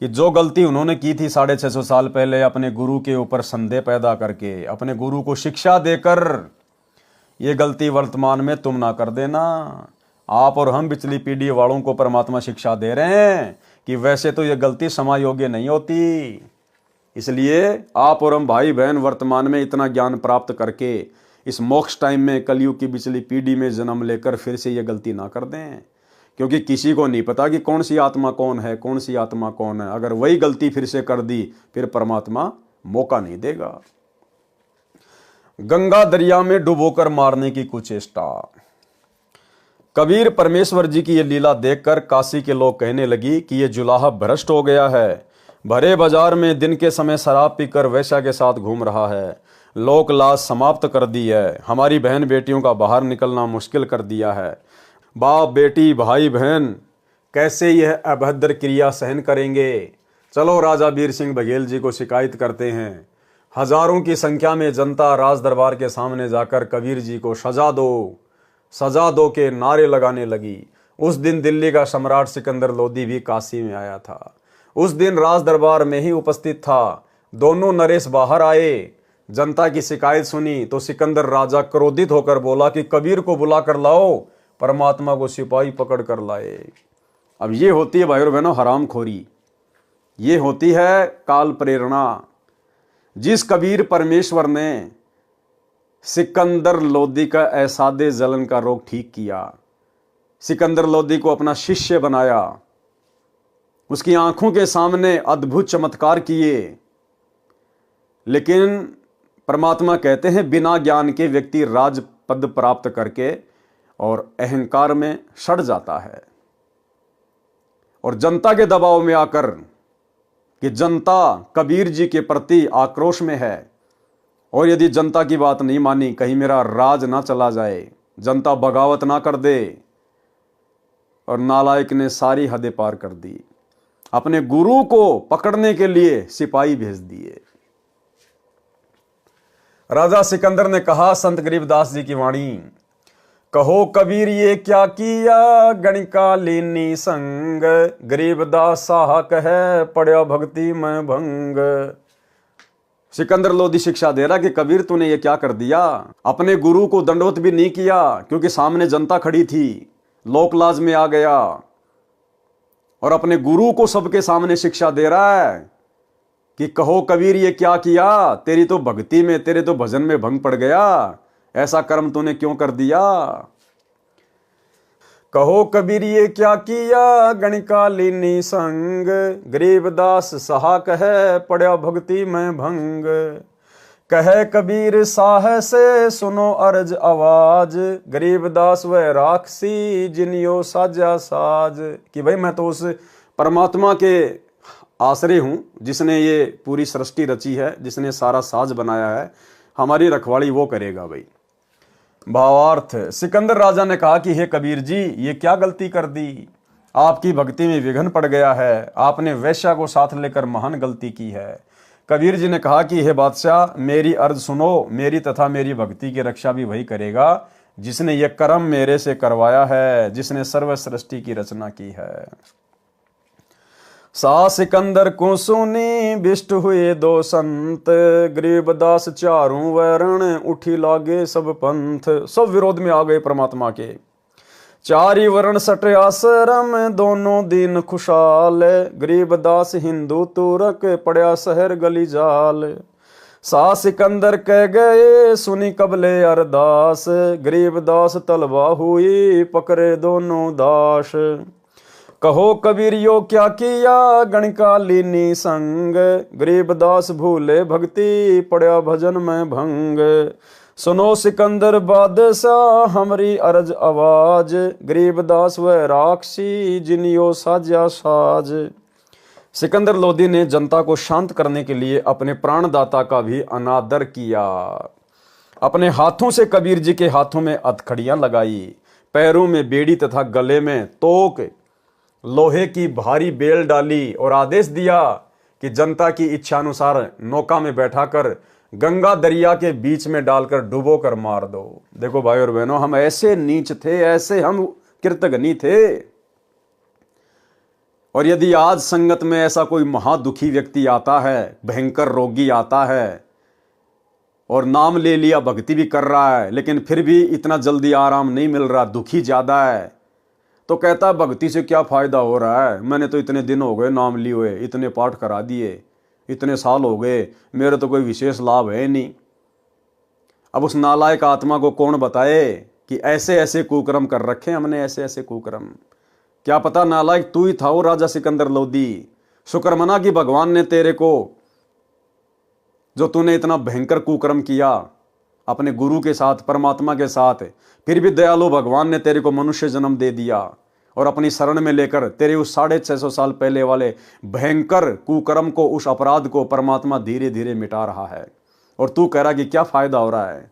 A: कि जो गलती उन्होंने की थी 650 साल पहले, अपने गुरु के ऊपर संदेह पैदा करके, अपने गुरु को शिक्षा देकर, ये गलती वर्तमान में तुम ना कर देना। आप और हम पिछली पीढ़ी वालों को परमात्मा शिक्षा दे रहे हैं कि वैसे तो ये गलती क्षमा योग्य नहीं होती। इसलिए आप और हम भाई बहन वर्तमान में इतना ज्ञान प्राप्त करके इस मोक्ष टाइम में कलयुग की पिछली पीढ़ी में जन्म लेकर फिर से ये गलती ना कर दें, क्योंकि किसी को नहीं पता कि कौन सी आत्मा कौन है, कौन सी आत्मा कौन है। अगर वही गलती फिर से कर दी, फिर परमात्मा मौका नहीं देगा। गंगा दरिया में डुबोकर मारने की कुचेष्टा। कबीर परमेश्वर जी की ये लीला देखकर काशी के लोग कहने लगी कि ये जुलाहा भ्रष्ट हो गया है। भरे बाजार में दिन के समय शराब पीकर वैश्या के साथ घूम रहा है। लोक लाज समाप्त कर दी है। हमारी बहन बेटियों का बाहर निकलना मुश्किल कर दिया है। बाप बेटी भाई बहन कैसे यह अभद्र क्रिया सहन करेंगे? चलो राजा वीर सिंह बघेल जी को शिकायत करते हैं। हजारों की संख्या में जनता राज दरबार के सामने जाकर कबीर जी को सजा दो के नारे लगाने लगी। उस दिन दिल्ली का सम्राट सिकंदर लोदी भी काशी में आया था। उस दिन राज दरबार में ही उपस्थित था। दोनों नरेश बाहर आए, जनता की शिकायत सुनी तो सिकंदर राजा क्रोधित होकर बोला कि कबीर को बुला कर लाओ, परमात्मा को सिपाही पकड़ कर लाए। अब ये होती है भाई और बहनों हरामखोरी, ये होती है काल प्रेरणा। जिस कबीर परमेश्वर ने सिकंदर लोदी का ऐसादे जलन का रोग ठीक किया, सिकंदर लोदी को अपना शिष्य बनाया, उसकी आंखों के सामने अद्भुत चमत्कार किए, लेकिन परमात्मा कहते हैं बिना ज्ञान के व्यक्ति राज पद प्राप्त करके और अहंकार में सड़ जाता है, और जनता के दबाव में आकर कि जनता कबीर जी के प्रति आक्रोश में है, और यदि जनता की बात नहीं मानी, कहीं मेरा राज ना चला जाए, जनता बगावत ना कर दे, और नालायक ने सारी हदें पार कर दी, अपने गुरु को पकड़ने के लिए सिपाही भेज दिए। राजा सिकंदर ने कहा, संत गरीबदास जी की वाणी, कहो कबीर ये क्या किया गणिका लीनी संग, गरीबदास साहा कहे पड़या भक्ति में भंग। सिकंदर लोदी शिक्षा दे रहा कि कबीर तूने ये क्या कर दिया, अपने गुरु को दंडवत भी नहीं किया क्योंकि सामने जनता खड़ी थी, लोकलाज में आ गया, और अपने गुरु को सबके सामने शिक्षा दे रहा है कि कहो कबीर ये क्या किया, तेरी तो भक्ति में, तेरे तो भजन में भंग पड़ गया, ऐसा कर्म तूने क्यों कर दिया। कहो कबीर ये क्या किया गणिका लीनी संग, गरीबदास सहा कहे पड़या भक्ति में भंग। कहे कबीर साह से सुनो अर्ज आवाज, गरीबदास वह राक्षसी जिनियो साजा साज। कि भाई मैं तो उस परमात्मा के आश्रय हूं जिसने ये पूरी सृष्टि रची है, जिसने सारा साज बनाया है, हमारी रखवाली वो करेगा भाई। भावार्थ, सिकंदर राजा ने कहा कि हे कबीर जी ये क्या गलती कर दी, आपकी भक्ति में विघ्न पड़ गया है, आपने वैश्या को साथ लेकर महान गलती की है। कबीर जी ने कहा कि हे बादशाह मेरी अर्ज सुनो, मेरी तथा मेरी भक्ति की रक्षा भी वही करेगा जिसने ये कर्म मेरे से करवाया है, जिसने सर्व सृष्टि की रचना की है। सा सिकंदर को सुनी बिष्ट हुए दो संत, गरीबदास चारों वरण उठी लागे सब पंथ। सब विरोध में आ गए परमात्मा के, चारी वर्ण सटे आश्रम दोनों दीन खुशाल, गरीबदास हिंदू तुरक पड़या शहर गली जाल। सा सिकंदर कह गए सुनी कबले अरदास, गरीबदास तलवा हुई पकड़े दोनों दास। कहो कबीर यो क्या किया गणिका लीनी संग, गरीबदास भूले भक्ति पड़या भजन में भंग। सुनो सिकंदर बादशाह हमारी अर्ज आवाज, गरीबदास वह राक्षसी जिनियो साजा साज। सिकंदर लोदी ने जनता को शांत करने के लिए अपने प्राणदाता का भी अनादर किया। अपने हाथों से कबीर जी के हाथों में हथकड़ियां लगाई, पैरों में बेड़ी तथा गले में तोक लोहे की भारी बेल डाली, और आदेश दिया कि जनता की इच्छानुसार नौका में बैठाकर गंगा दरिया के बीच में डालकर डुबो कर मार दो। देखो भाई और बहनों, हम ऐसे नीच थे, ऐसे हम कृतघ्नी थे। और यदि आज संगत में ऐसा कोई महादुखी व्यक्ति आता है, भयंकर रोगी आता है, और नाम ले लिया, भक्ति भी कर रहा है, लेकिन फिर भी इतना जल्दी आराम नहीं मिल रहा, दुखी ज्यादा है, तो कहता भक्ति से क्या फायदा हो रहा है, मैंने तो इतने दिन हो गए नाम लिए हुए, इतने पाठ करा दिए, इतने साल हो गए, मेरे तो कोई विशेष लाभ है नहीं। अब उस नालायक आत्मा को कौन बताए कि ऐसे ऐसे कुकर्म कर रखे हमने, ऐसे ऐसे कुकर्म। क्या पता नालायक तू ही था वो राजा सिकंदर लोदी। शुक्र मना कि भगवान ने तेरे को, जो तूने इतना भयंकर कुकर्म किया अपने गुरु के साथ, परमात्मा के साथ, फिर भी दयालु भगवान ने तेरे को मनुष्य जन्म दे दिया और अपनी शरण में लेकर तेरे उस 650 साल पहले वाले भयंकर कुकर्म को, उस अपराध को परमात्मा धीरे धीरे मिटा रहा है, और तू कह रहा कि क्या फायदा हो रहा है।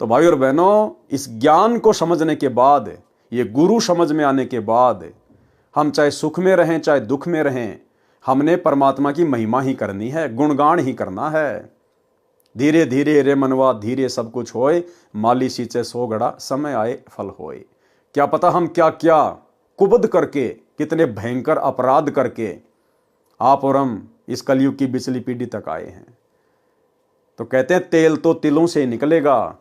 A: तो भाई और बहनों, इस ज्ञान को समझने के बाद, ये गुरु समझ में आने के बाद, हम चाहे सुख में रहें चाहे दुख में रहें, हमने परमात्मा की महिमा ही करनी है, गुणगान ही करना है। धीरे धीरे रे मनवा धीरे सब कुछ होए, माली सींचे 100 घड़ा समय आए फल होए। क्या पता हम क्या क्या कुबद करके, कितने भयंकर अपराध करके आप और हम इस कलयुग की बिचली पीढ़ी तक आए हैं। तो कहते हैं तेल तो तिलों से निकलेगा,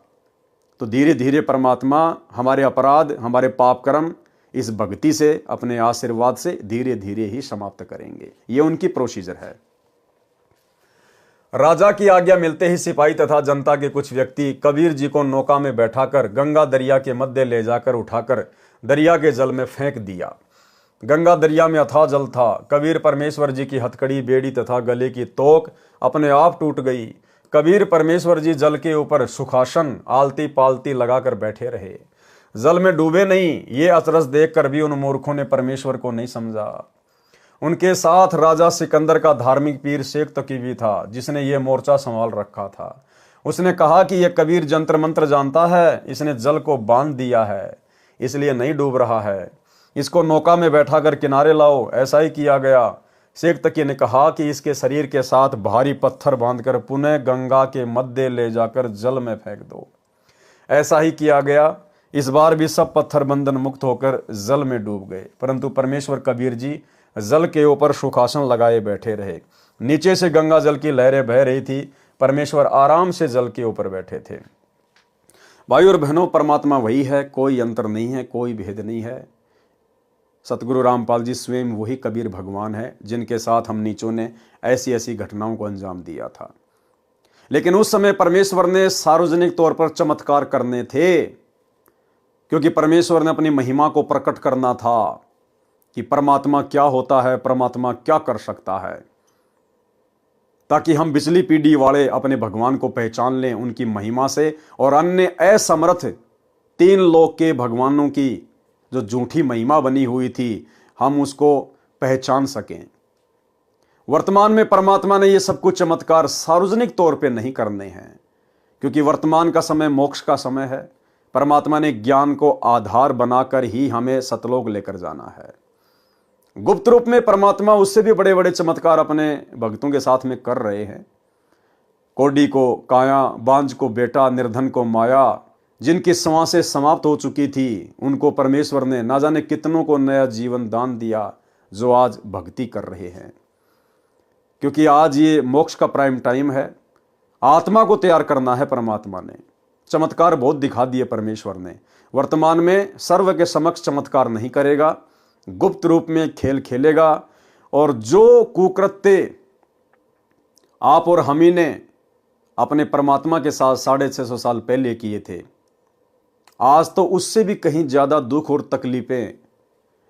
A: तो धीरे धीरे परमात्मा हमारे अपराध, हमारे पाप कर्म इस भक्ति से, अपने आशीर्वाद से धीरे धीरे ही समाप्त करेंगे। ये उनकी प्रोसीजर है। राजा की आज्ञा मिलते ही सिपाही तथा जनता के कुछ व्यक्ति कबीर जी को नौका में बैठाकर गंगा दरिया के मध्य ले जाकर उठाकर दरिया के जल में फेंक दिया। गंगा दरिया में अथाह जल था। कबीर परमेश्वर जी की हथकड़ी, बेड़ी तथा गले की तोक अपने आप टूट गई। कबीर परमेश्वर जी जल के ऊपर सुखासन आलती पालती लगाकर बैठे रहे, जल में डूबे नहीं। ये अचरज देखकर भी उन मूर्खों ने परमेश्वर को नहीं समझा। उनके साथ राजा सिकंदर का धार्मिक पीर शेख तकी भी था, जिसने ये मोर्चा संभाल रखा था। उसने कहा कि यह कबीर जंत्र मंत्र जानता है, इसने जल को बांध दिया है, इसलिए नहीं डूब रहा है। इसको नौका में बैठाकर किनारे लाओ। ऐसा ही किया गया। शेख तकी ने कहा कि इसके शरीर के साथ भारी पत्थर बांधकर पुनः गंगा के मध्य ले जाकर जल में फेंक दो। ऐसा ही किया गया। इस बार भी सब पत्थर बंधन मुक्त होकर जल में डूब गए, परंतु परमेश्वर कबीर जी जल के ऊपर सुखासन लगाए बैठे रहे। नीचे से गंगा जल की लहरें बह रही थी, परमेश्वर आराम से जल के ऊपर बैठे थे। भाई और बहनों, परमात्मा वही है, कोई अंतर नहीं है, कोई भेद नहीं है। सतगुरु रामपाल जी स्वयं वही कबीर भगवान है, जिनके साथ हम नीचों ने ऐसी ऐसी घटनाओं को अंजाम दिया था। लेकिन उस समय परमेश्वर ने सार्वजनिक तौर पर चमत्कार करने थे, क्योंकि परमेश्वर ने अपनी महिमा को प्रकट करना था कि परमात्मा क्या होता है, परमात्मा क्या कर सकता है, ताकि हम पिछली पीढ़ी वाले अपने भगवान को पहचान लें उनकी महिमा से, और अन्य असमर्थ तीन लोक के भगवानों की जो झूठी महिमा बनी हुई थी, हम उसको पहचान सकें। वर्तमान में परमात्मा ने ये सब कुछ चमत्कार सार्वजनिक तौर पे नहीं करने हैं, क्योंकि वर्तमान का समय मोक्ष का समय है। परमात्मा ने ज्ञान को आधार बनाकर ही हमें सतलोक लेकर जाना है। गुप्त रूप में परमात्मा उससे भी बड़े बड़े चमत्कार अपने भक्तों के साथ में कर रहे हैं। कोडी को काया, बांझ को बेटा, निर्धन को माया, जिनकी सांसें समाप्त हो चुकी थी, उनको परमेश्वर ने ना जाने कितनों को नया जीवन दान दिया, जो आज भक्ति कर रहे हैं। क्योंकि आज ये मोक्ष का प्राइम टाइम है, आत्मा को तैयार करना है। परमात्मा ने चमत्कार बहुत दिखा दिए। परमेश्वर ने वर्तमान में सर्व के समक्ष चमत्कार नहीं करेगा, गुप्त रूप में खेल खेलेगा। और जो कुकृत्य आप और हम ही ने अपने परमात्मा के साथ 650 साल पहले किए थे, आज तो उससे भी कहीं ज्यादा दुख और तकलीफें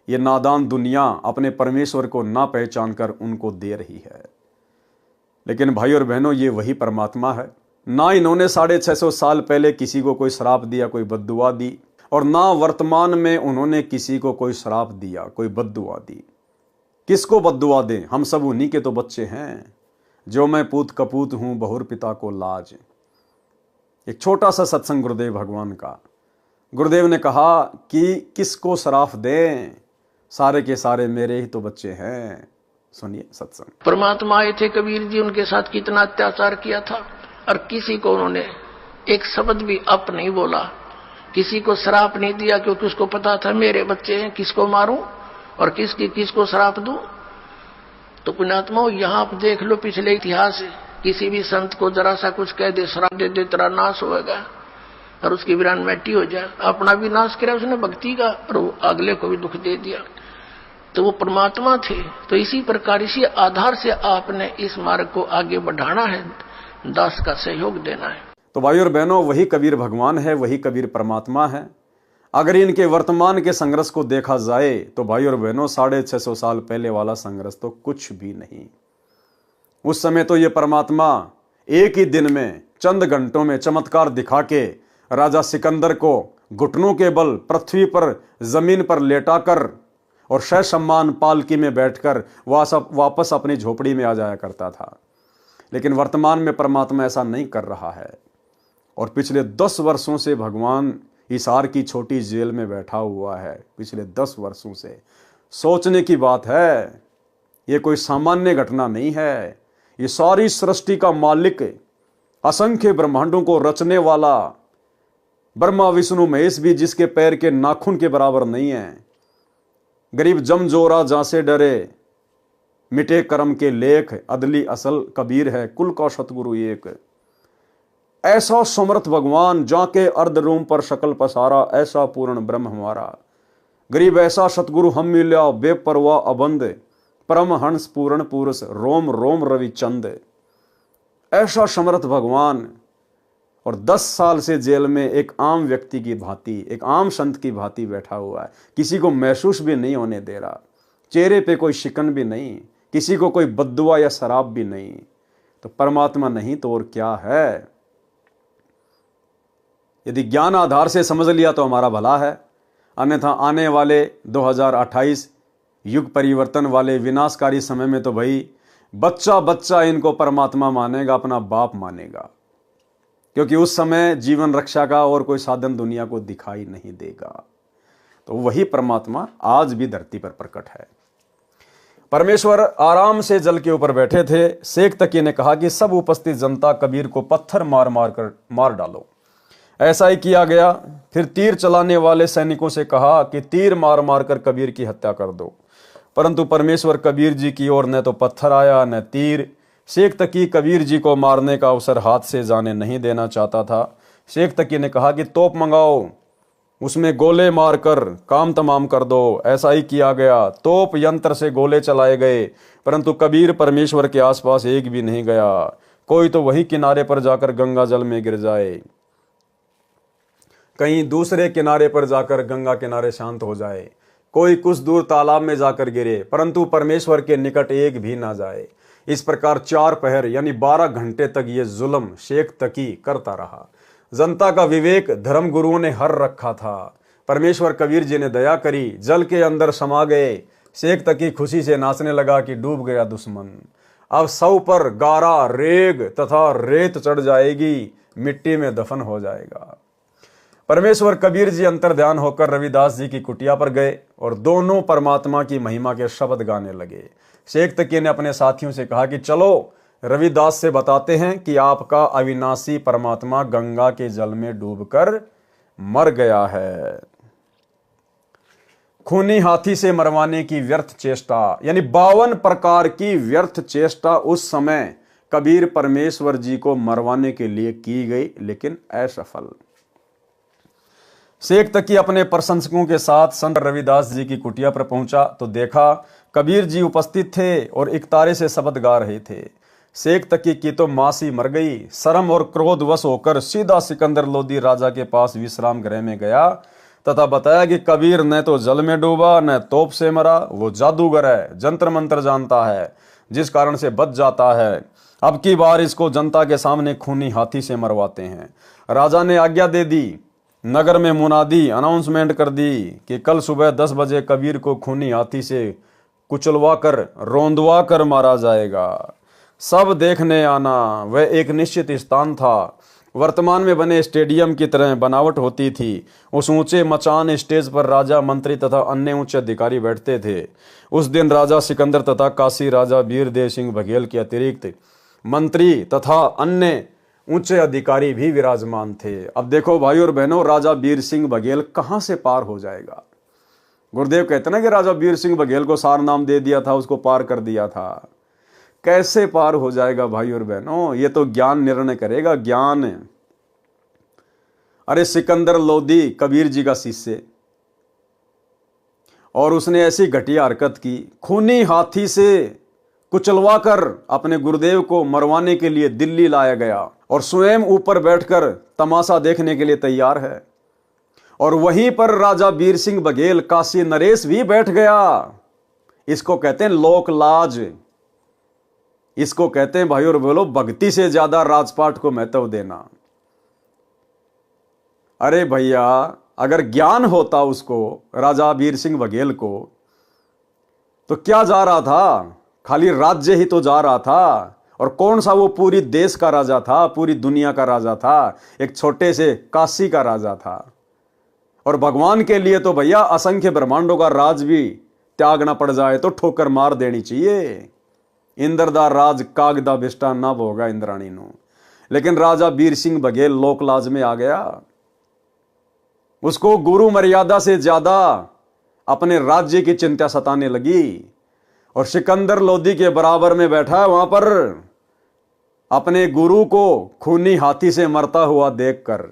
A: ये नादान दुनिया अपने परमेश्वर को ना पहचान कर उनको दे रही है। लेकिन भाई और बहनों, ये वही परमात्मा है। ना इन्होंने 650 साल पहले किसी को कोई श्राप दिया, कोई बद्दुआ दी, और ना वर्तमान में उन्होंने किसी को कोई श्राप दिया, कोई बद्दुआ दी। किसको बद्दुआ दें? हम सब उन्हीं के तो बच्चे हैं। जो मैं पूत कपूत हूं, बहुर पिता को लाज। एक छोटा सा सत्संग गुरुदेव भगवान का। गुरुदेव ने कहा कि किसको श्राप दें, सारे के सारे मेरे ही तो बच्चे हैं। सुनिए सत्संग।
C: परमात्मा आए थे कबीर जी, उनके साथ कितना अत्याचार किया था, और किसी को उन्होंने एक शब्द भी अप नहीं बोला, किसी को श्राप नहीं दिया, क्योंकि उसको पता था मेरे बच्चे हैं, किसको मारूं और किसको श्राप दूं। तो पुण्यात्माओं, यहां आप देख लो पिछले इतिहास, किसी भी संत को जरा सा कुछ कह दे, श्राप दे दे, तेरा नाश होगा, और उसकी वीरान मिट्टी हो जाए। अपना भी नाश किया उसने भक्ति का, और अगले को भी दुख दे दिया। तो वो परमात्मा थे। तो इसी प्रकार, इसी आधार से आपने इस मार्ग को आगे बढ़ाना है, दास का सहयोग देना है।
A: तो भाई और बहनों, वही कबीर भगवान है, वही कबीर परमात्मा है। अगर इनके वर्तमान के संघर्ष को देखा जाए तो भाई और बहनों, 650 साल पहले वाला संघर्ष तो कुछ भी नहीं। उस समय तो ये परमात्मा एक ही दिन में, चंद घंटों में चमत्कार दिखा के राजा सिकंदर को घुटनों के बल पृथ्वी पर, जमीन पर लेटाकर और सह सम्मान पालकी में बैठकर वापस अपनी झोपड़ी में आ जाया करता था। लेकिन वर्तमान में परमात्मा ऐसा नहीं कर रहा है, और पिछले 10 वर्षों से भगवान हिसार की छोटी जेल में बैठा हुआ है। पिछले 10 वर्षों से सोचने की बात है। ये कोई सामान्य घटना नहीं है। ये सारी सृष्टि का मालिक, असंख्य ब्रह्मांडों को रचने वाला ब्रह्मा विष्णु महेश भी जिसके पैर के नाखून के बराबर नहीं है। गरीब जमजोरा जहां से डरे, मिटे कर्म के लेख, अदली असल कबीर है, कुल का सतगुरु एक। ऐसा समर्थ भगवान जाके अर्ध रूम पर शकल पसारा, ऐसा पूर्ण ब्रह्म हमारा। गरीब ऐसा सतगुरु हम मिल्या, बेपरवाह अबंध, परम हंस पूर्ण पुरुष, रोम रोम रवि चंद। ऐसा समर्थ भगवान, और 10 साल से जेल में एक आम व्यक्ति की भांति, एक आम संत की भांति बैठा हुआ है, किसी को महसूस भी नहीं होने दे रहा, चेहरे पे कोई शिकन भी नहीं, किसी को कोई बद्दुआ या शराब भी नहीं। तो परमात्मा नहीं तो और क्या है? यदि ज्ञान आधार से समझ लिया तो हमारा भला है, अन्यथा आने वाले 2028 युग परिवर्तन वाले विनाशकारी समय में तो भाई बच्चा बच्चा इनको परमात्मा मानेगा, अपना बाप मानेगा, क्योंकि उस समय जीवन रक्षा का और कोई साधन दुनिया को दिखाई नहीं देगा। तो वही परमात्मा आज भी धरती पर प्रकट है। परमेश्वर आराम से जल के ऊपर बैठे थे। शेख तकी ने कहा कि सब उपस्थित जनता कबीर को पत्थर मार मार कर मार डालो। ऐसा ही किया गया। फिर तीर चलाने वाले सैनिकों से कहा कि तीर मार मार कर कबीर की हत्या कर दो, परंतु परमेश्वर कबीर जी की ओर न तो पत्थर आया न तीर। शेख तकी कबीर जी को मारने का अवसर हाथ से जाने नहीं देना चाहता था। शेख तकी ने कहा कि तोप मंगाओ, उसमें गोले मारकर काम तमाम कर दो। ऐसा ही किया गया। तोप यंत्र से गोले चलाए गए, परंतु कबीर परमेश्वर के आसपास एक भी नहीं गया। कोई तो वही किनारे पर जाकर गंगा जल में गिर जाए, कहीं दूसरे किनारे पर जाकर गंगा किनारे शांत हो जाए, कोई कुछ दूर तालाब में जाकर गिरे, परंतु परमेश्वर के निकट एक भी ना जाए। इस प्रकार 4 पहर यानी 12 घंटे तक ये जुल्म शेख तकी करता रहा। जनता का विवेक धर्म गुरुओं ने हर रखा था। परमेश्वर कबीर जी ने दया करी, जल के अंदर समा गए। शेख तकी खुशी से नाचने लगा कि डूब गया दुश्मन। अब सौ पर गारा, रेग तथा रेत चढ़ जाएगी, मिट्टी में दफन हो जाएगा। परमेश्वर कबीर जी अंतर ध्यान होकर रविदास जी की कुटिया पर गए और दोनों परमात्मा की महिमा के शब्द गाने लगे। शेख तकी ने अपने साथियों से कहा कि चलो रविदास से बताते हैं कि आपका अविनाशी परमात्मा गंगा के जल में डूबकर मर गया है। खूनी हाथी से मरवाने की व्यर्थ चेष्टा, यानी 52 प्रकार की व्यर्थ चेष्टा उस समय कबीर परमेश्वर जी को मरवाने के लिए की गई, लेकिन असफल। शेख तकी अपने प्रशंसकों के साथ संत रविदास जी की कुटिया पर पहुंचा तो देखा कबीर जी उपस्थित थे और इकतारे से शब्द गा रहे थे। शेख तकी की तो मासी मर गई। शर्म और क्रोधवश होकर सीधा सिकंदर लोदी राजा के पास विश्राम गृह में गया तथा बताया कि कबीर न तो जल में डूबा न तोप से मरा, वो जादूगर है, जंत्र मंत्र जानता है, जिस कारण से बच जाता है। अब की बार इसको जनता के सामने खूनी हाथी से मरवाते हैं। राजा ने आज्ञा दे दी। नगर में मुनादी अनाउंसमेंट कर दी कि कल सुबह 10 बजे कबीर को खूनी हाथी से कुचलवा कर रोंदवा कर मारा जाएगा। सब देखने आना। वह एक निश्चित स्थान था। वर्तमान में बने स्टेडियम की तरह बनावट होती थी। उस ऊंचे मचान स्टेज पर राजा, मंत्री तथा अन्य उच्च अधिकारी बैठते थे। उस दिन राजा सिकंदर तथा काशी राजा वीरदेव सिंह बघेल के अतिरिक्त मंत्री तथा अन्य ऊंचे अधिकारी भी विराजमान थे। अब देखो भाई और बहनों, राजा वीर सिंह बघेल कहां से पार हो जाएगा? गुरुदेव कहते ना कि राजा वीर सिंह बघेल को सार नाम दे दिया था, उसको पार कर दिया था। कैसे पार हो जाएगा भाई और बहनों? ये तो ज्ञान निर्णय करेगा, ज्ञान। अरे सिकंदर लोदी कबीर जी का शिष्य, और उसने ऐसी घटिया हरकत की, खूनी हाथी से कुचलवाकर अपने गुरुदेव को मरवाने के लिए दिल्ली लाया गया और स्वयं ऊपर बैठकर तमाशा देखने के लिए तैयार है। और वहीं पर राजा वीर सिंह बघेल, काशी नरेश भी बैठ गया। इसको कहते हैं लोक लाज। इसको कहते हैं भाई और बोलो भक्ति से ज्यादा राजपाट को महत्व देना। अरे भैया, अगर ज्ञान होता उसको, राजा वीर सिंह बघेल को, तो क्या जा रहा था? खाली राज्य ही तो जा रहा था। और कौन सा वो पूरी देश का राजा था, पूरी दुनिया का राजा था, एक छोटे से काशी का राजा था। और भगवान के लिए तो भैया असंख्य ब्रह्मांडों का राज भी त्यागना पड़ जाए तो ठोकर मार देनी चाहिए। इंद्रदा राज कागदा बिष्टा ना भोगा इंद्राणी नो। लेकिन राजा वीर सिंह बघेल लोकलाज में आ गया। उसको गुरु मर्यादा से ज्यादा अपने राज्य की चिंता सताने लगी। और सिकंदर लोदी के बराबर में बैठा है वहां पर अपने गुरु को खूनी हाथी से मरता हुआ देखकर।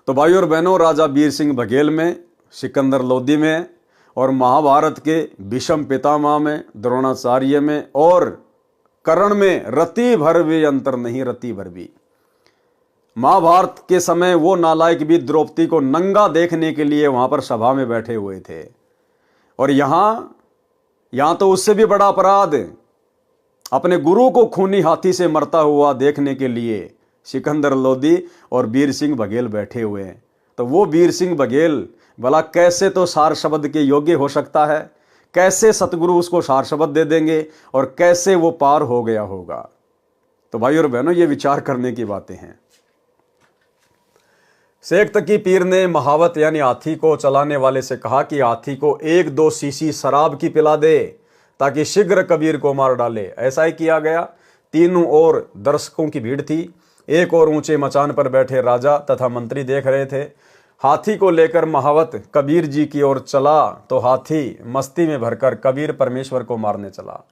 A: तो भाई और बहनों, राजा वीर सिंह बघेल में, सिकंदर लोदी में और महाभारत के भीष्म पितामह में, द्रोणाचार्य में और कर्ण में रति भर भी अंतर नहीं, रति भर भी। महाभारत के समय वो नालायक भी द्रौपदी को नंगा देखने के लिए वहां पर सभा में बैठे हुए थे, और यहां तो उससे भी बड़ा अपराध, अपने गुरु को खूनी हाथी से मरता हुआ देखने के लिए सिकंदर लोदी और वीर सिंह बघेल बैठे हुए हैं। तो वो वीर सिंह बघेल भला कैसे तो सार शब्द के योग्य हो सकता है, कैसे सतगुरु उसको सार शब्द दे देंगे और कैसे वो पार हो गया होगा। तो भाई और बहनों, ये विचार करने की बातें हैं। शेख तकी पीर ने महावत यानी हाथी को चलाने वाले से कहा कि हाथी को 1-2 शीशी शराब की पिला दे ताकि शीघ्र कबीर को मार डाले। ऐसा ही किया गया। तीनों ओर दर्शकों की भीड़ थी। एक और ऊंचे मचान पर बैठे राजा तथा मंत्री देख रहे थे। हाथी को लेकर महावत कबीर जी की ओर चला तो हाथी मस्ती में भरकर कबीर परमेश्वर को मारने चला।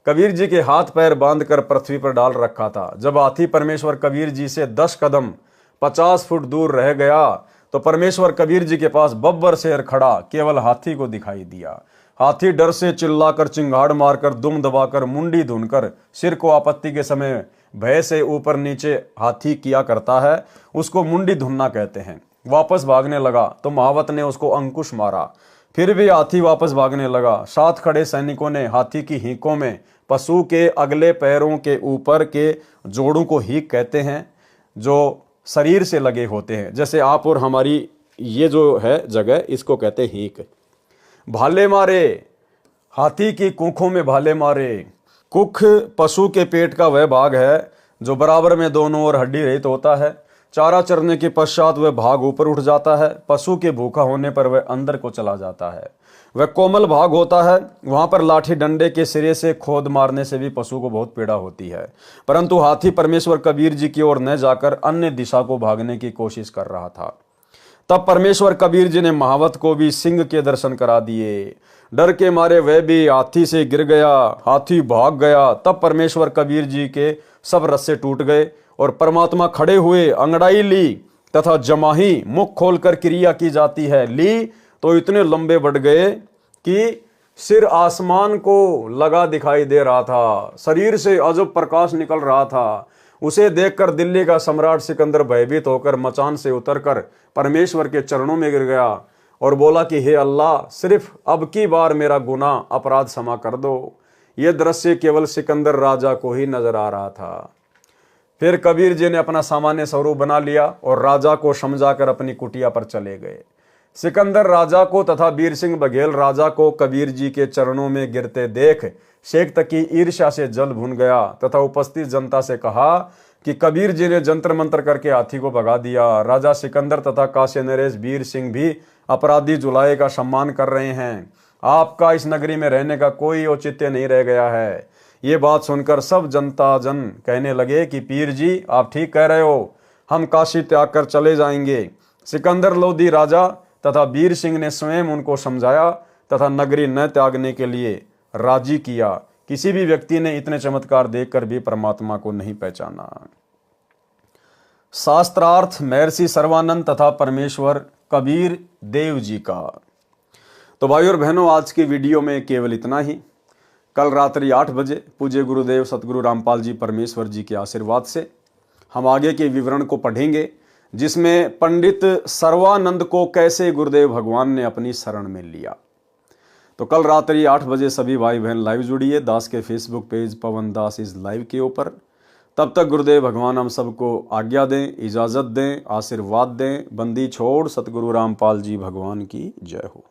A: कबीर जी के हाथ पैर बांधकर पृथ्वी पर डाल रखा था। जब हाथी परमेश्वर कबीर जी से 10 कदम 50 फुट दूर रह गया तो परमेश्वर कबीर जी के पास बब्बर शेर खड़ा केवल हाथी को दिखाई दिया। हाथी डर से चिल्लाकर, चिंगाड़ मारकर, दुम दबाकर, मुंडी धुनकर, सिर को आपत्ति के समय भय से ऊपर नीचे हाथी किया करता है, उसको मुंडी धुनना कहते हैं। वापस भागने लगा तो महावत ने उसको अंकुश मारा। फिर भी हाथी वापस भागने लगा। साथ खड़े सैनिकों ने हाथी की हीकों में पशु के अगले पैरों के ऊपर के जोड़ों को हीक कहते हैं, जो शरीर से लगे होते हैं। जैसे आप और हमारी ये जो है जगह, इसको कहते हैं हीक। भाले मारे, हाथी की कुखों में भाले मारे। कुख पशु के पेट का वह भाग है जो बराबर में दोनों ओर हड्डी रहित होता है। चारा चरने के पश्चात वह भाग ऊपर उठ जाता है। पशु के भूखा होने पर वह अंदर को चला जाता है। वह कोमल भाग होता है। वहां पर लाठी डंडे के सिरे से खोद मारने से भी पशु को बहुत पीड़ा होती है। परंतु हाथी परमेश्वर कबीर जी की ओर न जाकर अन्य दिशा को भागने की कोशिश कर रहा था। तब परमेश्वर कबीर जी ने महावत को भी सिंह के दर्शन करा दिए। डर के मारे वह भी हाथी से गिर गया। हाथी भाग गया। तब परमेश्वर कबीर जी के सब रस्से टूट गए और परमात्मा खड़े हुए। अंगड़ाई ली तथा जमाही, मुख खोलकर क्रिया की जाती है, ली तो इतने लंबे बढ़ गए कि सिर आसमान को लगा दिखाई दे रहा था। शरीर से अजब प्रकाश निकल रहा था। उसे देखकर दिल्ली का सम्राट सिकंदर भयभीत होकर मचान से उतरकर परमेश्वर के चरणों में गिर गया और बोला कि हे अल्लाह, सिर्फ अब की बार मेरा गुनाह अपराध क्षमा कर दो। यह दृश्य केवल सिकंदर राजा को ही नजर आ रहा था। फिर कबीर जी ने अपना सामान्य स्वरूप बना लिया और राजा को समझाकर अपनी कुटिया पर चले गए। सिकंदर राजा को तथा वीर सिंह बघेल राजा को कबीर जी के चरणों में गिरते देख शेख तकी ईर्ष्या से जल भुन गया तथा उपस्थित जनता से कहा कि कबीर जी ने जंतर मंत्र करके हाथी को भगा दिया। राजा सिकंदर तथा काशी नरेश वीर सिंह भी अपराधी जुलाए का सम्मान कर रहे हैं। आपका इस नगरी में रहने का कोई औचित्य नहीं रह गया है। ये बात सुनकर सब जनता जन कहने लगे कि पीर जी, आप ठीक कह रहे हो, हम काशी त्याग कर चले जाएंगे। सिकंदर लोदी राजा तथा वीर सिंह ने स्वयं उनको समझाया तथा नगरी न त्यागने के लिए राजी किया। किसी भी व्यक्ति ने इतने चमत्कार देखकर भी परमात्मा को नहीं पहचाना। शास्त्रार्थ महर्षि सर्वानंद तथा परमेश्वर कबीर देव जी का। तो भाई और बहनों, आज की वीडियो में केवल इतना ही। कल रात्रि 8 बजे पूज्य गुरुदेव सतगुरु रामपाल जी परमेश्वर जी के आशीर्वाद से हम आगे के विवरण को पढ़ेंगे, जिसमें पंडित सर्वानंद को कैसे गुरुदेव भगवान ने अपनी शरण में लिया। तो कल रात्रि 8 बजे सभी भाई बहन लाइव जुड़िए दास के फेसबुक पेज पवन दास इस लाइव के ऊपर। तब तक गुरुदेव भगवान हम सबको आज्ञा दें, इजाज़त दें, आशीर्वाद दें। बंदी छोड़ सतगुरु रामपाल जी भगवान की जय हो।